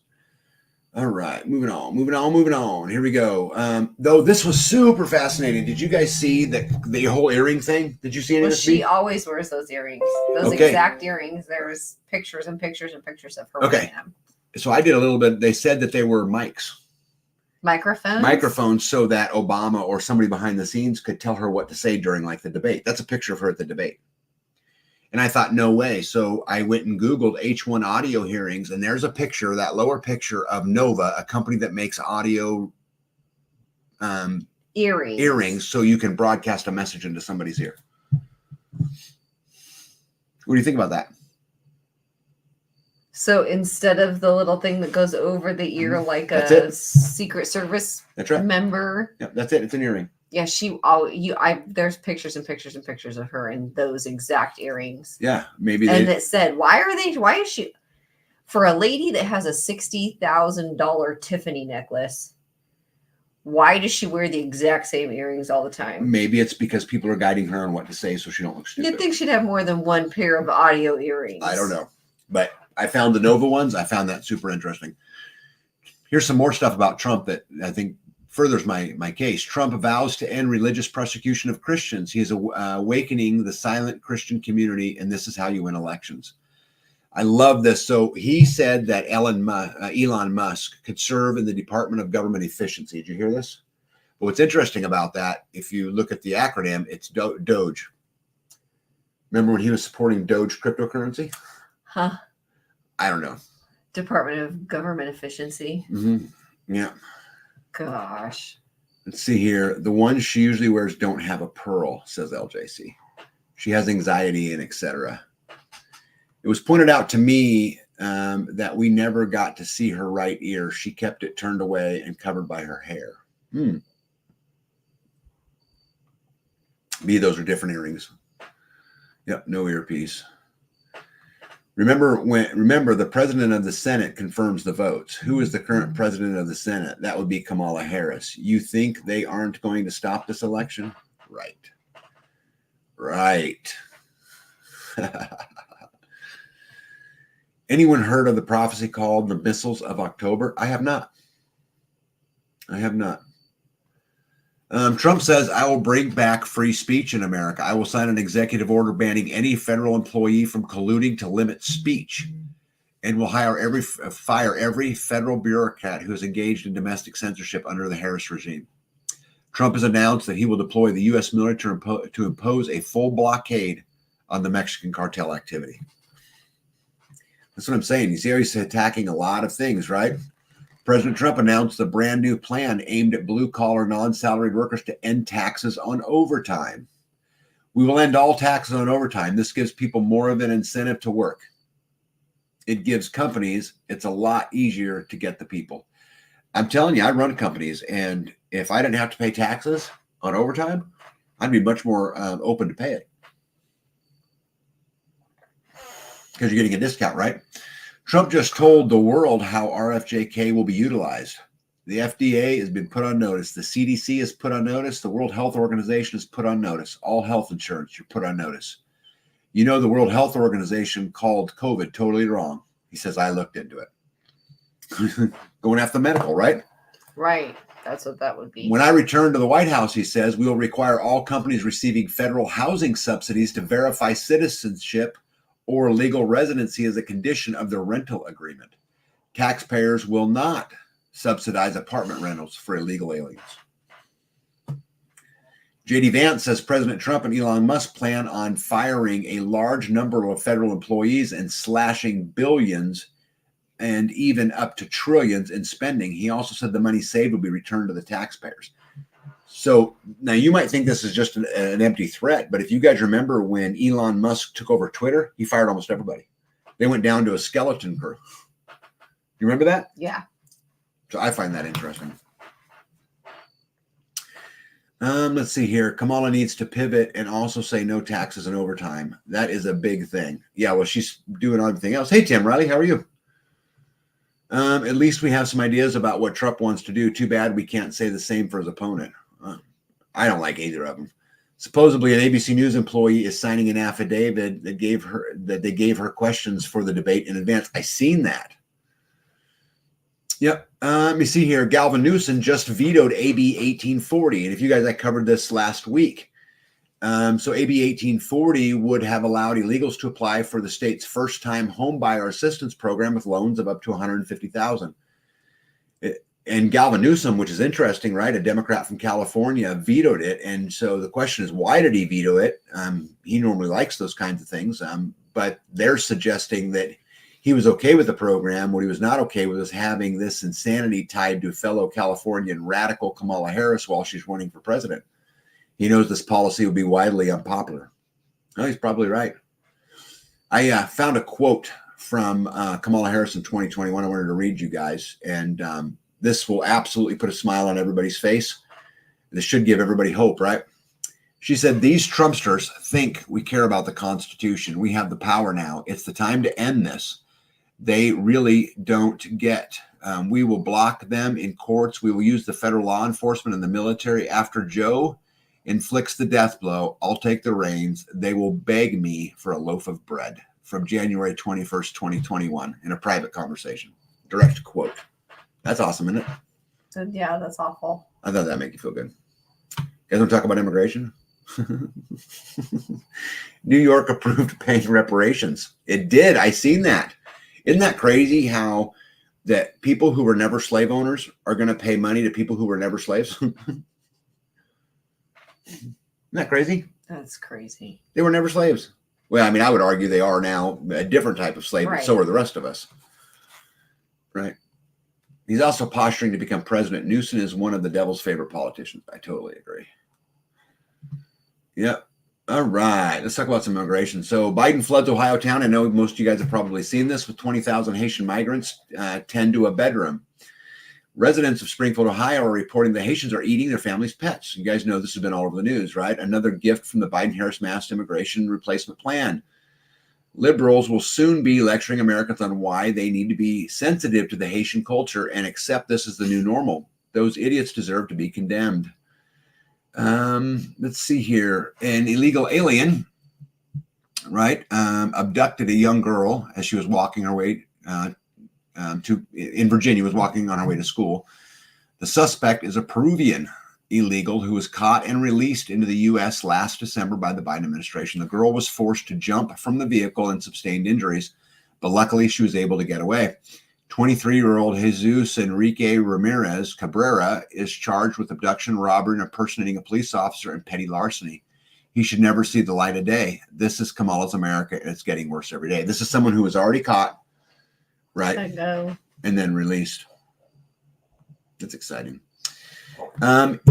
All right. Moving on. Here we go. Though this was super fascinating. Did you guys see the whole earring thing? Did you see any of this? She always wears those earrings. Those exact earrings. There's pictures and pictures and pictures of her wearing them. So I did a little bit. They said that they were microphones so that Obama or somebody behind the scenes could tell her what to say during the debate. That's a picture of her at the debate. And I thought, no way. So I went and Googled H1 audio hearings, and there's a picture, that lower picture of Nova, a company that makes audio earrings so you can broadcast a message into somebody's ear. What do you think about that? So instead of the little thing that goes over the ear like a Secret Service member. Yep, that's it. It's an earring. Yeah, there's pictures and pictures and pictures of her in those exact earrings. Yeah, maybe. And it said, why is she, for a lady that has a $60,000 Tiffany necklace, why does she wear the exact same earrings all the time? Maybe it's because people are guiding her on what to say so she don't look stupid. You'd think she'd have more than one pair of audio earrings. I don't know. But I found the Nova ones. I found that super interesting. Here's some more stuff about Trump that I think furthers my case. Trump vows to end religious persecution of Christians. He is awakening the silent Christian community, and this is how you win elections. I love this. So he said that Elon Musk could serve in the Department of Government Efficiency. Did you hear this? But what's interesting about that, if you look at the acronym, it's Doge. Remember when he was supporting Doge cryptocurrency? Huh. I don't know. Department of Government Efficiency. Yeah. Gosh. Let's see here. The ones she usually wears don't have a pearl, says LJC. She has anxiety and etc. It was pointed out to me that we never got to see her right ear. She kept it turned away and covered by her hair. Those are different earrings. Yep, no earpiece. Remember the president of the Senate confirms the votes. Who is the current president of the Senate? That would be Kamala Harris. You think they aren't going to stop this election? Right. Anyone heard of the prophecy called the missiles of October? I have not. Trump says, I will bring back free speech in America. I will sign an executive order banning any federal employee from colluding to limit speech, and will fire every federal bureaucrat who is engaged in domestic censorship under the Harris regime. Trump has announced that he will deploy the U.S. military to impose a full blockade on the Mexican cartel activity. That's what I'm saying. You see how he's attacking a lot of things, right? President Trump announced a brand new plan aimed at blue-collar, non-salaried workers to end taxes on overtime. We will end all taxes on overtime. This gives people more of an incentive to work. It gives companies, it's a lot easier to get the people. I'm telling you, I run companies, and if I didn't have to pay taxes on overtime, I'd be much more open to pay it. Because you're getting a discount, right? Trump just told the world how RFJK will be utilized. The FDA has been put on notice. The CDC is put on notice. The World Health Organization is put on notice. All health insurance, you're put on notice. You know, the World Health Organization called COVID totally wrong. He says, I looked into it. Going after medical, right? Right. That's what that would be. When I return to the White House, he says, we will require all companies receiving federal housing subsidies to verify citizenship or legal residency as a condition of their rental agreement. Taxpayers will not subsidize apartment rentals for illegal aliens. J.D. Vance says President Trump and Elon Musk plan on firing a large number of federal employees and slashing billions and even up to trillions in spending. He also said the money saved will be returned to the taxpayers. So now you might think this is just an empty threat, but if you guys remember when Elon Musk took over Twitter, he fired almost everybody. They went down to a skeleton crew. You remember that? Yeah. So I find that interesting. Let's see here. Kamala needs to pivot and also say no taxes and overtime. That is a big thing. Yeah, well, she's doing everything else. Hey, Tim Riley, how are you? At least we have some ideas about what Trump wants to do. Too bad we can't say the same for his opponent. I don't like either of them. Supposedly, an ABC News employee is signing an affidavit that they gave her questions for the debate in advance. I seen that. Yep. Let me see here. Galvin Newsom just vetoed AB 1840, and if you guys, I covered this last week. So AB 1840 would have allowed illegals to apply for the state's first-time home buyer assistance program with loans of up to $150,000. And Galvin Newsom, which is interesting, right? A Democrat from California vetoed it. And so the question is, why did he veto it? He normally likes those kinds of things, but they're suggesting that he was okay with the program. What he was not okay with is having this insanity tied to fellow Californian radical Kamala Harris while she's running for president. He knows this policy will be widely unpopular. Oh, he's probably right. I found a quote from Kamala Harris in 2021. I wanted to read you guys, and this will absolutely put a smile on everybody's face. This should give everybody hope, right? She said, these Trumpsters think we care about the Constitution. We have the power now. It's the time to end this. They really don't get. We will block them in courts. We will use the federal law enforcement and the military. After Joe inflicts the death blow, I'll take the reins. They will beg me for a loaf of bread. From January 21st, 2021, in a private conversation. Direct quote. That's awesome, isn't it? So, yeah, that's awful. I thought that'd make you feel good. You guys want to talk about immigration? New York approved paying reparations. It did. I seen that. Isn't that crazy how that people who were never slave owners are going to pay money to people who were never slaves? Isn't that crazy? That's crazy. They were never slaves. Well, I mean, I would argue they are now a different type of slave, but so Right. are the rest of us. Right. He's also posturing to become president. Newsom is one of the devil's favorite politicians. I totally agree. Yep. All right. Let's talk about some immigration. So Biden floods Ohio town. I know most of you guys have probably seen this with 20,000 Haitian migrants tend to a bedroom. Residents of Springfield, Ohio are reporting the Haitians are eating their family's pets. You guys know this has been all over the news, right? Another gift from the Biden-Harris mass immigration replacement plan. Liberals will soon be lecturing Americans on why they need to be sensitive to the Haitian culture and accept this as the new normal. Those idiots deserve to be condemned. Let's see here. An illegal alien, right, abducted a young girl as she was walking her way in Virginia, was walking on her way to school. The suspect is a Peruvian illegal who was caught and released into the U.S. last December by the Biden administration. The girl was forced to jump from the vehicle and sustained injuries, but luckily she was able to get away. 23-year-old Jesus Enrique Ramirez Cabrera is charged with abduction, robbery, and impersonating a police officer and petty larceny. He should never see the light of day. This is Kamala's America, and it's getting worse every day. This is someone who was already caught, right, and then released. That's exciting.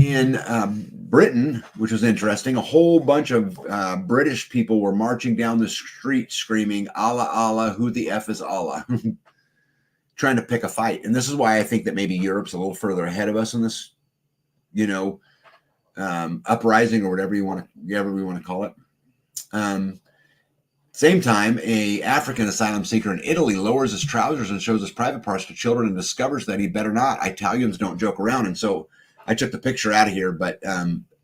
In Britain, which was interesting, a whole bunch of British people were marching down the street screaming, Allah, Allah, who the F is Allah? Trying to pick a fight. And this is why I think that maybe Europe's a little further ahead of us in this, uprising or whatever we want to call it. Same time, a African asylum seeker in Italy lowers his trousers and shows his private parts to children and discovers that he better not. Italians don't joke around. And so I took the picture out of here, but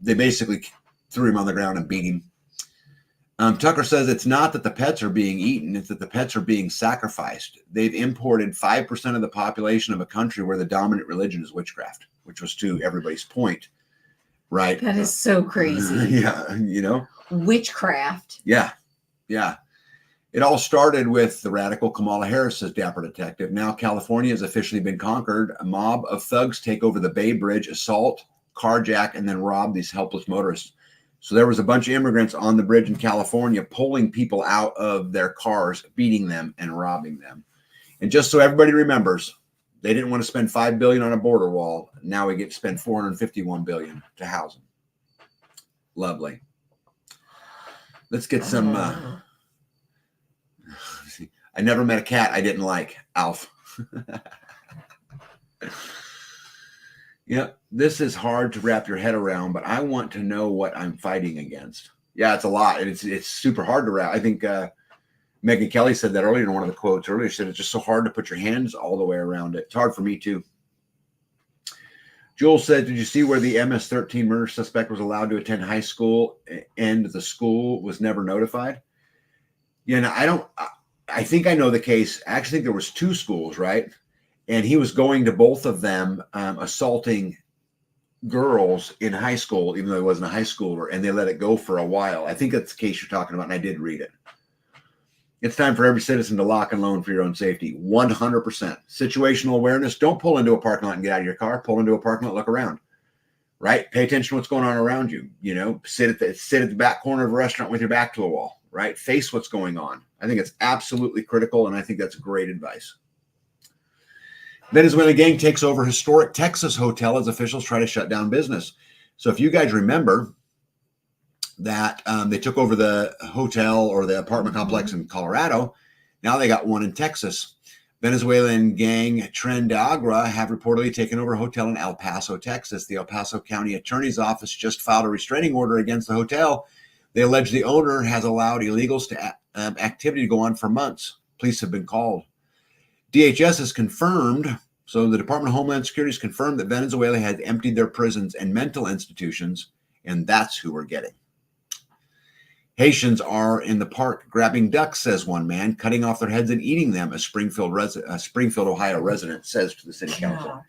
they basically threw him on the ground and beat him. Tucker says it's not that the pets are being eaten, it's that the pets are being sacrificed. They've imported 5% of the population of a country where the dominant religion is witchcraft, which was to everybody's point, right? That is so crazy. Yeah, Witchcraft. Yeah. It all started with the radical Kamala Harris, says Dapper Detective. Now California has officially been conquered. A mob of thugs take over the Bay Bridge, assault, carjack, and then rob these helpless motorists. So there was a bunch of immigrants on the bridge in California pulling people out of their cars, beating them and robbing them. And just so everybody remembers, they didn't want to spend $5 billion on a border wall. Now we get to spend $451 billion to house them. Lovely. Let's get some. I never met a cat I didn't like. Alf. Yep, this is hard to wrap your head around, but I want to know what I'm fighting against. Yeah, it's a lot. And it's super hard to wrap. I think Megyn Kelly said that earlier in one of the quotes earlier. She said it's just so hard to put your hands all the way around it. It's hard for me too. Joel said, did you see where the MS-13 murder suspect was allowed to attend high school and the school was never notified? I think I know the case. I actually think there was 2 schools, right? And he was going to both of them, assaulting girls in high school, even though he wasn't a high schooler, and they let it go for a while. I think that's the case you're talking about, and I did read it. It's time for every citizen to lock and loan for your own safety. 100%. Situational awareness. Don't pull into a parking lot and get out of your car. Pull into a parking lot, look around. Right? Pay attention to what's going on around you. Sit at the back corner of a restaurant with your back to a wall. Right? Face what's going on. I think it's absolutely critical, and I think that's great advice. Venezuelan gang takes over historic Texas hotel as officials try to shut down business. So if you guys remember that they took over the hotel or the apartment complex in Colorado, now they got one in Texas. Venezuelan gang Tren de Agua have reportedly taken over a hotel in El Paso, Texas. The El Paso County Attorney's Office just filed a restraining order against the hotel. They allege the owner has allowed illegals to activity to go on for months. Police have been called. DHS has confirmed, so the Department of Homeland Security has confirmed that Venezuela has emptied their prisons and mental institutions, and that's who we're getting. Haitians are in the park grabbing ducks, says one man, cutting off their heads and eating them, a Springfield, Ohio resident says to the city council.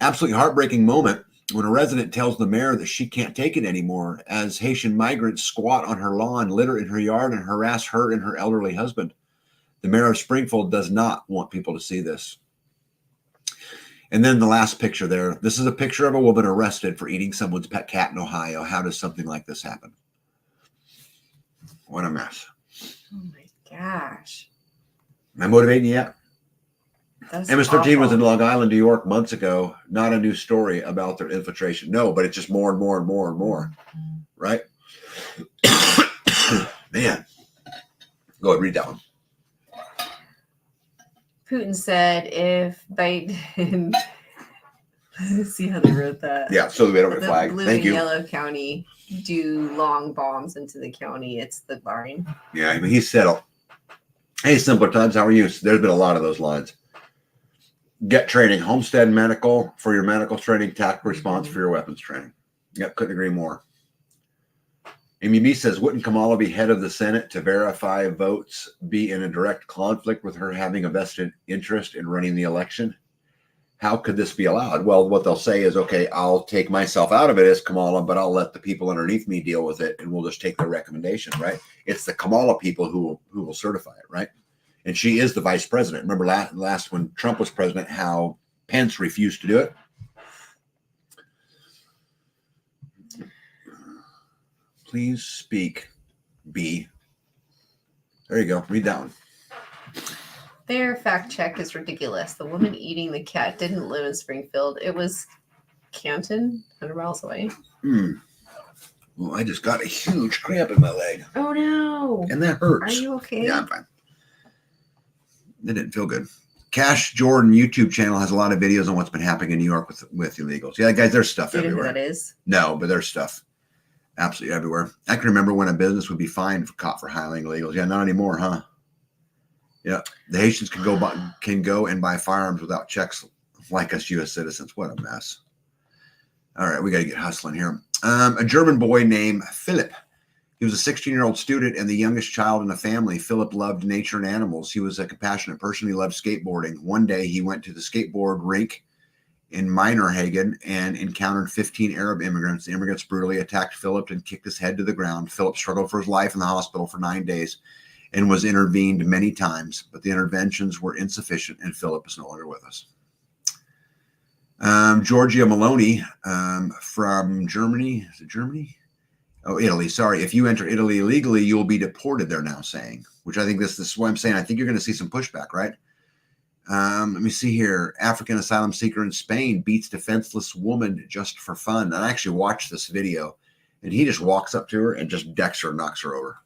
Absolutely heartbreaking moment when a resident tells the mayor that she can't take it anymore as Haitian migrants squat on her lawn, litter in her yard, and harass her and her elderly husband. The mayor of Springfield does not want people to see this. And then the last picture there. This is a picture of a woman arrested for eating someone's pet cat in Ohio. How does something like this happen? What a mess. Oh my gosh. Am I motivating you yet? That's MS-13 was awful. in Long Island, New York months ago. Not a new story about their infiltration. No, but it's just more and more and more and more. Right? Man. Go ahead, read that one. Putin said if Biden... See how they wrote that? Yeah, so we don't get The flagged. blue Thank and you. yellow county do long bombs into the county. It's the line. Yeah, I mean, he said, hey, simpler times, how are you? There's been a lot of those lines. Get training, homestead medical for your medical training, tactical response for your weapons training. Yep, couldn't agree more. Amy B says, wouldn't Kamala be head of the Senate to verify votes be in a direct conflict with her having a vested interest in running the election? How could this be allowed? Well, what they'll say is, okay, I'll take myself out of it as Kamala, but I'll let the people underneath me deal with it, and we'll just take their recommendation, right? It's the Kamala people who will certify it, right? And she is the vice president. Remember last when Trump was president, how Pence refused to do it? Please speak, B. There you go. Read that one. Their fact check is ridiculous. The woman eating the cat didn't live in Springfield. It was Canton, 100 miles away. Well, I just got a huge cramp in my leg. Oh no. And that hurts. Are you okay? Yeah, I'm fine. It didn't feel good. Cash Jordan YouTube channel has a lot of videos on what's been happening in New York with illegals. Yeah, guys, there's stuff Do you know who everywhere. that is? No, but there's stuff absolutely everywhere. I can remember when a business would be fined for caught for hiring illegals. Yeah, not anymore, huh? Yeah, the Haitians can go and buy firearms without checks like us U.S. citizens. What a mess. All right, we got to get hustling here. A German boy named Philip. He was a 16-year-old student and the youngest child in the family. Philip loved nature and animals. He was a compassionate person. He loved skateboarding. One day, he went to the skateboard rink in Minerhagen and encountered 15 Arab immigrants. The immigrants brutally attacked Philip and kicked his head to the ground. Philip struggled for his life in the hospital for 9 days and was intervened many times, but the interventions were insufficient, and Philip is no longer with us. Georgia Maloney from Germany. Is it Germany? Oh, Italy. Sorry. If you enter Italy illegally, you'll be deported, they're now saying, which I think this is what I'm saying. I think you're going to see some pushback, right? Let me see here. African asylum seeker in Spain beats defenseless woman just for fun. I actually watched this video, and he just walks up to her and just decks her and knocks her over.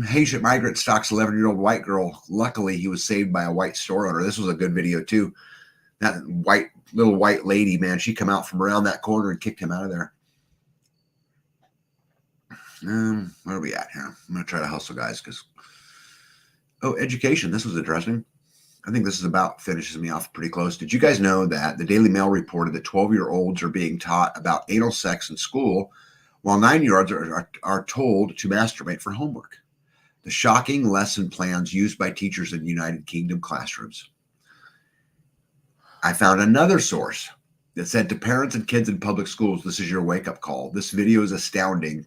Haitian migrant stalks 11-year-old white girl. Luckily, he was saved by a white store owner. This was a good video, too. That little white lady, man, she come out from around that corner and kicked him out of there. Where are we at here? I'm going to try to hustle, guys, because... Oh, education. This was interesting. I think this is about finishes me off pretty close. Did you guys know that the Daily Mail reported that 12-year-olds are being taught about anal sex in school, while 9-year-olds are told to masturbate for homework? The shocking lesson plans used by teachers in United Kingdom classrooms. I found another source that said to parents and kids in public schools, this is your wake-up call. This video is astounding,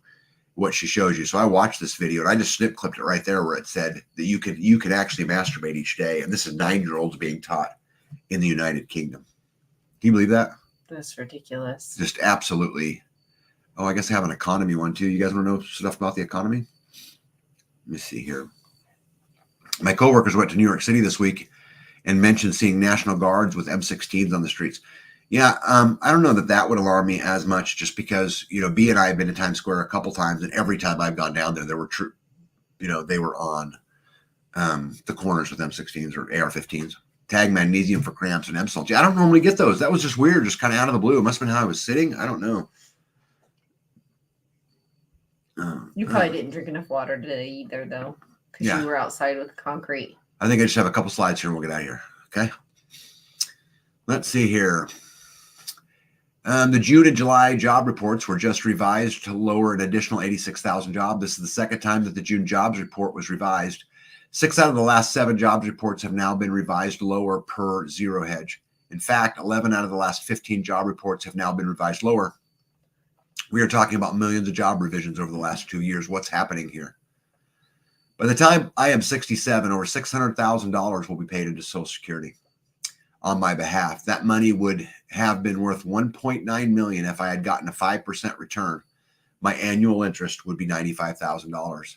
what she shows you. So I watched this video and I just snip clipped it right there where it said that you could actually masturbate each day. And this is 9-year-olds being taught in the United Kingdom. Can you believe that? That's ridiculous. Just absolutely. Oh, I guess I have an economy one too. You guys want to know stuff about the economy? Let me see here. My coworkers went to New York City this week and mentioned seeing National Guards with M16s on the streets. Yeah, I don't know that would alarm me as much, just because, B and I have been to Times Square a couple times, and every time I've gone down there were they were on the corners with M16s or AR-15s. Tag magnesium for cramps and M-salt. Yeah, I don't normally get those. That was just weird, just kind of out of the blue. It must have been how I was sitting. I don't know. You probably didn't drink enough water today either, though, because you were outside with concrete. I think I just have a couple slides here and we'll get out of here. Okay. Let's see here. The June and July job reports were just revised to lower an additional 86,000 jobs. This is the second time that the June jobs report was revised. 6 out of the last 7 jobs reports have now been revised lower per Zero Hedge. In fact, 11 out of the last 15 job reports have now been revised lower. We are talking about millions of job revisions over the last 2 years. What's happening here? By the time I am 67, over $600,000 will be paid into Social Security on my behalf. That money would have been worth $1.9 million if I had gotten a 5% return. my annual interest would be $95,000.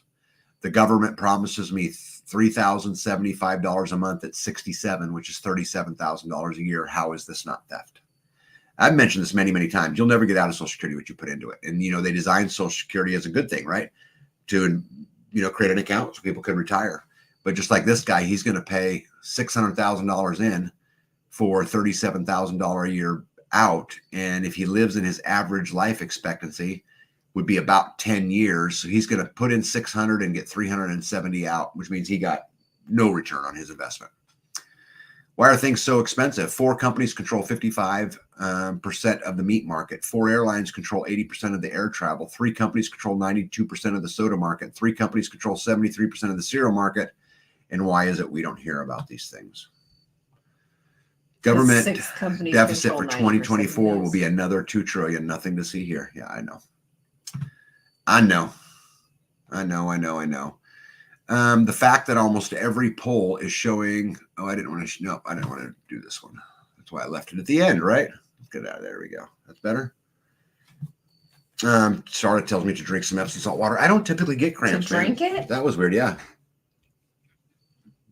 The government promises me $3,075 a month at 67, which is $37,000 a year. How is this not theft? I've mentioned this many, many times. You'll never get out of Social Security what you put into it. And, they designed Social Security as a good thing, right? To, create an account so people can retire. But just like this guy, he's going to pay $600,000 in for $37,000 a year out. And if he lives in his average life expectancy would be about 10 years. So he's going to put in 600 and get 370 out, which means he got no return on his investment. Why are things so expensive? 4 companies control 55% of the meat market. 4 airlines control 80% of the air travel. 3 companies control 92% of the soda market. 3 companies control 73% of the cereal market. And why is it we don't hear about these things? Government deficit for 2024 will be another $2 trillion. Nothing to see here. Yeah, I know. The fact that almost every poll is showing, I didn't want to do this one. That's why I left it at the end, right? Let's get out of there. There we go. That's better. Charlotte tells me to drink some Epsom salt water. I don't typically get cramps. To drink it? That was weird. Yeah.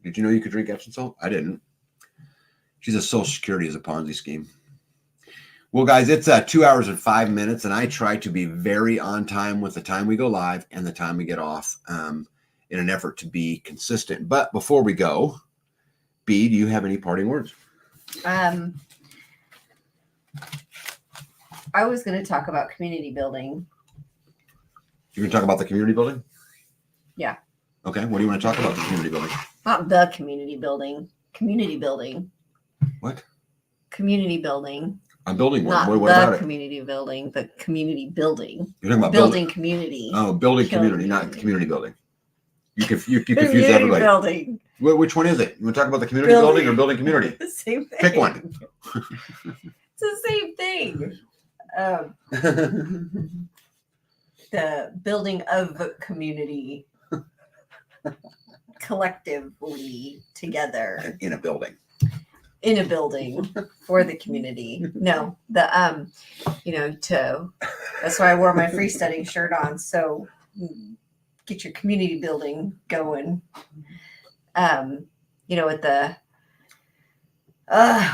Did you know you could drink Epsom salt? I didn't. She says Social Security is a Ponzi scheme. Well, guys, it's 2 hours and 5 minutes, and I try to be very on time with the time we go live and the time we get off in an effort to be consistent. But before we go, B, do you have any parting words? I was going to talk about community building. You're going to talk about the community building? Yeah. Okay. What do you want to talk about the community building? Not the community building. Community building. What? Community building. I'm building one. Not what about the it? community building, the community building. You're talking about building community. Oh, building community, not community building. You confuse everybody. Building. Which one is it? You want to talk about the community building or building community? The same thing. Pick one. It's the same thing. The building of community collectively together in a building. In a building for the community. No, that's why I wore my freesteading shirt on. So get your community building going. With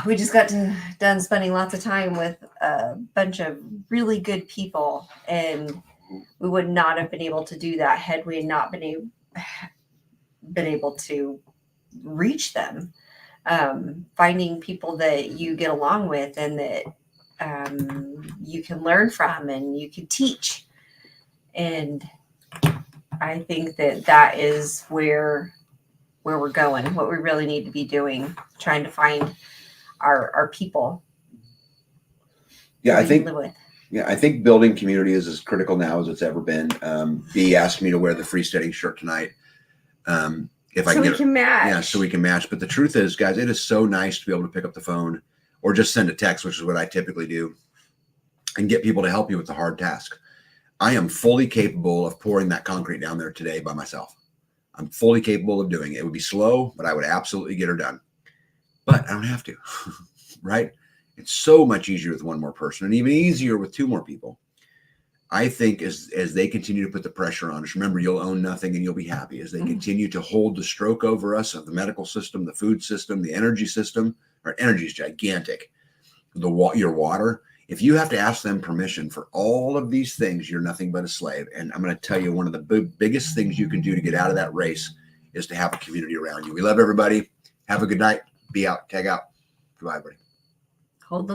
we just got done spending lots of time with a bunch of really good people, and we would not have been able to do that had we not been able to reach them. Finding people that you get along with and that you can learn from and you can teach. And I think that is where we're going, what we really need to be doing, trying to find our people. Yeah, I think building community is as critical now as it's ever been. B asked me to wear the freesteading shirt tonight. If I can match. Yeah, so we can match. But the truth is, guys, it is so nice to be able to pick up the phone or just send a text, which is what I typically do, and get people to help you with the hard task. I am fully capable of pouring that concrete down there today by myself. I'm fully capable of doing it. It would be slow, but I would absolutely get her done. But I don't have to, right? It's so much easier with one more person and even easier with 2 more people. I think as they continue to put the pressure on us, remember, you'll own nothing and you'll be happy. As they continue to hold the stroke over us of the medical system, the food system, the energy system, our energy is gigantic. Your water, if you have to ask them permission for all of these things, you're nothing but a slave. And I'm going to tell you, one of the biggest things you can do to get out of that race is to have a community around you. We love everybody. Have a good night. Be out. Tag out. Goodbye, everybody. Hold the